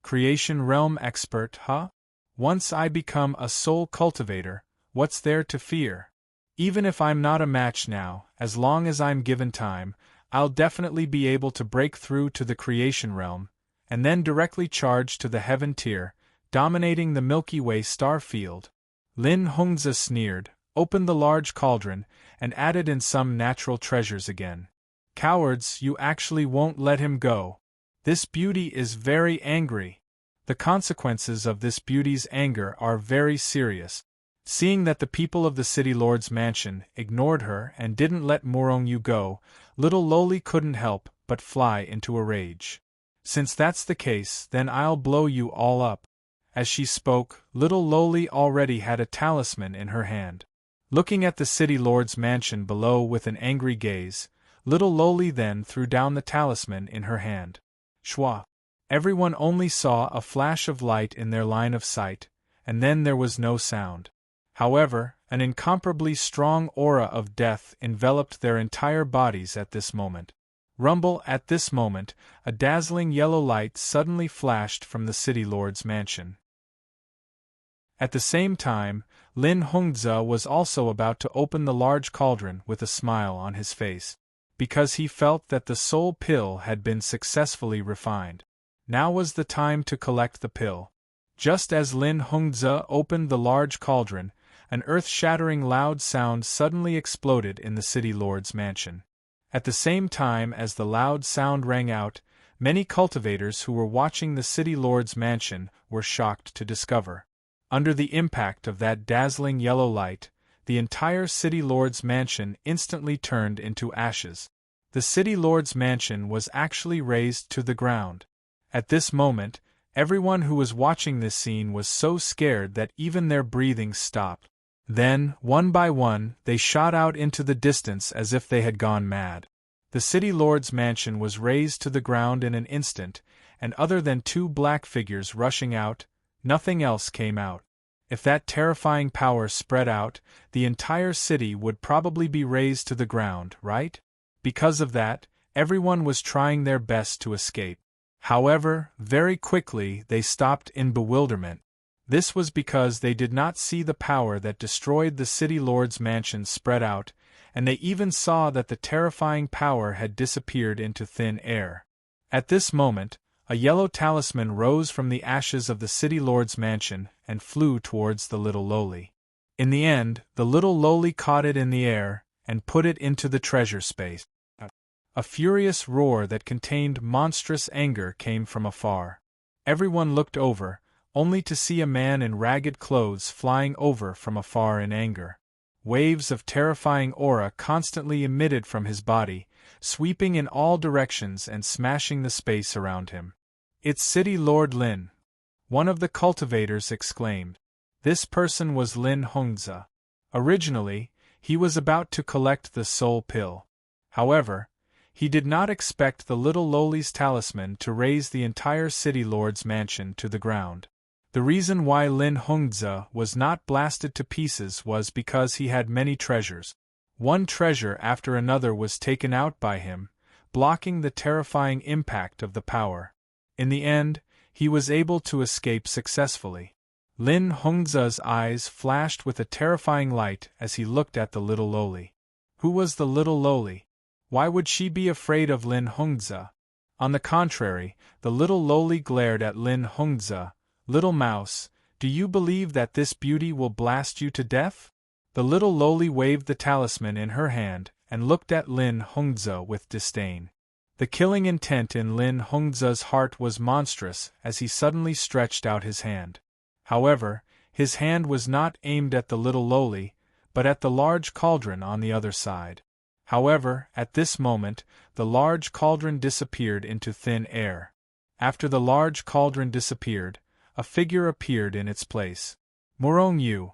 Creation realm expert, huh? Once I become a soul cultivator, what's there to fear? Even if I'm not a match now, as long as I'm given time, I'll definitely be able to break through to the creation realm, and then directly charge to the heaven tier, dominating the Milky Way star field. Lin Hongzhe sneered, opened the large cauldron, and added in some natural treasures again. Cowards, you actually won't let him go. This beauty is very angry. The consequences of this beauty's anger are very serious. Seeing that the people of the city lord's mansion ignored her and didn't let Murongyu go, little Loli couldn't help but fly into a rage. Since that's the case, then I'll blow you all up. As she spoke, little Loli already had a talisman in her hand. Looking at the city lord's mansion below with an angry gaze, little Loli then threw down the talisman in her hand. Shwa! Everyone only saw a flash of light in their line of sight, and then there was no sound. However, an incomparably strong aura of death enveloped their entire bodies at this moment. Rumble, at this moment, a dazzling yellow light suddenly flashed from the city lord's mansion. At the same time, Lin Hongzhe was also about to open the large cauldron with a smile on his face. because he felt that the soul pill had been successfully refined. Now was the time to collect the pill. Just as Lin Hongzhe opened the large cauldron, an earth-shattering loud sound suddenly exploded in the city lord's mansion. At the same time as the loud sound rang out, many cultivators who were watching the city lord's mansion were shocked to discover. Under the impact of that dazzling yellow light, the entire city lord's mansion instantly turned into ashes. The city lord's mansion was actually razed to the ground. At this moment, everyone who was watching this scene was so scared that even their breathing stopped. Then, one by one, they shot out into the distance as if they had gone mad. The city lord's mansion was razed to the ground in an instant, and other than two black figures rushing out, nothing else came out. If that terrifying power spread out, the entire city would probably be razed to the ground, right? Because of that, everyone was trying their best to escape. However, very quickly they stopped in bewilderment. This was because they did not see the power that destroyed the city lord's mansion spread out, and they even saw that the terrifying power had disappeared into thin air. At this moment, a yellow talisman rose from the ashes of the city lord's mansion and flew towards the little lowly. In the end, the little lowly caught it in the air and put it into the treasure space. A furious roar that contained monstrous anger came from afar. Everyone looked over, only to see a man in ragged clothes flying over from afar in anger. Waves of terrifying aura constantly emitted from his body, sweeping in all directions and smashing the space around him. "It's City Lord Lin," one of the cultivators exclaimed. This person was Lin Hongzhe. Originally, he was about to collect the soul pill. However, he did not expect the little lowly's talisman to raise the entire city lord's mansion to the ground. The reason why Lin Hongzhe was not blasted to pieces was because he had many treasures. One treasure after another was taken out by him, blocking the terrifying impact of the power. In the end, he was able to escape successfully. Lin Hongzhe's eyes flashed with a terrifying light as he looked at the little lowly. Who was the little lowly? Why would she be afraid of Lin Hongzhe? On the contrary, the little lowly glared at Lin Hongzhe. "Little mouse, do you believe that this beauty will blast you to death?" The little lowly waved the talisman in her hand and looked at Lin Hongzhe with disdain. The killing intent in Lin Hongzhe's heart was monstrous as he suddenly stretched out his hand. However, his hand was not aimed at the little lowly, but at the large cauldron on the other side. However, at this moment, the large cauldron disappeared into thin air. After the large cauldron disappeared, a figure appeared in its place. "Morong Yu.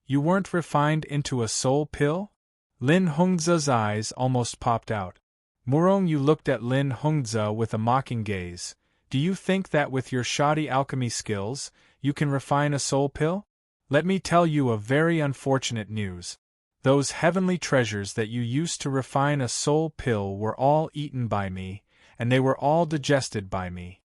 You weren't refined into a soul pill?" Lin Hongzhe's eyes almost popped out. Morong Yu looked at Lin Hongzhe with a mocking gaze. "Do you think that with your shoddy alchemy skills, you can refine a soul pill? Let me tell you a very unfortunate news. Those heavenly treasures that you used to refine a soul pill were all eaten by me, and they were all digested by me.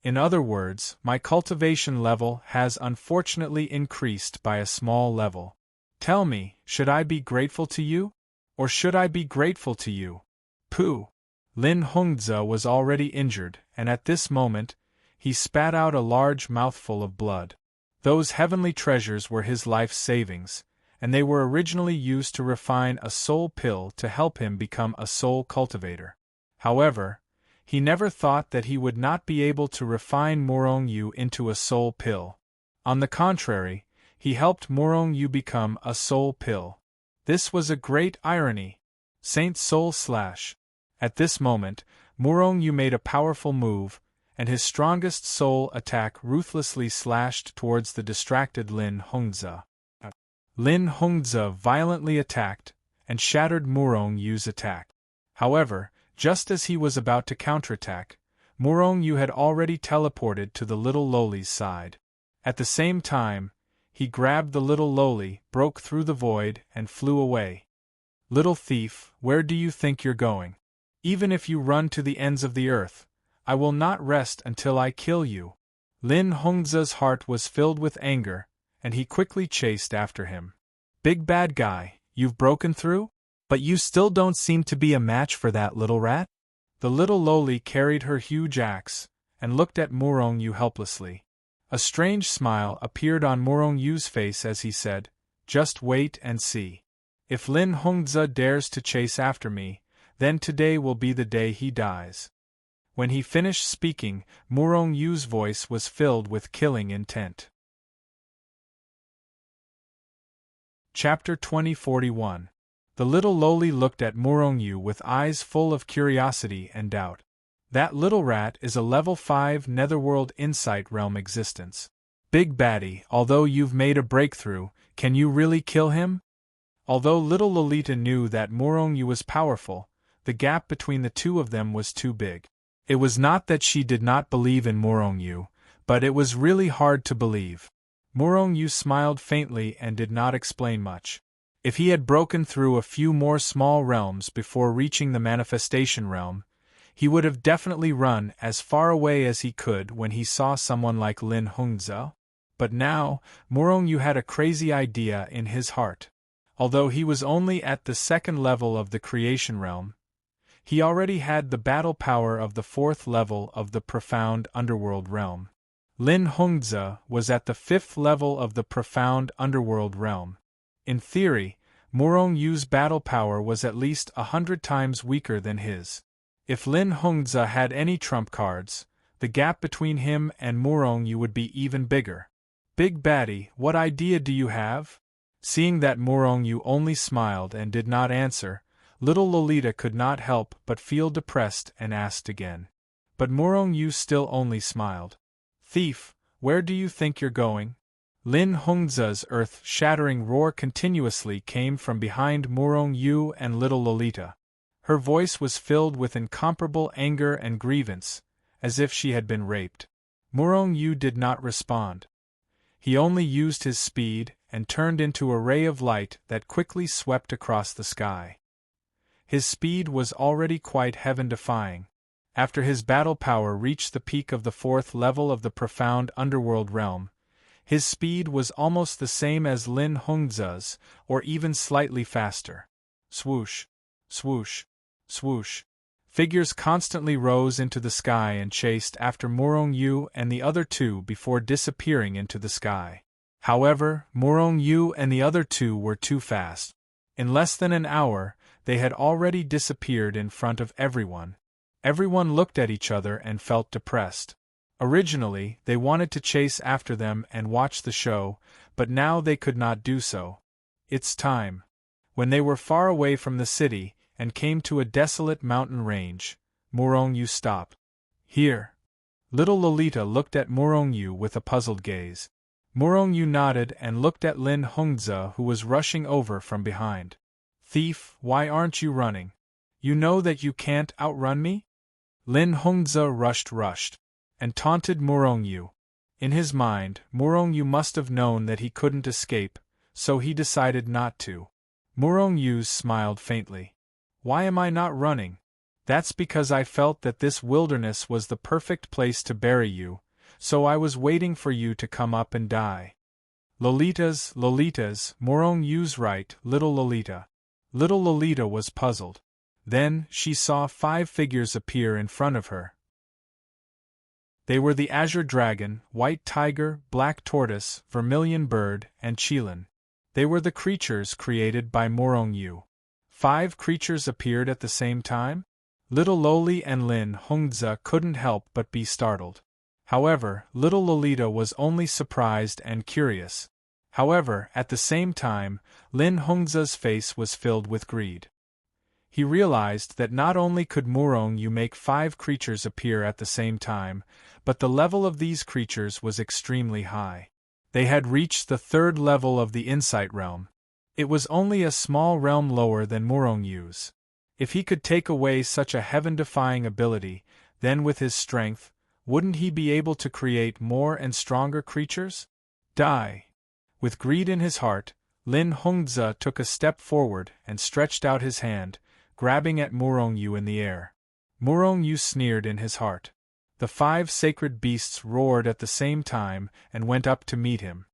In other words, my cultivation level has unfortunately increased by a small level. Tell me, should I be grateful to you? Or should I be grateful to you?" Pooh! Lin Hongzhe was already injured, and at this moment, he spat out a large mouthful of blood. Those heavenly treasures were his life's savings, and they were originally used to refine a soul pill to help him become a soul cultivator. However, he never thought that he would not be able to refine Morong Yu into a soul pill. On the contrary, he helped Morong Yu become a soul pill. This was a great irony. Saint Soul Slash. At this moment, Morong Yu made a powerful move, and his strongest soul attack ruthlessly slashed towards the distracted Lin Hongzhe. Lin Hongzhe violently attacked, and shattered Morong Yu's attack. However, just as he was about to counterattack, Morong Yu had already teleported to the little lowly's side. At the same time, he grabbed the little lowly, broke through the void, and flew away. "Little thief, where do you think you're going? Even if you run to the ends of the earth, I will not rest until I kill you." Lin Hongzhe's heart was filled with anger, and he quickly chased after him. "Big bad guy, you've broken through? But you still don't seem to be a match for that little rat? The little loli carried her huge axe, and looked at Morong-yu helplessly. A strange smile appeared on Morong-yu's face as he said, "Just wait and see. If Lin Hongzhe dares to chase after me, then today will be the day he dies." When he finished speaking, Morong-yu's voice was filled with killing intent. Chapter 2041. The little loli looked at Morong-yu with eyes full of curiosity and doubt. That little rat is a level 5 netherworld insight realm existence. Big baddie, although you've made a breakthrough, can you really kill him? Although little Lolita knew that Morong-yu was powerful, the gap between the two of them was too big. It was not that she did not believe in Morong-yu, but it was really hard to believe. Morong-yu smiled faintly and did not explain much. If he had broken through a few more small realms before reaching the manifestation realm, he would have definitely run as far away as he could when he saw someone like Lin Hongzhe. But now, Morong-yu had a crazy idea in his heart. Although he was only at the second level of the creation realm, he already had the battle power of the fourth level of the profound underworld realm. Lin Hongzhe was at the fifth level of the profound underworld realm. In theory, Morong-yu's battle power was at least 100 times weaker than his. If Lin Hongzhe had any trump cards, the gap between him and Morong-yu would be even bigger. Big baddie, what idea do you have? Seeing that Morong-yu only smiled and did not answer, little Lolita could not help but feel depressed and asked again. But Morong-yu still only smiled. Thief, where do you think you're going? Lin Hongzhe's earth-shattering roar continuously came from behind Morong-yu and little Lolita. Her voice was filled with incomparable anger and grievance, as if she had been raped. Morong-yu did not respond. He only used his speed and turned into a ray of light that quickly swept across the sky. His speed was already quite heaven-defying. After his battle power reached the peak of the fourth level of the profound underworld realm, his speed was almost the same as Lin Hongzhe's, or even slightly faster. Swoosh, swoosh, swoosh. Figures constantly rose into the sky and chased after Morong-yu and the other two before disappearing into the sky. However, Morong-yu and the other two were too fast. In less than an hour, they had already disappeared in front of everyone. Everyone looked at each other and felt depressed. Originally, they wanted to chase after them and watch the show, but now they could not do so. It's time. When they were far away from the city and came to a desolate mountain range, Morong-yu stopped. Here. Little Lolita looked at Morong-yu with a puzzled gaze. Morong-yu nodded and looked at Lin Hongzhe, who was rushing over from behind. Thief, why aren't you running? You know that you can't outrun me? Lin Hongzhe rushed, and taunted Morong-yu. In his mind, Morong-yu must have known that he couldn't escape, so he decided not to. Morong-yu smiled faintly. Why am I not running? That's because I felt that this wilderness was the perfect place to bury you, so I was waiting for you to come up and die. Lolitas, Morong-yu's right, little Lolita. Little Lolita was puzzled. Then, she saw 5 figures appear in front of her. They were the azure dragon, white tiger, black tortoise, vermilion bird, and Qilin. They were the creatures created by Morong-yu. 5 creatures appeared at the same time? Little Loli and Lin Hongzhe couldn't help but be startled. However, little Lolita was only surprised and curious. However, at the same time, Lin Hongzhe's face was filled with greed. He realized that not only could Morong-yu make 5 creatures appear at the same time, but the level of these creatures was extremely high. They had reached the 3rd level of the Insight Realm. It was only a small realm lower than Morong-yu's. If he could take away such a heaven-defying ability, then with his strength, wouldn't he be able to create more and stronger creatures? Die! With greed in his heart, Lin Hongzhe took a step forward and stretched out his hand, grabbing at Morong-yu in the air. Morong-yu sneered in his heart. The 5 sacred beasts roared at the same time and went up to meet him.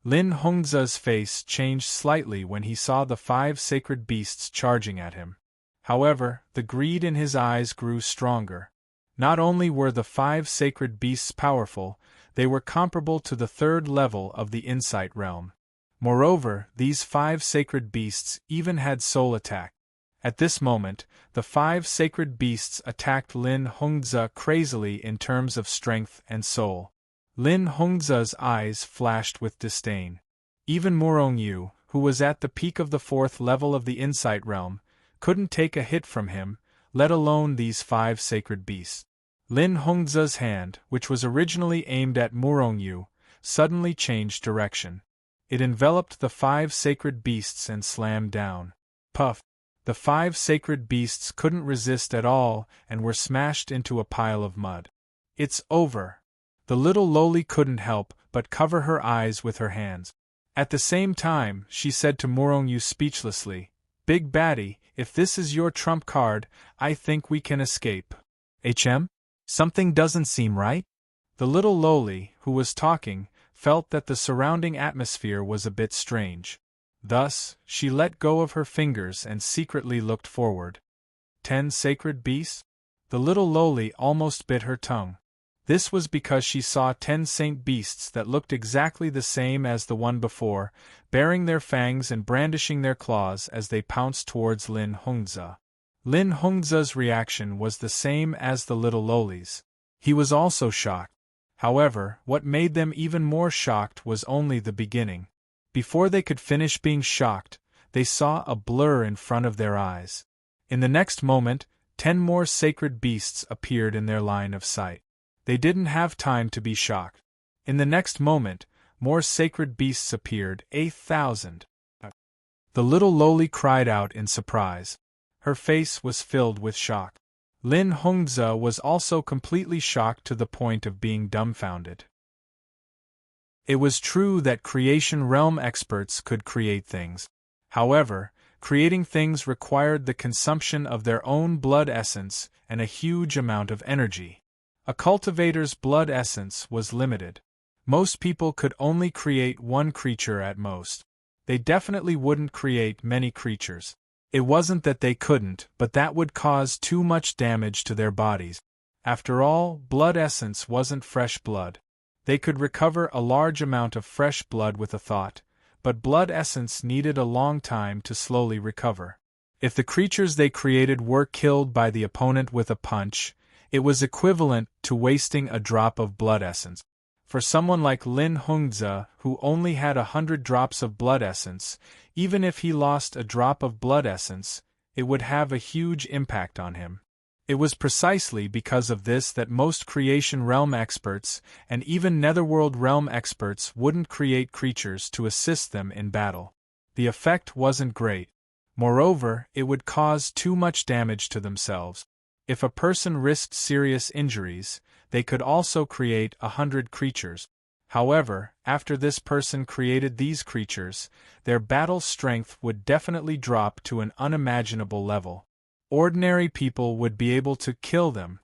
Lin Hongzhe's face changed slightly when he saw the 5 sacred beasts charging at him. However, the greed in his eyes grew stronger. Not only were the 5 sacred beasts powerful, they were comparable to the 3rd level of the insight realm. Moreover, these 5 sacred beasts even had soul attack. At this moment, the 5 sacred beasts attacked Lin Hongzhe crazily in terms of strength and soul. Lin Hongzhe's eyes flashed with disdain. Even Murong Yu, who was at the peak of the 4th level of the insight realm, couldn't take a hit from him, let alone these 5 sacred beasts. Lin Hongzhe's hand, which was originally aimed at Murong Yu, suddenly changed direction. It enveloped the 5 sacred beasts and slammed down. Puff! The 5 sacred beasts couldn't resist at all and were smashed into a pile of mud. It's over. The little loli couldn't help but cover her eyes with her hands. At the same time, she said to Murong Yu speechlessly, "Big Baddie, if this is your trump card, I think we can escape." Something doesn't seem right? The little loli, who was talking, felt that the surrounding atmosphere was a bit strange. Thus, she let go of her fingers and secretly looked forward. 10 sacred beasts? The little loli almost bit her tongue. This was because she saw 10 saint beasts that looked exactly the same as the one before, baring their fangs and brandishing their claws as they pounced towards Lin Hongzhe. Lin Hongzhe's reaction was the same as the little loli's. He was also shocked. However, what made them even more shocked was only the beginning. Before they could finish being shocked, they saw a blur in front of their eyes. In the next moment, 10 more sacred beasts appeared in their line of sight. They didn't have time to be shocked. In the next moment, more sacred beasts appeared, 8,000. The little loli cried out in surprise. Her face was filled with shock. Lin Hongzhe was also completely shocked to the point of being dumbfounded. It was true that creation realm experts could create things. However, creating things required the consumption of their own blood essence and a huge amount of energy. A cultivator's blood essence was limited. Most people could only create one creature at most. They definitely wouldn't create many creatures. It wasn't that they couldn't, but that would cause too much damage to their bodies. After all, blood essence wasn't fresh blood. They could recover a large amount of fresh blood with a thought, but blood essence needed a long time to slowly recover. If the creatures they created were killed by the opponent with a punch, it was equivalent to wasting a drop of blood essence. For someone like Lin Hongzhe, who only had 100 drops of blood essence, even if he lost a drop of blood essence, it would have a huge impact on him. It was precisely because of this that most creation realm experts, and even netherworld realm experts, wouldn't create creatures to assist them in battle. The effect wasn't great. Moreover, it would cause too much damage to themselves. If a person risked serious injuries, they could also create 100 creatures. However, after this person created these creatures, their battle strength would definitely drop to an unimaginable level. Ordinary people would be able to kill them.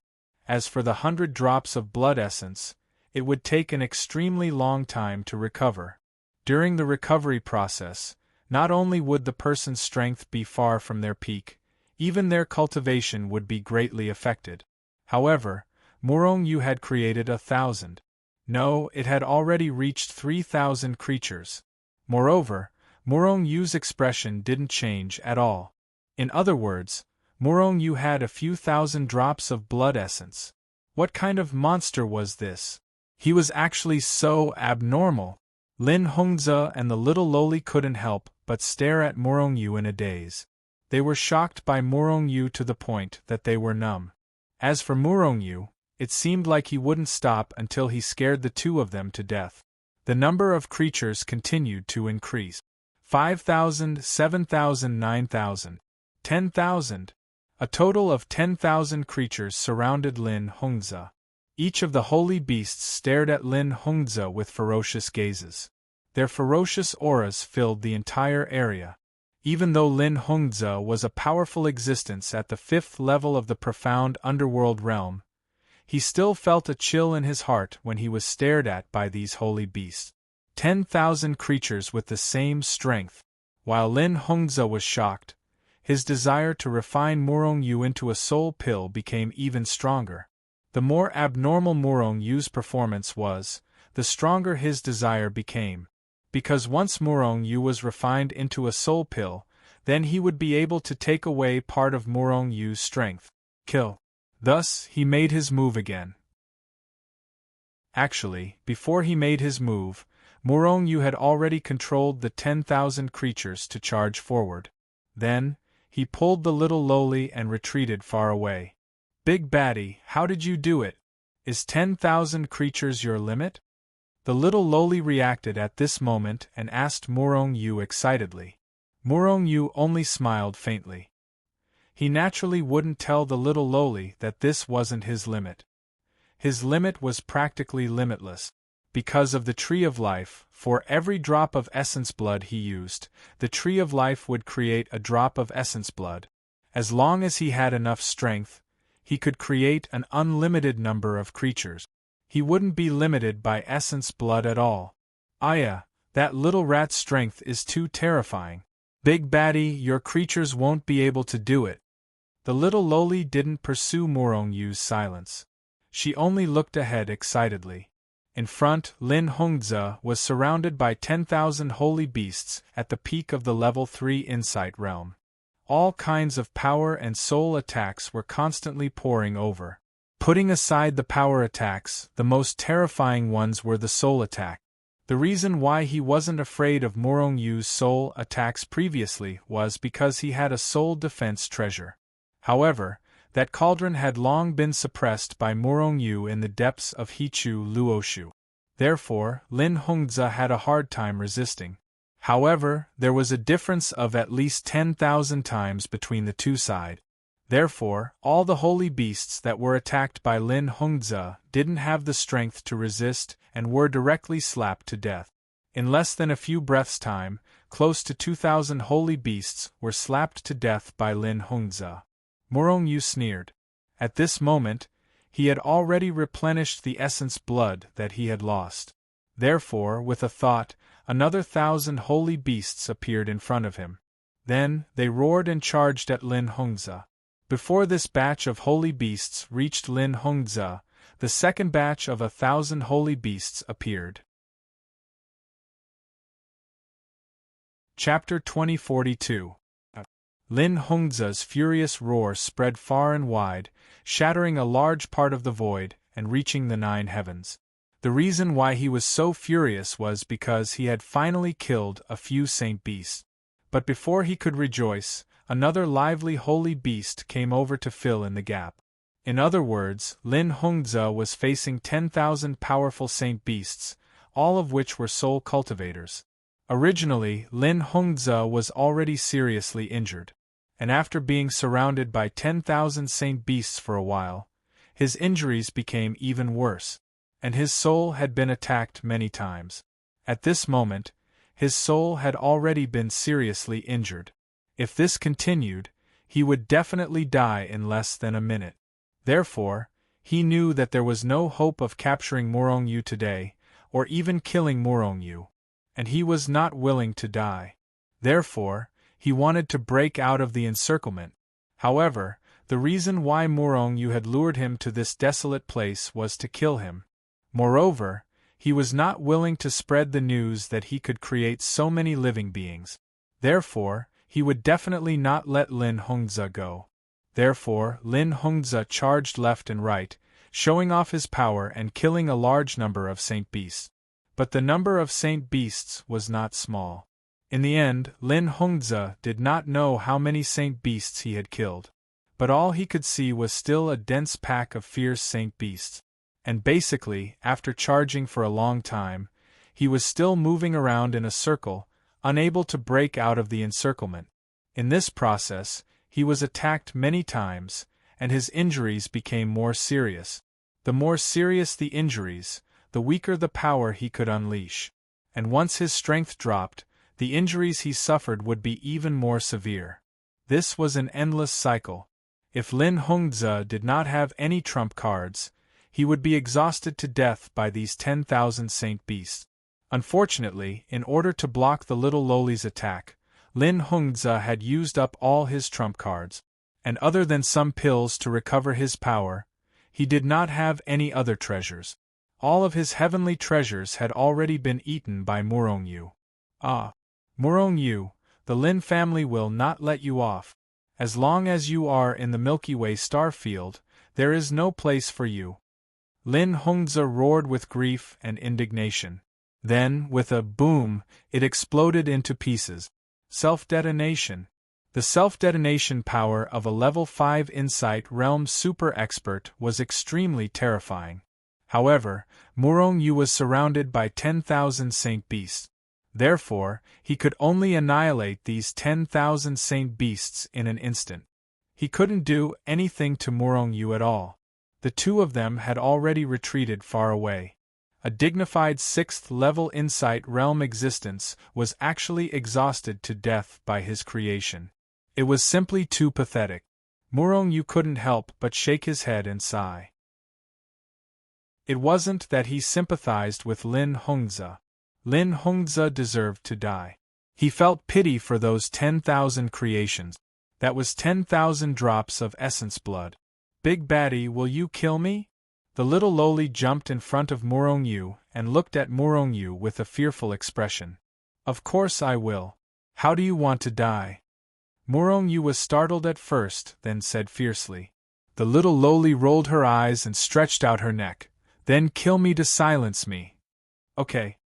As for the 100 drops of blood essence, it would take an extremely long time to recover. During the recovery process, not only would the person's strength be far from their peak, even their cultivation would be greatly affected. However, Murong Yu had created 1,000. No, it had already reached 3,000 creatures. Moreover, Murong Yu's expression didn't change at all. In other words, Murong Yu had a few thousand drops of blood essence. What kind of monster was this? He was actually so abnormal. Lin Hongzhe and the little loli couldn't help but stare at Murong Yu in a daze. They were shocked by Murong Yu to the point that they were numb. As for Murong Yu, it seemed like he wouldn't stop until he scared the two of them to death. The number of creatures continued to increase. 5,000, 7,000, 9,000, 10,000. A total of 10,000 creatures surrounded Lin Hongzhe. Each of the holy beasts stared at Lin Hongzhe with ferocious gazes. Their ferocious auras filled the entire area. Even though Lin Hongzhe was a powerful existence at the 5th level of the profound underworld realm, he still felt a chill in his heart when he was stared at by these holy beasts. 10,000 creatures with the same strength. While Lin Hongzhe was shocked, his desire to refine Murong Yu into a soul pill became even stronger. The more abnormal Murong Yu's performance was, the stronger his desire became. Because once Murong Yu was refined into a soul pill, then he would be able to take away part of Murong Yu's strength. Kill. Thus, he made his move again. Actually, before he made his move, Murong Yu had already controlled the 10,000 creatures to charge forward. Then, he pulled the little lowly and retreated far away. Big Baddie, how did you do it? Is 10,000 creatures your limit? The little lowly reacted at this moment and asked Murong Yu excitedly. Murong Yu only smiled faintly. He naturally wouldn't tell the little lowly that this wasn't his limit. His limit was practically limitless. Because of the Tree of Life, for every drop of essence blood he used, the Tree of Life would create a drop of essence blood. As long as he had enough strength, he could create an unlimited number of creatures. He wouldn't be limited by essence blood at all. Aya, that little rat's strength is too terrifying. Big Baddie, your creatures won't be able to do it. The little lowly didn't pursue Murong Yu's silence. She only looked ahead excitedly. In front, Lin Hongzhe was surrounded by 10,000 holy beasts at the peak of the level 3 insight realm. All kinds of power and soul attacks were constantly pouring over. Putting aside the power attacks, the most terrifying ones were the soul attack. The reason why he wasn't afraid of Murong Yu's soul attacks previously was because he had a soul defense treasure. However, that cauldron had long been suppressed by Murong Yu in the depths of Hichu Luoshu. Therefore, Lin Hongzhe had a hard time resisting. However, there was a difference of at least 10,000 times between the two sides. Therefore, all the holy beasts that were attacked by Lin Hongzhe didn't have the strength to resist and were directly slapped to death. In less than a few breaths' time, close to 2,000 holy beasts were slapped to death by Lin Hongzhe. Murong Yu sneered. At this moment, he had already replenished the essence blood that he had lost. Therefore, with a thought, another 1,000 holy beasts appeared in front of him. Then, they roared and charged at Lin Hongzhe. Before this batch of holy beasts reached Lin Hongzhe, the second batch of 1,000 holy beasts appeared. Chapter 2042. Lin Hongzhe's furious roar spread far and wide, shattering a large part of the void and reaching the 9 heavens. The reason why he was so furious was because he had finally killed a few saint beasts. But before he could rejoice, another lively holy beast came over to fill in the gap. In other words, Lin Hongzhe was facing 10,000 powerful saint beasts, all of which were soul cultivators. Originally, Lin Hongzhe was already seriously injured, and after being surrounded by 10,000 saint beasts for a while, his injuries became even worse, and his soul had been attacked many times. At this moment, his soul had already been seriously injured. If this continued, he would definitely die in less than a minute. Therefore, he knew that there was no hope of capturing Murong Yu today, or even killing Murong Yu, and he was not willing to die. Therefore, he wanted to break out of the encirclement. However, the reason why Murong Yu had lured him to this desolate place was to kill him. Moreover, he was not willing to spread the news that he could create so many living beings. Therefore, he would definitely not let Lin Hongzhe go. Therefore, Lin Hongzhe charged left and right, showing off his power and killing a large number of saint beasts. But the number of saint beasts was not small. In the end, Lin Hongzhe did not know how many saint beasts he had killed. But all he could see was still a dense pack of fierce saint beasts. And basically, after charging for a long time, he was still moving around in a circle, unable to break out of the encirclement. In this process, he was attacked many times, and his injuries became more serious. The more serious the injuries, the weaker the power he could unleash. And once his strength dropped, the injuries he suffered would be even more severe. This was an endless cycle. If Lin Hongzhe did not have any trump cards, he would be exhausted to death by these 10,000 saint beasts. Unfortunately, in order to block the little loli's attack, Lin Hongzhi had used up all his trump cards, and other than some pills to recover his power, he did not have any other treasures. All of his heavenly treasures had already been eaten by Morongyu. Ah! Morongyu, the Lin family will not let you off. As long as you are in the Milky Way star field, there is no place for you. Lin Hongzhi roared with grief and indignation. Then, with a boom, it exploded into pieces. Self-detonation. The self-detonation power of a level 5 Insight Realm super expert was extremely terrifying. However, Morongyu was surrounded by 10,000 saint beasts. Therefore, he could only annihilate these 10,000 saint beasts in an instant. He couldn't do anything to Morongyu at all. The two of them had already retreated far away. A dignified 6th level Insight Realm existence was actually exhausted to death by his creation. It was simply too pathetic. Morongyu couldn't help but shake his head and sigh. It wasn't that he sympathized with Lin Hongzhi. Lin Hongzhi deserved to die. He felt pity for those 10,000 creations. That was 10,000 drops of essence blood. Big baddie, will you kill me? The little loli jumped in front of Morongyu and looked at Morongyu with a fearful expression. Of course I will. How do you want to die? Morongyu was startled at first, then said fiercely. The little loli rolled her eyes and stretched out her neck. Then kill me to silence me. Okay.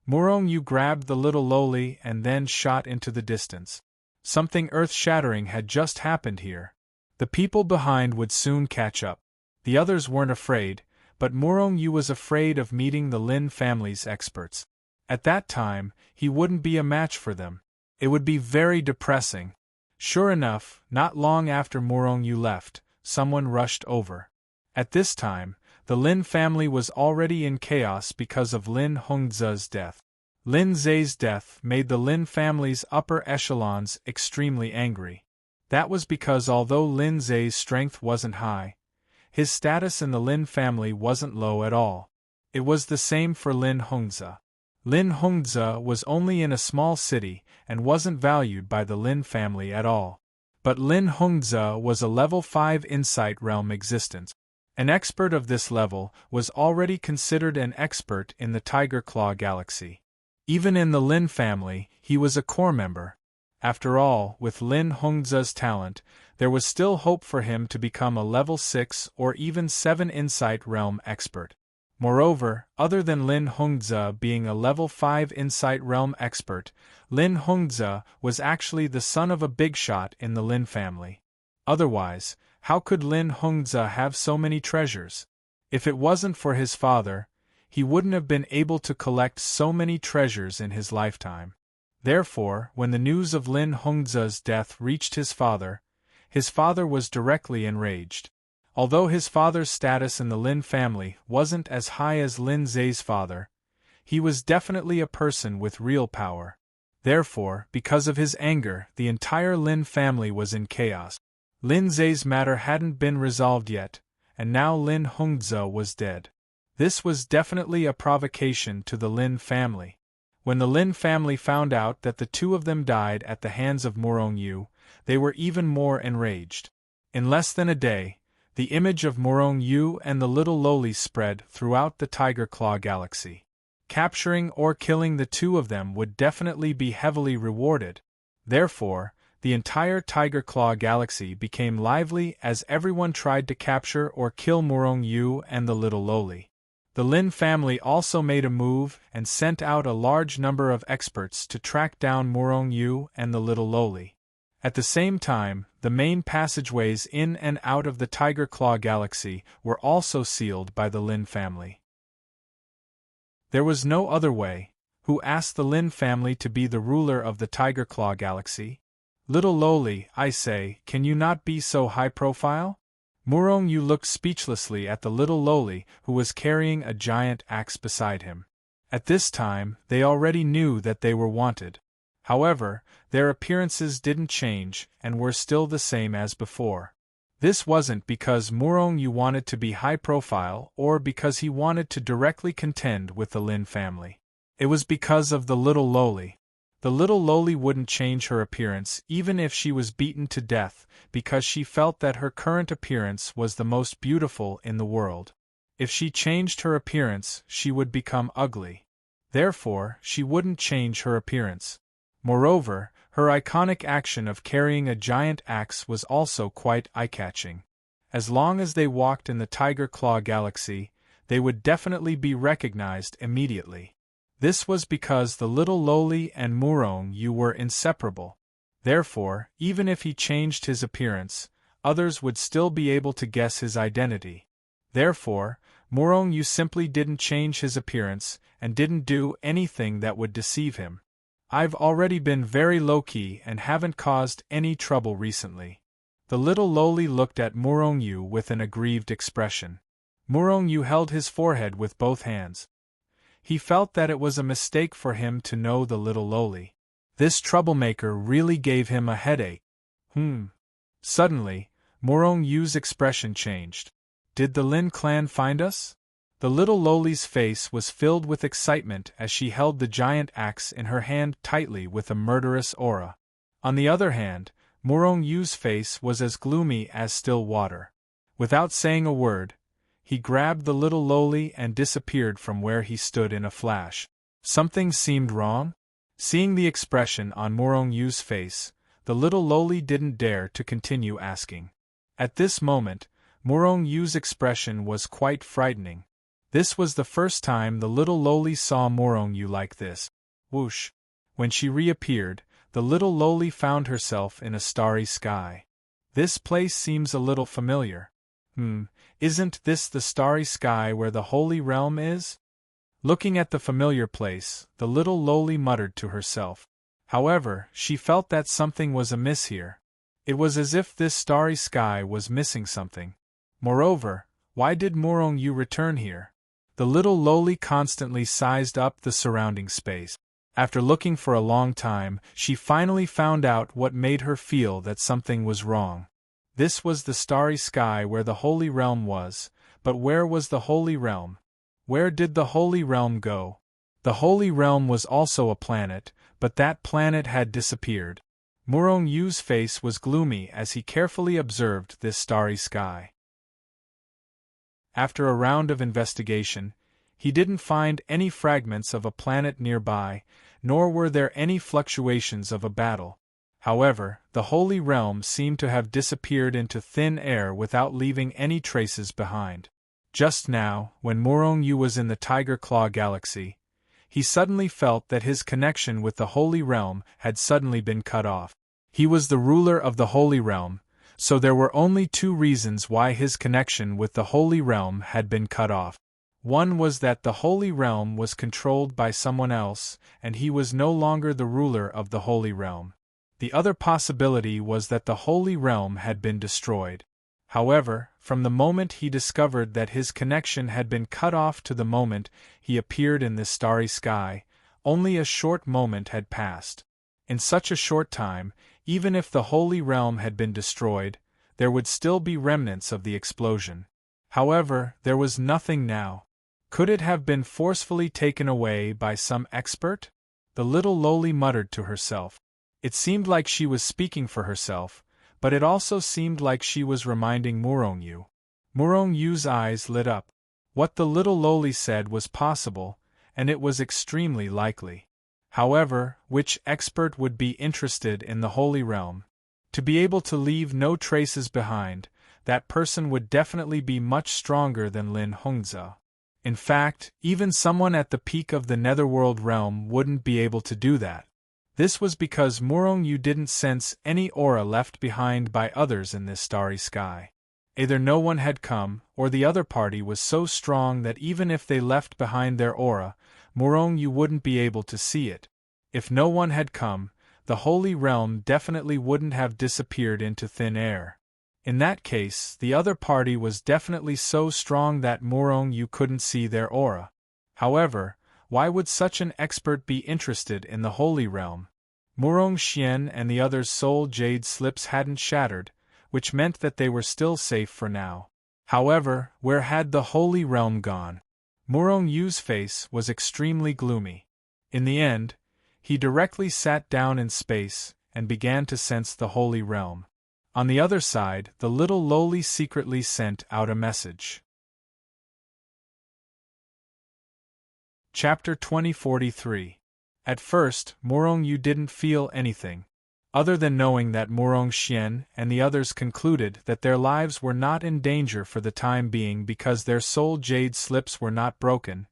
Morongyu grabbed the little loli and then shot into the distance. Something earth-shattering had just happened here. The people behind would soon catch up. The others weren't afraid, but Morongyu was afraid of meeting the Lin family's experts. At that time, he wouldn't be a match for them. It would be very depressing. Sure enough, not long after Morongyu left, someone rushed over. At this time, the Lin family was already in chaos because of Lin Hongzhi's death. Lin Zai's death made the Lin family's upper echelons extremely angry. That was because although Lin Zai's strength wasn't high, his status in the Lin family wasn't low at all. It was the same for Lin Hongzhi. Lin Hongzhi was only in a small city and wasn't valued by the Lin family at all. But Lin Hongzhi was a level 5 Insight Realm existence. An expert of this level was already considered an expert in the Tiger Claw Galaxy. Even in the Lin family, he was a core member. After all, with Lin Hongzhi's talent, there was still hope for him to become a level 6 or even 7 Insight Realm expert. Moreover, other than Lin Hongzhi being a level 5 Insight Realm expert, Lin Hongzhi was actually the son of a big shot in the Lin family. Otherwise, how could Lin Hongzhi have so many treasures? If it wasn't for his father, he wouldn't have been able to collect so many treasures in his lifetime. Therefore, when the news of Lin Hongzhi's death reached his father was directly enraged. Although his father's status in the Lin family wasn't as high as Lin Zai's father, he was definitely a person with real power. Therefore, because of his anger, the entire Lin family was in chaos. Lin Zai's matter hadn't been resolved yet, and now Lin Hongzhi was dead. This was definitely a provocation to the Lin family. When the Lin family found out that the two of them died at the hands of Morongyu, they were even more enraged. In less than a day, the image of Morongyu and the little loli spread throughout the Tiger Claw Galaxy. Capturing or killing the two of them would definitely be heavily rewarded. Therefore, the entire Tiger Claw Galaxy became lively as everyone tried to capture or kill Morongyu and the little loli. The Lin family also made a move and sent out a large number of experts to track down Morongyu and the little loli. At the same time, the main passageways in and out of the Tiger Claw Galaxy were also sealed by the Lin family. There was no other way. Who asked the Lin family to be the ruler of the Tiger Claw Galaxy? Little loli, I say, can you not be so high profile? Morongyu looked speechlessly at the little loli who was carrying a giant axe beside him. At this time, they already knew that they were wanted. However, their appearances didn't change and were still the same as before. This wasn't because Morongyu wanted to be high profile or because he wanted to directly contend with the Lin family. It was because of the little lowly. The little lowly wouldn't change her appearance even if she was beaten to death, because she felt that her current appearance was the most beautiful in the world. If she changed her appearance, she would become ugly. Therefore, she wouldn't change her appearance. Moreover, her iconic action of carrying a giant axe was also quite eye-catching. As long as they walked in the Tiger Claw Galaxy, they would definitely be recognized immediately. This was because the little lowly and Murong Yu were inseparable. Therefore, even if he changed his appearance, others would still be able to guess his identity. Therefore, Murong Yu simply didn't change his appearance and didn't do anything that would deceive him. I've already been very low-key and haven't caused any trouble recently. The little lowly looked at Murong Yu with an aggrieved expression. Murong Yu held his forehead with both hands. He felt that it was a mistake for him to know the little lowly. This troublemaker really gave him a headache. Suddenly, Murong Yu's expression changed. Did the Lin clan find us? The little lowly's face was filled with excitement as she held the giant axe in her hand tightly with a murderous aura. On the other hand, Murong Yu's face was as gloomy as still water. Without saying a word, he grabbed the little lowly and disappeared from where he stood in a flash. Something seemed wrong? Seeing the expression on Murong Yu's face, the little lowly didn't dare to continue asking. At this moment, Murong Yu's expression was quite frightening. This was the first time the little lowly saw Murong Yu like this. Whoosh! When she reappeared, the little lowly found herself in a starry sky. This place seems a little familiar. Isn't this the starry sky where the Holy Realm is? Looking at the familiar place, the little lowly muttered to herself. However, she felt that something was amiss here. It was as if this starry sky was missing something. Moreover, why did Murong Yu return here? The little lowly constantly sized up the surrounding space. After looking for a long time, she finally found out what made her feel that something was wrong. This was the starry sky where the Holy Realm was, but where was the Holy Realm? Where did the Holy Realm go? The Holy Realm was also a planet, but that planet had disappeared. Murong Yu's face was gloomy as he carefully observed this starry sky. After a round of investigation, he didn't find any fragments of a planet nearby, nor were there any fluctuations of a battle. However, the Holy Realm seemed to have disappeared into thin air without leaving any traces behind. Just now, when Murong Yu was in the Tiger Claw Galaxy, he suddenly felt that his connection with the Holy Realm had suddenly been cut off. He was the ruler of the Holy Realm, so there were only two reasons why his connection with the Holy Realm had been cut off. One was that the Holy Realm was controlled by someone else, and he was no longer the ruler of the Holy Realm. The other possibility was that the Holy Realm had been destroyed. However, from the moment he discovered that his connection had been cut off to the moment he appeared in this starry sky, only a short moment had passed. In such a short time, even if the Holy Realm had been destroyed, there would still be remnants of the explosion. However, there was nothing now. Could it have been forcefully taken away by some expert? The little lowly muttered to herself. It seemed like she was speaking for herself, but it also seemed like she was reminding Murong Yu. Murong Yu's eyes lit up. What the little lowly said was possible, and it was extremely likely. However, which expert would be interested in the Holy Realm? To be able to leave no traces behind, that person would definitely be much stronger than Lin Hongzhe. In fact, even someone at the peak of the Netherworld realm wouldn't be able to do that. This was because Murong Yu didn't sense any aura left behind by others in this starry sky. Either no one had come, or the other party was so strong that even if they left behind their aura, Murong Yu wouldn't be able to see it. If no one had come, the Holy Realm definitely wouldn't have disappeared into thin air. In that case, the other party was definitely so strong that Murong Yu couldn't see their aura. However, why would such an expert be interested in the Holy Realm? Murong Xian and the others' soul jade slips hadn't shattered, which meant that they were still safe for now. However, where had the Holy Realm gone? Murong Yu's face was extremely gloomy. In the end, he directly sat down in space and began to sense the Holy Realm. On the other side, the little lowly secretly sent out a message. Chapter 2043. At first, Morong Yu didn't feel anything, other than knowing that Morong Xian and the others concluded that their lives were not in danger for the time being because their soul jade slips were not broken.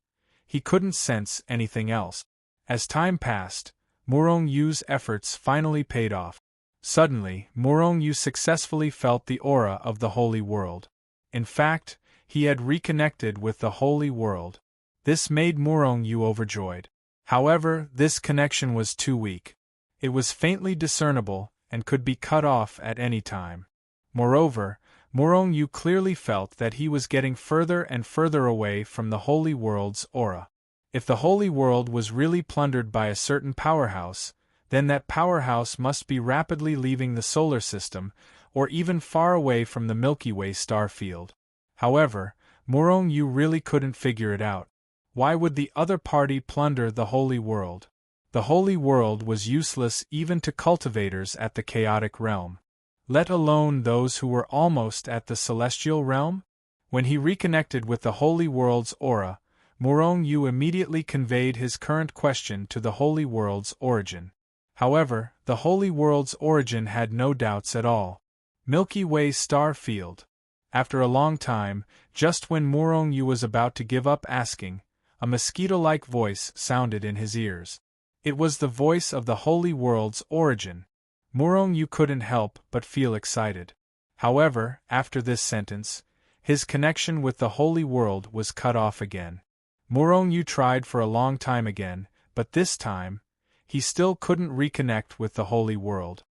He couldn't sense anything else. As time passed, Morong Yu's efforts finally paid off. Suddenly, Morong Yu successfully felt the aura of the Holy World. In fact, he had reconnected with the Holy World. This made Morong Yu overjoyed. However, this connection was too weak. It was faintly discernible and could be cut off at any time. Moreover, Morong Yu clearly felt that he was getting further and further away from the Holy World's aura. If the Holy World was really plundered by a certain powerhouse, then that powerhouse must be rapidly leaving the solar system, or even far away from the Milky Way star field. However, Morong Yu really couldn't figure it out. Why would the other party plunder the Holy World? The Holy World was useless even to cultivators at the chaotic realm, let alone those who were almost at the celestial realm? When he reconnected with the Holy World's aura, Morong Yu immediately conveyed his current question to the Holy World's origin. However, the Holy World's origin had no doubts at all. Milky Way star field. After a long time, just when Morong Yu was about to give up asking, a mosquito-like voice sounded in his ears. It was the voice of the Holy World's origin. Morong Yu couldn't help but feel excited. However, after this sentence, his connection with the Holy World was cut off again. Morong Yu tried for a long time again, but this time, he still couldn't reconnect with the Holy World.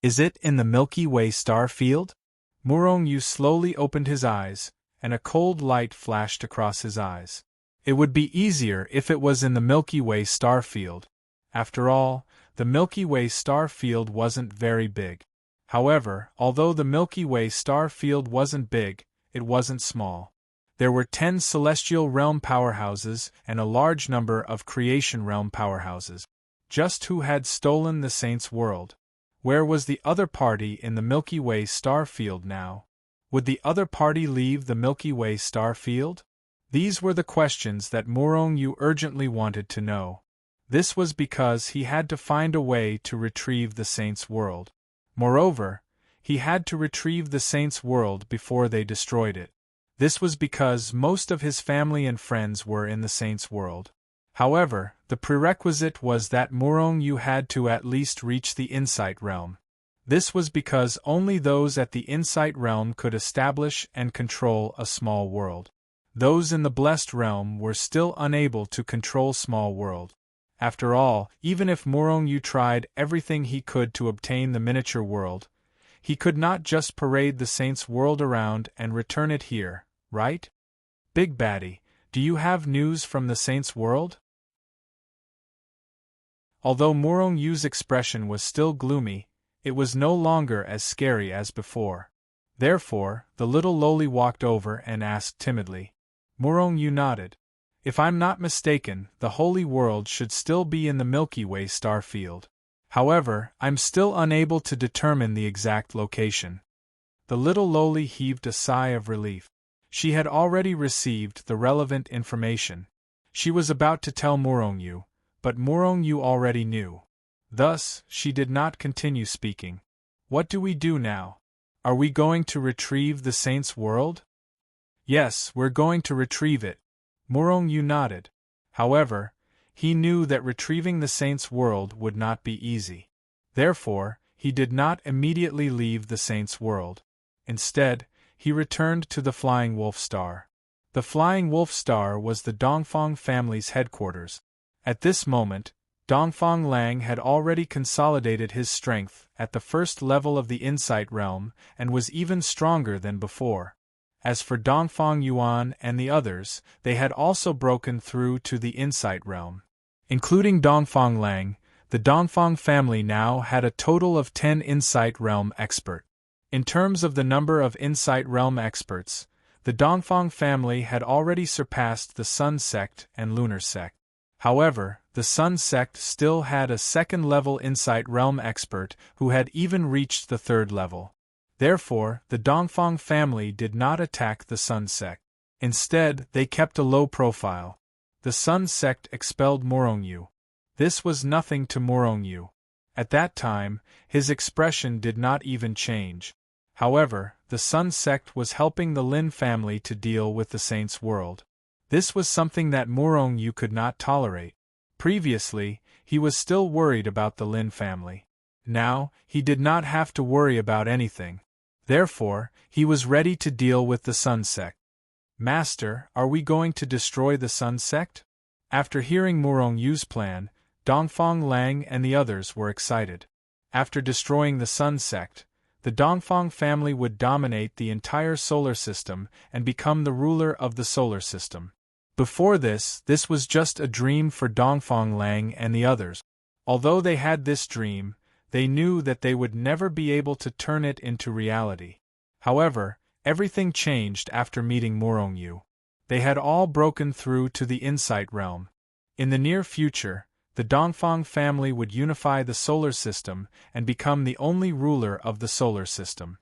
Is it in the Milky Way star field? Morong Yu slowly opened his eyes, and a cold light flashed across his eyes. It would be easier if it was in the Milky Way star field. After all, the Milky Way star field wasn't very big. However, although the Milky Way star field wasn't big, it wasn't small. There were 10 celestial realm powerhouses and a large number of creation realm powerhouses. Just who had stolen the Saint's world? Where was the other party in the Milky Way star field now? Would the other party leave the Milky Way star field? These were the questions that Morong Yu urgently wanted to know. This was because he had to find a way to retrieve the Saint's world. Moreover, he had to retrieve the Saint's world before they destroyed it. This was because most of his family and friends were in the Saint's world. However, the prerequisite was that Morong Yu had to at least reach the Insight Realm. This was because only those at the Insight Realm could establish and control a small world. Those in the Blessed Realm were still unable to control small world. After all, even if Morong Yu tried everything he could to obtain the miniature world, he could not just parade the Saint's world around and return it here, right? Big Baddie, do you have news from the Saint's world? Although Morong Yu's expression was still gloomy, it was no longer as scary as before. Therefore, the little lowly walked over and asked timidly. Morong Yu nodded. If I'm not mistaken, the Holy World should still be in the Milky Way star field. However, I'm still unable to determine the exact location. The little lowly heaved a sigh of relief. She had already received the relevant information. She was about to tell Morong Yu, but Morong Yu already knew. Thus, she did not continue speaking. What do we do now? Are we going to retrieve the Saint's world? Yes, we're going to retrieve it. Morong Yu nodded. However, he knew that retrieving the Saint's world would not be easy. Therefore, he did not immediately leave the Saint's world. Instead, he returned to the Flying Wolf Star. The Flying Wolf Star was the Dongfang family's headquarters. At this moment, Dongfang Lang had already consolidated his strength at the first level of the Insight Realm and was even stronger than before. As for Dongfang Yuan and the others, they had also broken through to the Insight Realm. Including Dongfang Lang, the Dongfang family now had a total of 10 Insight Realm experts. In terms of the number of Insight Realm experts, the Dongfang family had already surpassed the Sun Sect and Lunar Sect. However, the Sun sect still had a second-level Insight Realm expert who had even reached the third level. Therefore, the Dongfang family did not attack the Sun sect. Instead, they kept a low profile. The Sun sect expelled Morongyu. This was nothing to Morongyu. At that time, his expression did not even change. However, the Sun sect was helping the Lin family to deal with the Saints' world. This was something that Morongyu could not tolerate. Previously, he was still worried about the Lin family. Now, he did not have to worry about anything. Therefore, he was ready to deal with the Sun sect. Master, are we going to destroy the Sun sect? After hearing Morongyu's plan, Dongfang Lang and the others were excited. After destroying the Sun sect, the Dongfang family would dominate the entire solar system and become the ruler of the solar system. Before this was just a dream for Dongfang Lang and the others. Although they had this dream, they knew that they would never be able to turn it into reality. However, everything changed after meeting Morongyu. They had all broken through to the Insight Realm. In the near future, the Dongfang family would unify the solar system and become the only ruler of the solar system.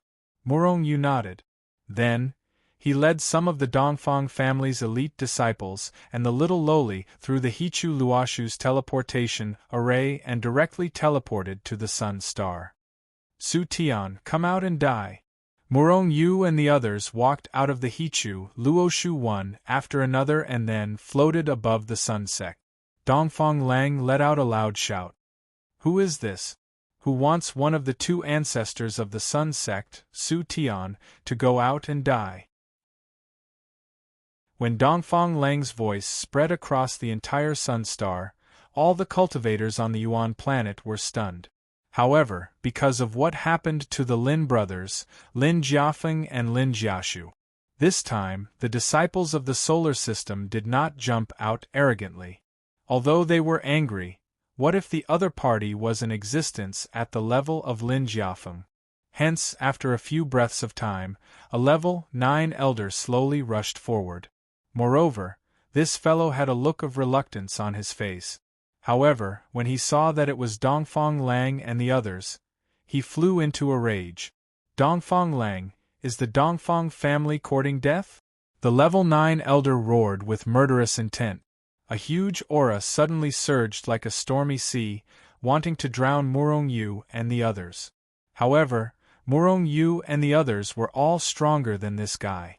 Morongyu nodded. Then, he led some of the Dongfang family's elite disciples and the little lowly through the Hichu Luoshu's teleportation array and directly teleported to the Sun star. Su Tian, come out and die. Morongyu and the others walked out of the Hichu Luoshu one after another and then floated above the Sun sect. Dongfang Lang let out a loud shout. Who is this? Who wants one of the two ancestors of the Sun sect, Su Tian, to go out and die? When Dongfang Lang's voice spread across the entire Sun star, all the cultivators on the Yuan planet were stunned. However, because of what happened to the Lin brothers, Lin Jiafeng and Lin Jiashu, this time, the disciples of the solar system did not jump out arrogantly. Although they were angry, what if the other party was in existence at the level of Lin Jiafeng? Hence, after a few breaths of time, a level 9 elder slowly rushed forward. Moreover, this fellow had a look of reluctance on his face. However, when he saw that it was Dongfang Lang and the others, he flew into a rage. Dongfang Lang, is the Dongfang family courting death? The level 9 elder roared with murderous intent. A huge aura suddenly surged like a stormy sea, wanting to drown Morongyu and the others. However, Morongyu and the others were all stronger than this guy.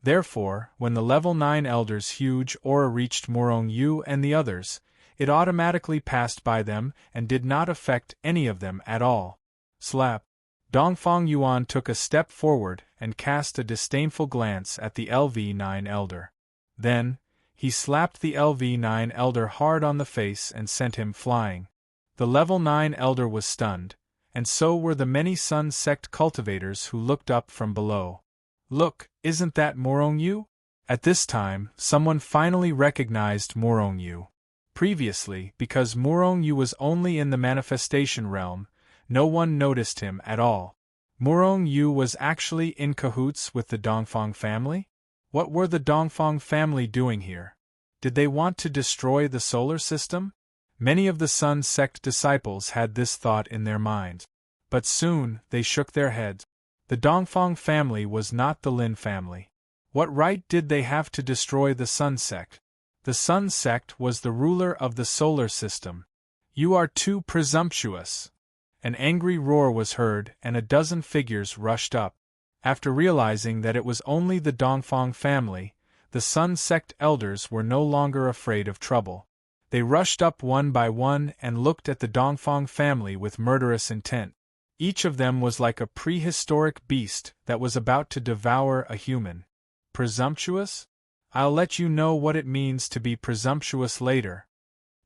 Therefore, when the level 9 elder's huge aura reached Morongyu and the others, it automatically passed by them and did not affect any of them at all. Slap! Dongfang Yuan took a step forward and cast a disdainful glance at the LV9 elder. Then, he slapped the LV9 elder hard on the face and sent him flying. The level 9 elder was stunned, and so were the many Sun sect cultivators who looked up from below. Look, isn't that Morongyu? At this time, someone finally recognized Morongyu. Previously, because Morongyu was only in the manifestation realm, no one noticed him at all. Morongyu was actually in cahoots with the Dongfang family? What were the Dongfang family doing here? Did they want to destroy the solar system? Many of the Sun sect disciples had this thought in their minds. But soon, they shook their heads. The Dongfang family was not the Lin family. What right did they have to destroy the Sun sect? The Sun sect was the ruler of the solar system. You are too presumptuous. An angry roar was heard and a dozen figures rushed up. After realizing that it was only the Dongfang family, the Sun sect elders were no longer afraid of trouble. They rushed up one by one and looked at the Dongfang family with murderous intent. Each of them was like a prehistoric beast that was about to devour a human. Presumptuous? I'll let you know what it means to be presumptuous later.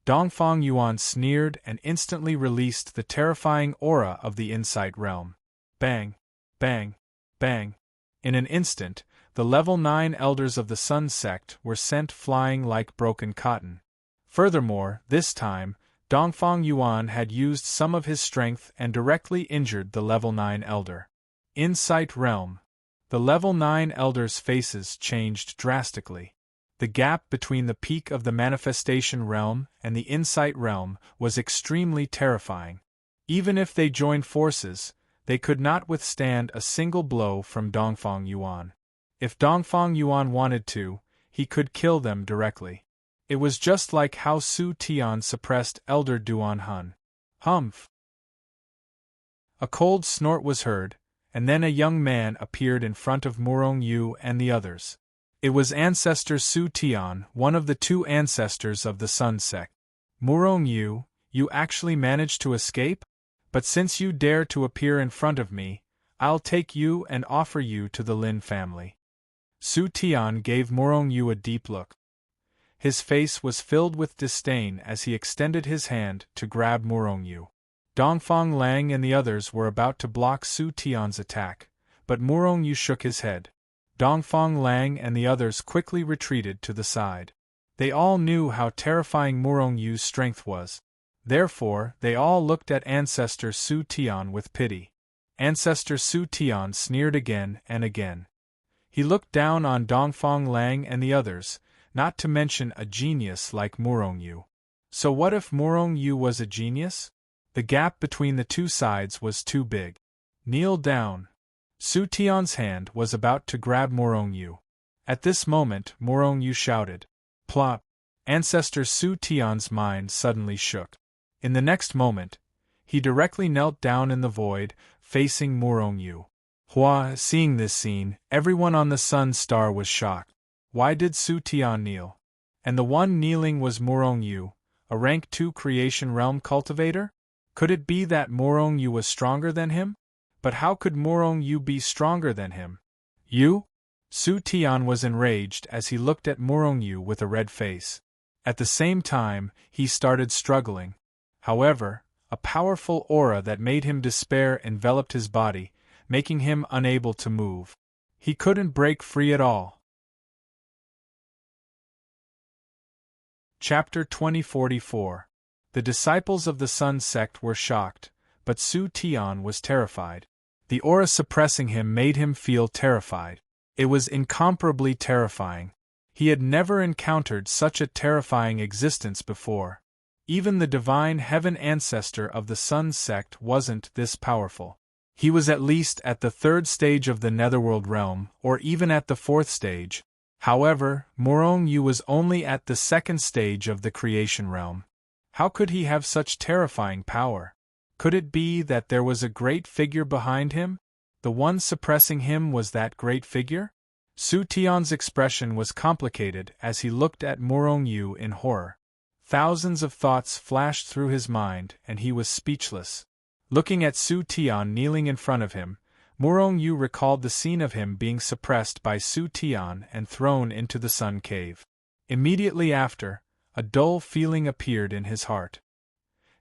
Dongfang Yuan sneered and instantly released the terrifying aura of the Insight Realm. Bang! Bang! Bang! In an instant, the level 9 elders of the Sun sect were sent flying like broken cotton. Furthermore, this time, Dongfang Yuan had used some of his strength and directly injured the level 9 elder. Insight Realm. The level 9 elders' faces changed drastically. The gap between the peak of the manifestation realm and the insight realm was extremely terrifying. Even if they joined forces, they could not withstand a single blow from Dongfang Yuan. If Dongfang Yuan wanted to, he could kill them directly. It was just like how Su Tian suppressed Elder Duan Hun. Humph! A cold snort was heard, and then a young man appeared in front of Murong Yu and the others. It was Ancestor Su Tian, one of the two ancestors of the Sun sect. Murong Yu, you actually managed to escape? But since you dare to appear in front of me, I'll take you and offer you to the Lin family. Su Tian gave Murong Yu a deep look. His face was filled with disdain as he extended his hand to grab Murong Yu. Dongfang Lang and the others were about to block Su Tian's attack, but Murong Yu shook his head. Dongfang Lang and the others quickly retreated to the side. They all knew how terrifying Murong Yu's strength was. Therefore, they all looked at Ancestor Su Tian with pity. Ancestor Su Tian sneered again and again. He looked down on Dongfang Lang and the others, not to mention a genius like Murong Yu. So what if Murong Yu was a genius? The gap between the two sides was too big. Kneel down. Su Tian's hand was about to grab Murong Yu. At this moment, Murong Yu shouted. Plop! Ancestor Su Tian's mind suddenly shook. In the next moment, he directly knelt down in the void, facing Murong Yu. Hua, seeing this scene, everyone on the Sun Star was shocked. Why did Su Tian kneel? And the one kneeling was Murong Yu, a rank 2 creation realm cultivator? Could it be that Murong Yu was stronger than him? But how could Murong Yu be stronger than him? You? Su Tian was enraged as he looked at Murong Yu with a red face. At the same time, he started struggling. However, a powerful aura that made him despair enveloped his body, making him unable to move. He couldn't break free at all. Chapter 2044. The disciples of the Sun sect were shocked, but Su Tian was terrified. The aura suppressing him made him feel terrified. It was incomparably terrifying. He had never encountered such a terrifying existence before. Even the divine heaven ancestor of the Sun sect wasn't this powerful. He was at least at the 3rd stage of the Netherworld realm, or even at the 4th stage. However, Murong Yu was only at the 2nd stage of the creation realm. How could he have such terrifying power? Could it be that there was a great figure behind him? The one suppressing him was that great figure? Su Tian's expression was complicated as he looked at Murong Yu in horror. Thousands of thoughts flashed through his mind and he was speechless. Looking at Su Tian kneeling in front of him, Murong Yu recalled the scene of him being suppressed by Su Tian and thrown into the Sun Cave. Immediately after, a dull feeling appeared in his heart.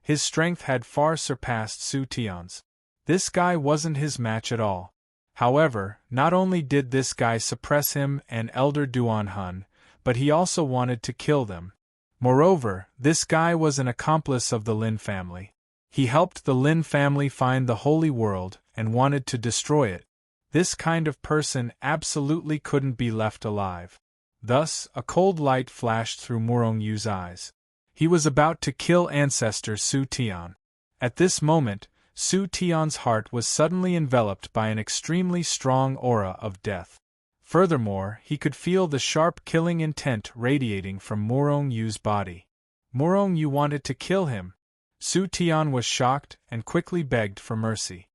His strength had far surpassed Su Tian's. This guy wasn't his match at all. However, not only did this guy suppress him and Elder Duan Hun, but he also wanted to kill them. Moreover, this guy was an accomplice of the Lin family. He helped the Lin family find the Holy World and wanted to destroy it. This kind of person absolutely couldn't be left alive. Thus, a cold light flashed through Murong Yu's eyes. He was about to kill Ancestor Su Tian. At this moment, Su Tian's heart was suddenly enveloped by an extremely strong aura of death. Furthermore, he could feel the sharp killing intent radiating from Murong Yu's body. Murong Yu wanted to kill him. Su Tian was shocked and quickly begged for mercy.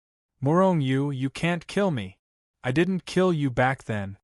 Murong Yu, you can't kill me. I didn't kill you back then.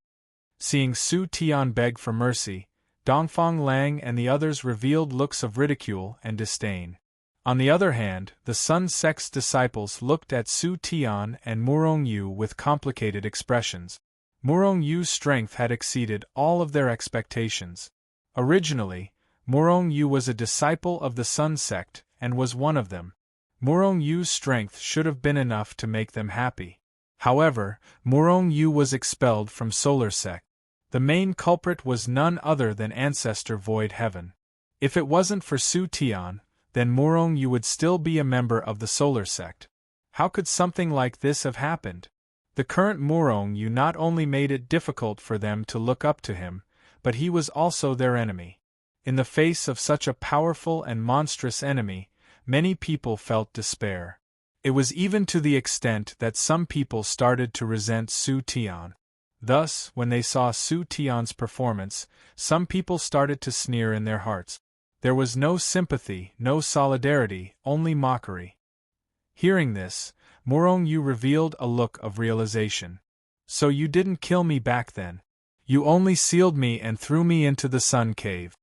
Seeing Su Tian beg for mercy, Dongfang Lang and the others revealed looks of ridicule and disdain. On the other hand, the Sun sect's disciples looked at Su Tian and Murong Yu with complicated expressions. Murong Yu's strength had exceeded all of their expectations. Originally, Murong Yu was a disciple of the Sun sect and was one of them. Murong Yu's strength should have been enough to make them happy. However, Murong Yu was expelled from Solar Sect. The main culprit was none other than Ancestor Void Heaven. If it wasn't for Su Tian, then Murong Yu would still be a member of the Solar Sect. How could something like this have happened? The current Murong Yu not only made it difficult for them to look up to him, but he was also their enemy. In the face of such a powerful and monstrous enemy, many people felt despair. It was even to the extent that some people started to resent Su Tian. Thus, when they saw Su Tian's performance, some people started to sneer in their hearts. There was no sympathy, no solidarity, only mockery. Hearing this, Morong Yu revealed a look of realization. So you didn't kill me back then. You only sealed me and threw me into the sun cave.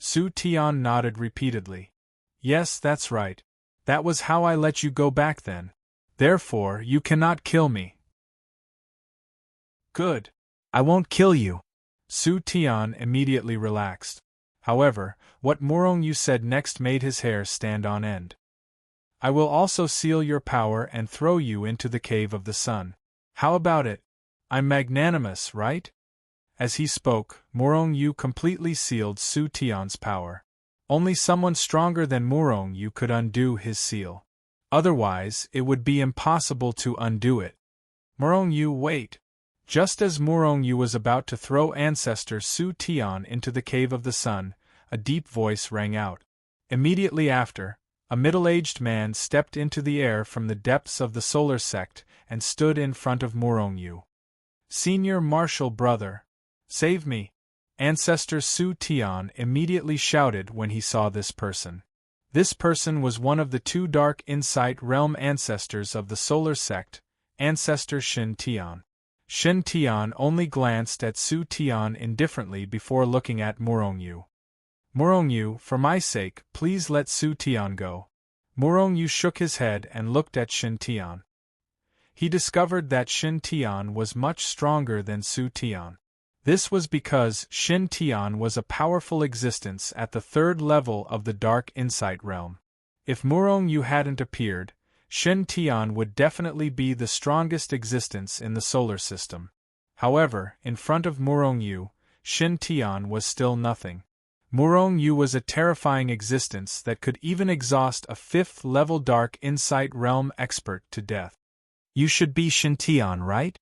Su Tian nodded repeatedly. Yes, that's right. That was how I let you go back then. Therefore, you cannot kill me. Good. I won't kill you. Su Tian immediately relaxed. However, what Morong Yu said next made his hair stand on end. I will also seal your power and throw you into the cave of the sun. How about it? I'm magnanimous, right? As he spoke, Morong Yu completely sealed Su Tian's power. Only someone stronger than Morong Yu could undo his seal. Otherwise, it would be impossible to undo it. Morong Yu, wait. Just as Morong Yu was about to throw ancestor Su Tian into the cave of the sun, a deep voice rang out. Immediately after, a middle-aged man stepped into the air from the depths of the solar sect and stood in front of Morong Yu. Senior Martial Brother, save me! Ancestor Su Tian immediately shouted when he saw this person. This person was one of the two Dark Insight Realm ancestors of the solar sect, Ancestor Shin Tian. Shin Tian only glanced at Su Tian indifferently before looking at Morong Yu. Morong Yu, for my sake, please let Su Tian go. Morong Yu shook his head and looked at Shin Tian. He discovered that Shin Tian was much stronger than Su Tian. This was because Shin Tian was a powerful existence at the third level of the Dark Insight Realm. If Morong Yu hadn't appeared, Shin Tian would definitely be the strongest existence in the solar system. However, in front of Morong Yu, Shin Tian was still nothing. Morong Yu was a terrifying existence that could even exhaust a fifth-level Dark Insight Realm expert to death. You should be Shin Tian, right?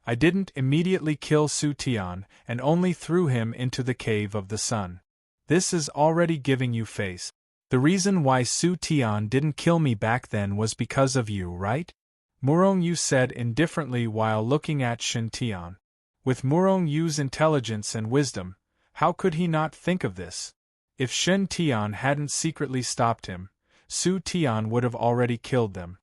I didn't immediately kill Su Tian and only threw him into the cave of the sun. This is already giving you face. The reason why Su Tian didn't kill me back then was because of you, right? Morong Yu said indifferently while looking at Shin Tian. With Morong Yu's intelligence and wisdom, how could he not think of this? If Shin Tian hadn't secretly stopped him, Su Tian would have already killed them.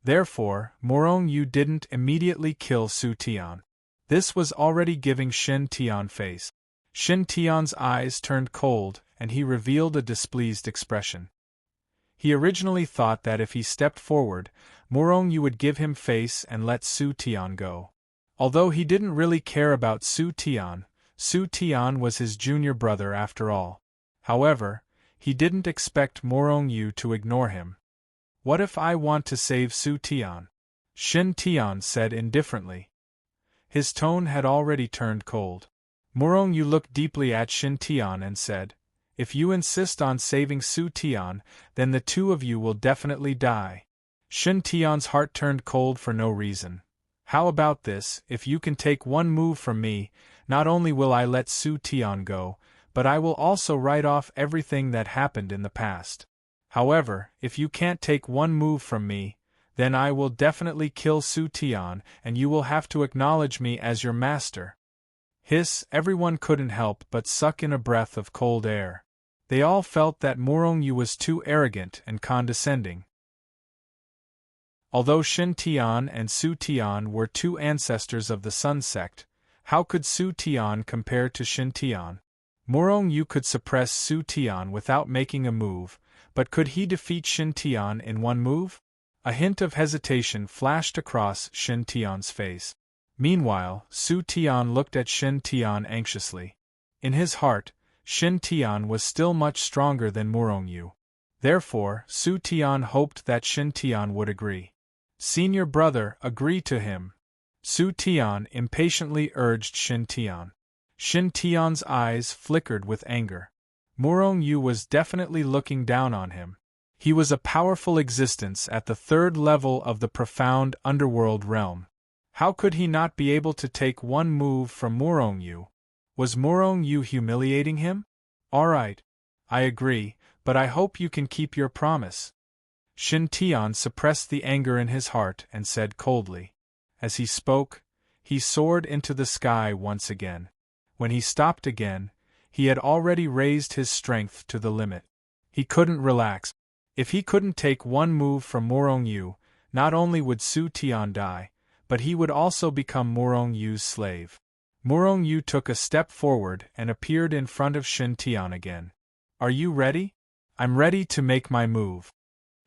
Therefore, Morong Yu didn't immediately kill Su Tian. This was already giving Shin Tian face. Shin Tian's eyes turned cold, and he revealed a displeased expression. He originally thought that if he stepped forward, Morong Yu would give him face and let Su Tian go. Although he didn't really care about Su Tian was his junior brother after all. However, he didn't expect Morong Yu to ignore him. What if I want to save Su Tian? Shin Tian said indifferently. His tone had already turned cold. Morong Yu looked deeply at Shin Tian and said, If you insist on saving Su Tian, then the two of you will definitely die. Shin Tian's heart turned cold for no reason. How about this? If you can take one move from me, not only will I let Su Tian go, but I will also write off everything that happened in the past. However, if you can't take one move from me, then I will definitely kill Su Tian and you will have to acknowledge me as your master. Hiss, everyone couldn't help but suck in a breath of cold air. They all felt that Morong Yu was too arrogant and condescending. Although Shin Tian and Su Tian were two ancestors of the Sun sect, how could Su Tian compare to Shin Tian? Morong Yu could suppress Su Tian without making a move, but could he defeat Shin Tian in one move? A hint of hesitation flashed across Shin Tian's face. Meanwhile, Su Tian looked at Shin Tian anxiously. In his heart, Shin Tian was still much stronger than Morong Yu. Therefore, Su Tian hoped that Shin Tian would agree. Senior brother, agree to him. Su Tian impatiently urged Shin Tian. Shin Tian's eyes flickered with anger. Morong Yu was definitely looking down on him. He was a powerful existence at the third level of the profound underworld realm. How could he not be able to take one move from Morong Yu? Was Morong Yu humiliating him? All right. I agree, but I hope you can keep your promise. Shin Tian suppressed the anger in his heart and said coldly. As he spoke, he soared into the sky once again. When he stopped again, he had already raised his strength to the limit. He couldn't relax. If he couldn't take one move from Morong Yu, not only would Su Tian die, but he would also become Morong Yu's slave. Morong Yu took a step forward and appeared in front of Shin Tian again. Are you ready? I'm ready to make my move.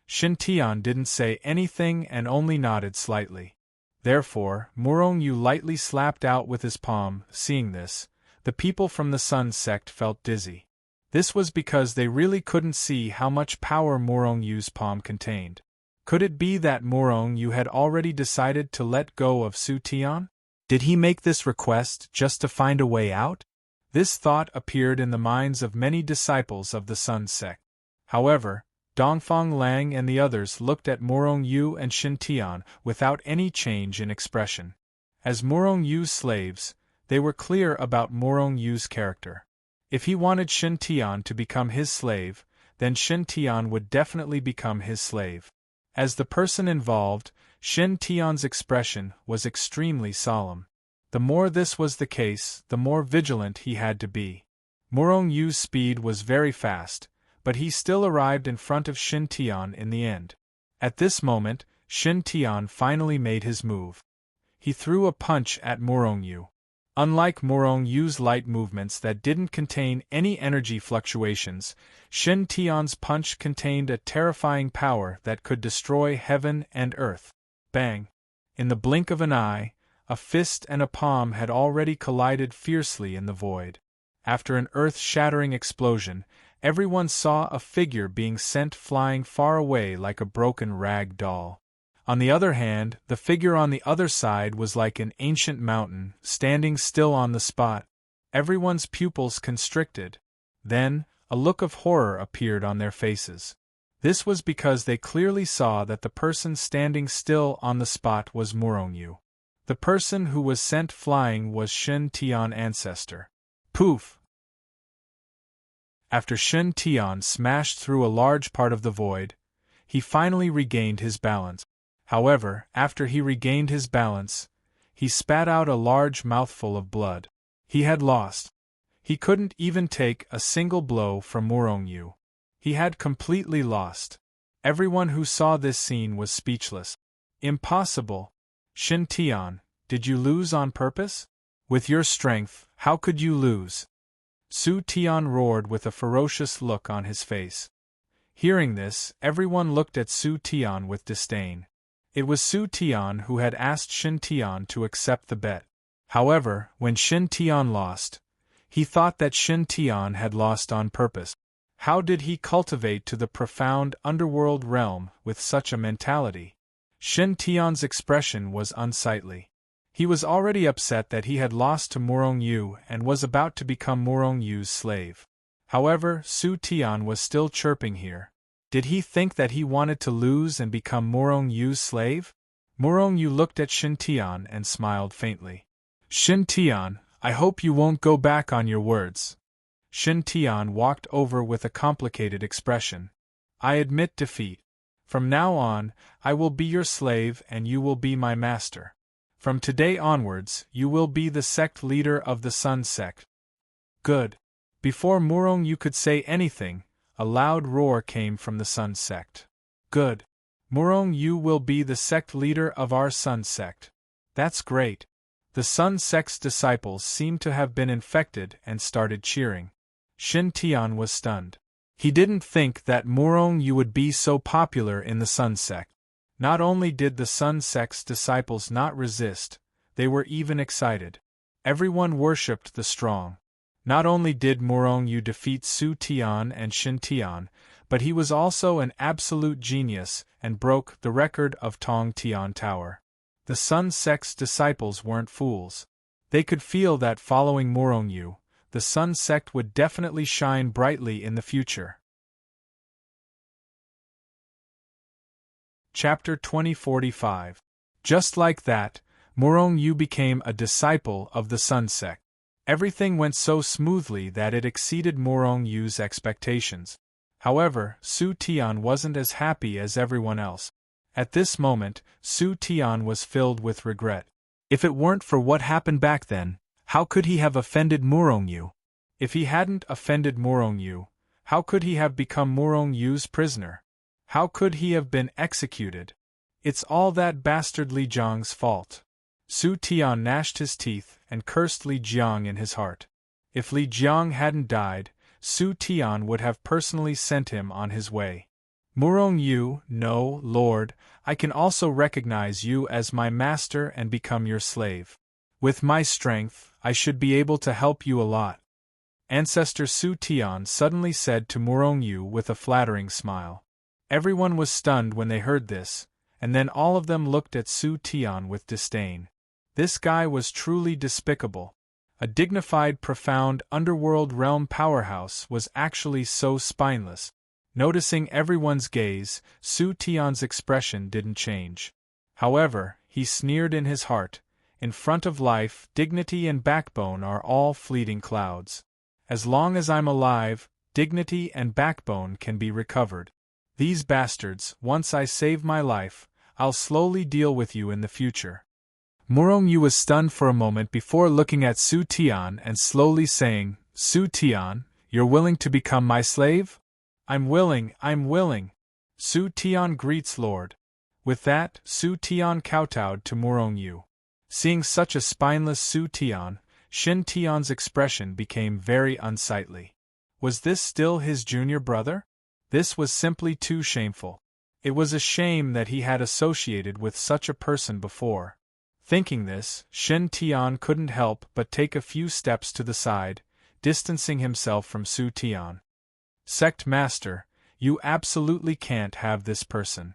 Shin Tian didn't say anything and only nodded slightly. Therefore, Morong Yu lightly slapped out with his palm. Seeing this, the people from the Sun sect felt dizzy. This was because they really couldn't see how much power Morong Yu's palm contained. Could it be that Morong Yu had already decided to let go of Su Tian? Did he make this request just to find a way out? This thought appeared in the minds of many disciples of the Sun sect. However, Dongfang Lang and the others looked at Morong Yu and Shin Tian without any change in expression. As Morong Yu's slaves, they were clear about Morong Yu's character. If he wanted Shin Tian to become his slave, then Shin Tian would definitely become his slave. As the person involved, Shin Tian's expression was extremely solemn. The more this was the case, the more vigilant he had to be. Morong Yu's speed was very fast, but he still arrived in front of Shin Tian in the end. At this moment, Shin Tian finally made his move. He threw a punch at Morong Yu. Unlike Morong Yu's light movements that didn't contain any energy fluctuations, Shin Tian's punch contained a terrifying power that could destroy heaven and earth. Bang! In the blink of an eye, a fist and a palm had already collided fiercely in the void. After an earth-shattering explosion, everyone saw a figure being sent flying far away like a broken rag doll. On the other hand, the figure on the other side was like an ancient mountain, standing still on the spot. Everyone's pupils constricted. Then, a look of horror appeared on their faces. This was because they clearly saw that the person standing still on the spot was Morong Yu. The person who was sent flying was Shin Tian ancestor. Poof! After Shin Tian smashed through a large part of the void, he finally regained his balance. However, after he regained his balance, he spat out a large mouthful of blood. He had lost. He couldn't even take a single blow from Morong Yu. He had completely lost. Everyone who saw this scene was speechless. Impossible! Shin Tian, did you lose on purpose? With your strength, how could you lose? Su Tian roared with a ferocious look on his face. Hearing this, everyone looked at Su Tian with disdain. It was Su Tian who had asked Shin Tian to accept the bet. However, when Shin Tian lost, he thought that Shin Tian had lost on purpose. How did he cultivate to the profound underworld realm with such a mentality? Shin Tian's expression was unsightly. He was already upset that he had lost to Morong Yu and was about to become Morong Yu's slave. However, Su Tian was still chirping here. Did he think that he wanted to lose and become Morong Yu's slave? Morong Yu looked at Shin Tian and smiled faintly. Shin Tian, I hope you won't go back on your words. Shin Tian walked over with a complicated expression. I admit defeat. From now on, I will be your slave and you will be my master. From today onwards, you will be the sect leader of the Sun sect. Good. Before Morong Yu could say anything, a loud roar came from the Sun sect. Good. Morong Yu will be the sect leader of our Sun sect. That's great. The Sun sect's disciples seemed to have been infected and started cheering. Shin Tian was stunned. He didn't think that Morong Yu would be so popular in the Sun sect. Not only did the Sun sect's disciples not resist, they were even excited. Everyone worshipped the strong. Not only did Morong Yu defeat Su Tian and Shin Tian, but he was also an absolute genius and broke the record of Tong Tian Tower. The Sun sect's disciples weren't fools. They could feel that following Morong Yu, the Sun sect would definitely shine brightly in the future. Chapter 2045. Just like that, Morong Yu became a disciple of the Sun sect. Everything went so smoothly that it exceeded Morong Yu's expectations. However, Su Tian wasn't as happy as everyone else. At this moment, Su Tian was filled with regret. If it weren't for what happened back then, how could he have offended Morong Yu? If he hadn't offended Morong Yu, how could he have become Morong Yu's prisoner? How could he have been executed? It's all that bastard Li Jiang's fault. Su Tian gnashed his teeth and cursed Li Jiang in his heart. If Li Jiang hadn't died, Su Tian would have personally sent him on his way. Morong Yu, no, Lord, I can also recognize you as my master and become your slave. With my strength, I should be able to help you a lot. Ancestor Su Tian suddenly said to Morong Yu with a flattering smile. Everyone was stunned when they heard this, and then all of them looked at Su Tian with disdain. This guy was truly despicable. A dignified, profound, underworld realm powerhouse was actually so spineless. Noticing everyone's gaze, Su Tian's expression didn't change. However, he sneered in his heart, in front of life, dignity and backbone are all fleeting clouds. As long as I'm alive, dignity and backbone can be recovered. These bastards, once I save my life, I'll slowly deal with you in the future. Morong Yu was stunned for a moment before looking at Su Tian and slowly saying, Su Tian, you're willing to become my slave? I'm willing. Su Tian greets Lord. With that, Su Tian kowtowed to Morong Yu. Seeing such a spineless Su Tian, Shin Tian's expression became very unsightly. Was this still his junior brother? This was simply too shameful. It was a shame that he had associated with such a person before. Thinking this, Shin Tian couldn't help but take a few steps to the side, distancing himself from Su Tian. Sect Master, you absolutely can't have this person.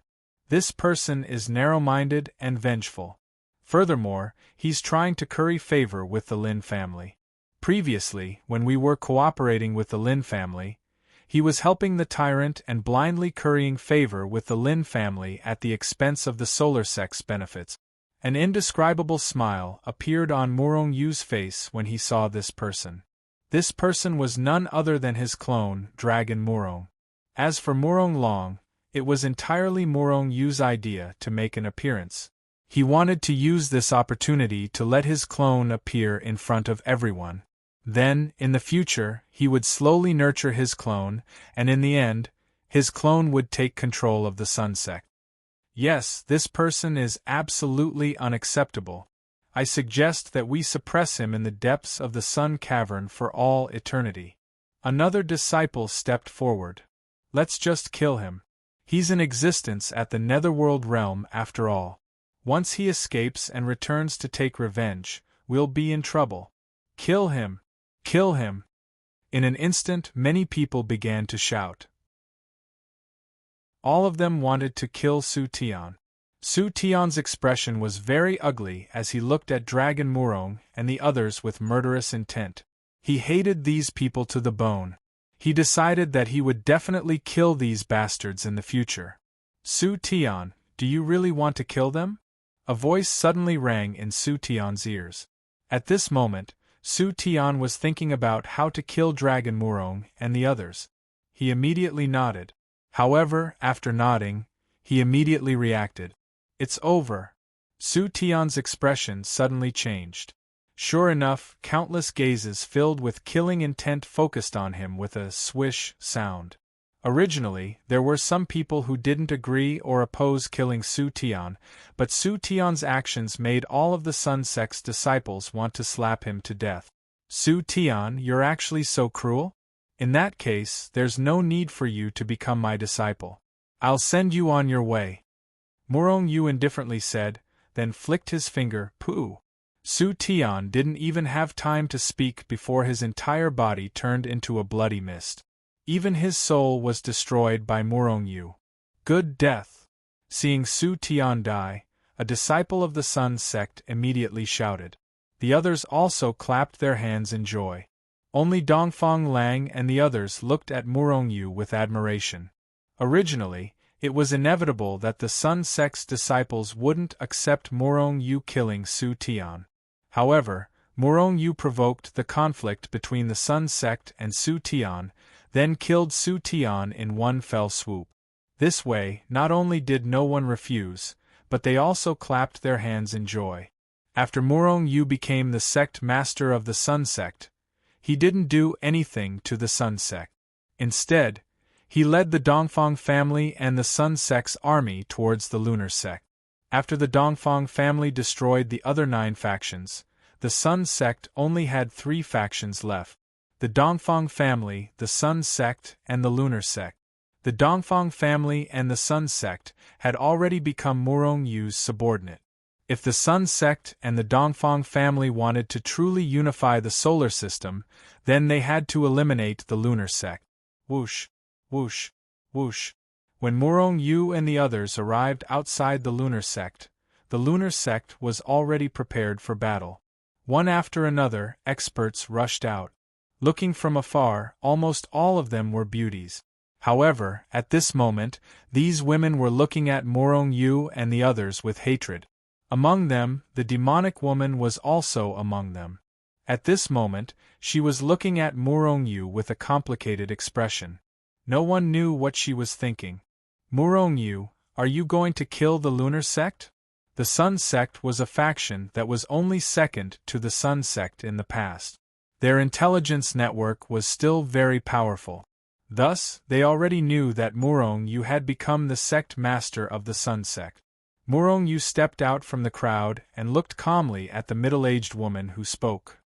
This person is narrow-minded and vengeful. Furthermore, he's trying to curry favor with the Lin family. Previously, when we were cooperating with the Lin family, he was helping the tyrant and blindly currying favor with the Lin family at the expense of the solar sect's benefits. An indescribable smile appeared on Morong Yu's face when he saw this person. This person was none other than his clone, Dragon Morong. As for Morong Long, it was entirely Morong Yu's idea to make an appearance. He wanted to use this opportunity to let his clone appear in front of everyone. Then, in the future, he would slowly nurture his clone, and in the end, his clone would take control of the Sun Sect. Yes, this person is absolutely unacceptable. I suggest that we suppress him in the depths of the Sun Cavern for all eternity. Another disciple stepped forward. Let's just kill him. He's in existence at the Netherworld realm after all. Once he escapes and returns to take revenge, we'll be in trouble. Kill him! Kill him! In an instant, many people began to shout. All of them wanted to kill Su Tian. Su Tian's expression was very ugly as he looked at Dragon Morong and the others with murderous intent. He hated these people to the bone. He decided that he would definitely kill these bastards in the future. Su Tian, do you really want to kill them? A voice suddenly rang in Su Tian's ears. At this moment, Su Tian was thinking about how to kill Dragon Morong and the others. He immediately nodded. However, after nodding, he immediately reacted. It's over. Su Tian's expression suddenly changed. Sure enough, countless gazes filled with killing intent focused on him with a swish sound. Originally, there were some people who didn't agree or oppose killing Su Tian, but Su Tian's actions made all of the Sun Sect's disciples want to slap him to death. Su Tian, you're actually so cruel? In that case, there's no need for you to become my disciple. I'll send you on your way. Morong Yu indifferently said, then flicked his finger, pooh. Su Tian didn't even have time to speak before his entire body turned into a bloody mist. Even his soul was destroyed by Morong Yu. Good death! Seeing Su Tian die, a disciple of the Sun Sect immediately shouted. The others also clapped their hands in joy. Only Dongfang Lang and the others looked at Morong Yu with admiration. Originally, it was inevitable that the Sun Sect's disciples wouldn't accept Morong Yu killing Su Tian. However, Morong Yu provoked the conflict between the Sun sect and Su Tian, then killed Su Tian in one fell swoop. This way, not only did no one refuse, but they also clapped their hands in joy. After Morong Yu became the sect master of the Sun sect, he didn't do anything to the Sun sect. Instead, he led the Dongfang family and the Sun sect's army towards the Lunar sect. After the Dongfang family destroyed the other 9 factions, the Sun sect only had 3 factions left: the Dongfang family, the Sun sect, and the Lunar sect. The Dongfang family and the Sun sect had already become Morong Yu's subordinate. If the Sun sect and the Dongfang family wanted to truly unify the solar system, then they had to eliminate the Lunar sect. Whoosh, whoosh, whoosh. When Morong Yu and the others arrived outside the Lunar sect was already prepared for battle. One after another, experts rushed out. Looking from afar, almost all of them were beauties. However, at this moment, these women were looking at Morong Yu and the others with hatred. Among them, the demonic woman was also among them. At this moment, she was looking at Morong Yu with a complicated expression. No one knew what she was thinking. Morong Yu, are you going to kill the Lunar sect? The Sun sect was a faction that was only second to the Sun sect in the past. Their intelligence network was still very powerful. Thus, they already knew that Morong Yu had become the sect master of the Sun sect. Morong Yu stepped out from the crowd and looked calmly at the middle-aged woman who spoke.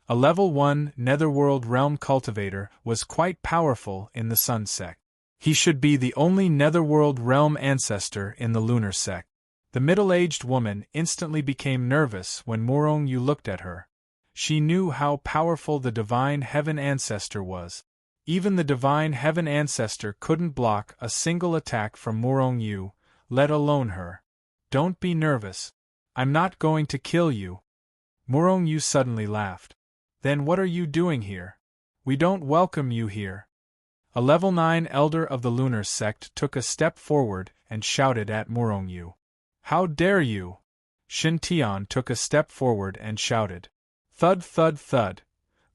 A level 1 Netherworld Realm cultivator was quite powerful in the Sun sect. He should be the only Netherworld Realm ancestor in the Lunar sect. The middle-aged woman instantly became nervous when Morong Yu looked at her. She knew how powerful the Divine Heaven Ancestor was. Even the Divine Heaven Ancestor couldn't block a single attack from Morong Yu, let alone her. Don't be nervous. I'm not going to kill you. Morong Yu suddenly laughed. Then what are you doing here? We don't welcome you here. A level 9 elder of the Lunar sect took a step forward and shouted at Morong Yu. How dare you? Shin Tian took a step forward and shouted. Thud thud thud.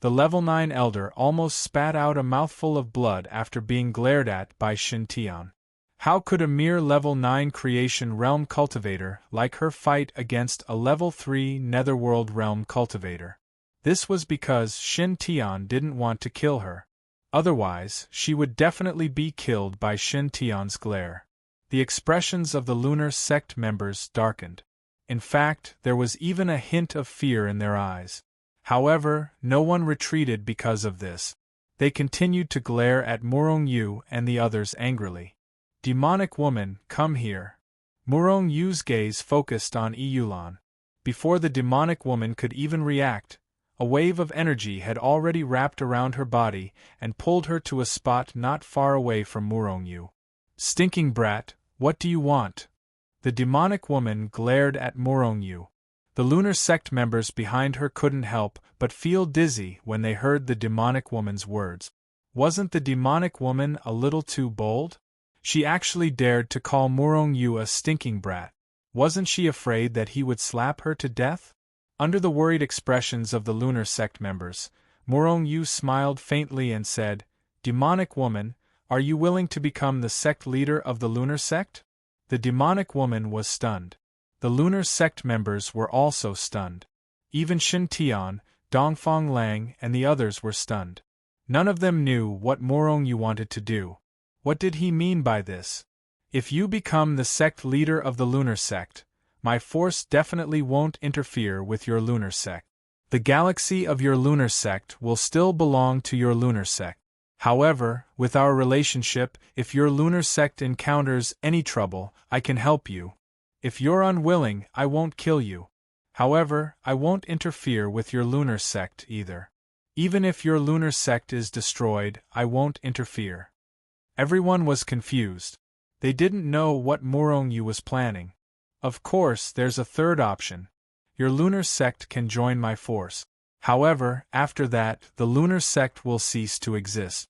The level 9 elder almost spat out a mouthful of blood after being glared at by Shin Tian. How could a mere level 9 creation realm cultivator like her fight against a level 3 netherworld realm cultivator? This was because Shin Tian didn't want to kill her. Otherwise, she would definitely be killed by Shin Tian's glare. The expressions of the Lunar sect members darkened. In fact, there was even a hint of fear in their eyes. However, no one retreated because of this. They continued to glare at Morong Yu and the others angrily. Demonic woman, come here. Morong Yu's gaze focused on Yulan. Before the demonic woman could even react, a wave of energy had already wrapped around her body and pulled her to a spot not far away from Morong Yu. Stinking brat, what do you want? The demonic woman glared at Morong Yu. The Lunar sect members behind her couldn't help but feel dizzy when they heard the demonic woman's words. Wasn't the demonic woman a little too bold? She actually dared to call Morong Yu a stinking brat. Wasn't she afraid that he would slap her to death? Under the worried expressions of the Lunar sect members, Morong Yu smiled faintly and said, Demonic woman, are you willing to become the sect leader of the Lunar sect? The demonic woman was stunned. The Lunar sect members were also stunned. Even Shin Tian, Dongfang Lang and the others were stunned. None of them knew what Morong Yu wanted to do. What did he mean by this? If you become the sect leader of the Lunar sect, my force definitely won't interfere with your Lunar sect. The galaxy of your Lunar sect will still belong to your Lunar sect. However, with our relationship, if your Lunar sect encounters any trouble, I can help you. If you're unwilling, I won't kill you. However, I won't interfere with your Lunar sect either. Even if your Lunar sect is destroyed, I won't interfere. Everyone was confused. They didn't know what Morong Yu was planning. Of course, there's a third option. Your Lunar sect can join my force. However, after that, the Lunar sect will cease to exist.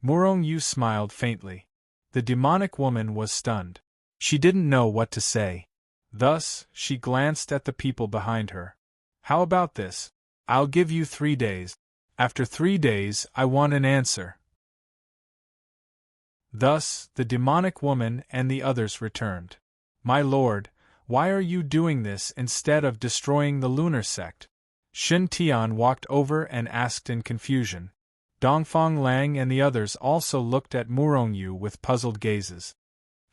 Morong Yu smiled faintly. The demonic woman was stunned. She didn't know what to say. Thus, she glanced at the people behind her. How about this? I'll give you 3 days. After 3 days, I want an answer. Thus, the demonic woman and the others returned. My lord, why are you doing this instead of destroying the lunar sect? Shin Tian walked over and asked in confusion. Dongfang Lang and the others also looked at Murongyu with puzzled gazes.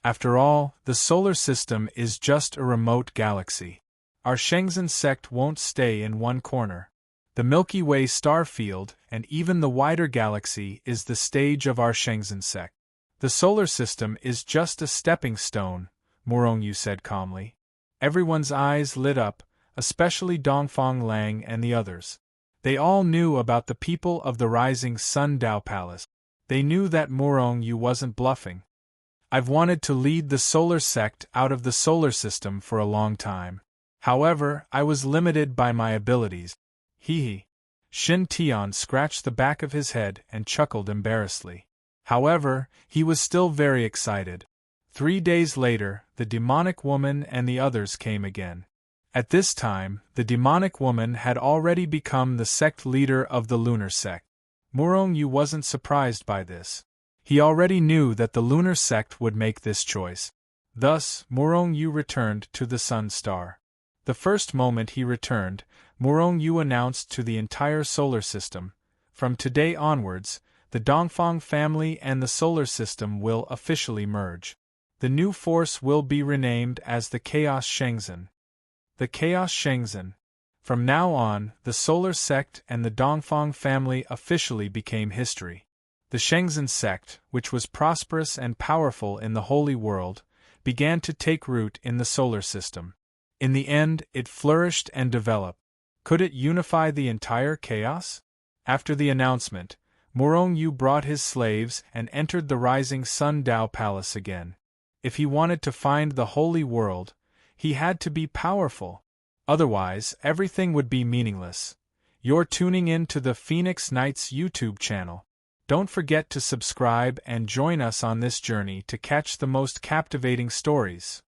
After all, the solar system is just a remote galaxy. Our Shenzhen sect won't stay in one corner. The Milky Way star field and even the wider galaxy is the stage of our Shenzhen sect. The solar system is just a stepping stone, Murongyu said calmly. Everyone's eyes lit up, especially Dongfang Lang and the others. They all knew about the people of the Rising Sun Dao Palace. They knew that Murongyu wasn't bluffing. I've wanted to lead the solar sect out of the solar system for a long time. However, I was limited by my abilities. Hee. Shin Tian scratched the back of his head and chuckled embarrassedly. However, he was still very excited. 3 days later, the demonic woman and the others came again. At this time, the demonic woman had already become the sect leader of the lunar sect. Murongyu wasn't surprised by this. He already knew that the lunar sect would make this choice. Thus, Murongyu returned to the sun star. The first moment he returned, Murongyu announced to the entire solar system, from today onwards, the Dongfang family and the solar system will officially merge. The new force will be renamed as the Chaos Shenzhen. The Chaos Shenzhen. From now on, the solar sect and the Dongfang family officially became history. The Shenzhen sect, which was prosperous and powerful in the Holy World, began to take root in the solar system. In the end, it flourished and developed. Could it unify the entire chaos? After the announcement, Murongyu brought his slaves and entered the Rising Sun Dao Palace again. If he wanted to find the Holy World, he had to be powerful. Otherwise, everything would be meaningless. You're tuning in to the Phoenix Knights YouTube channel. Don't forget to subscribe and join us on this journey to catch the most captivating stories.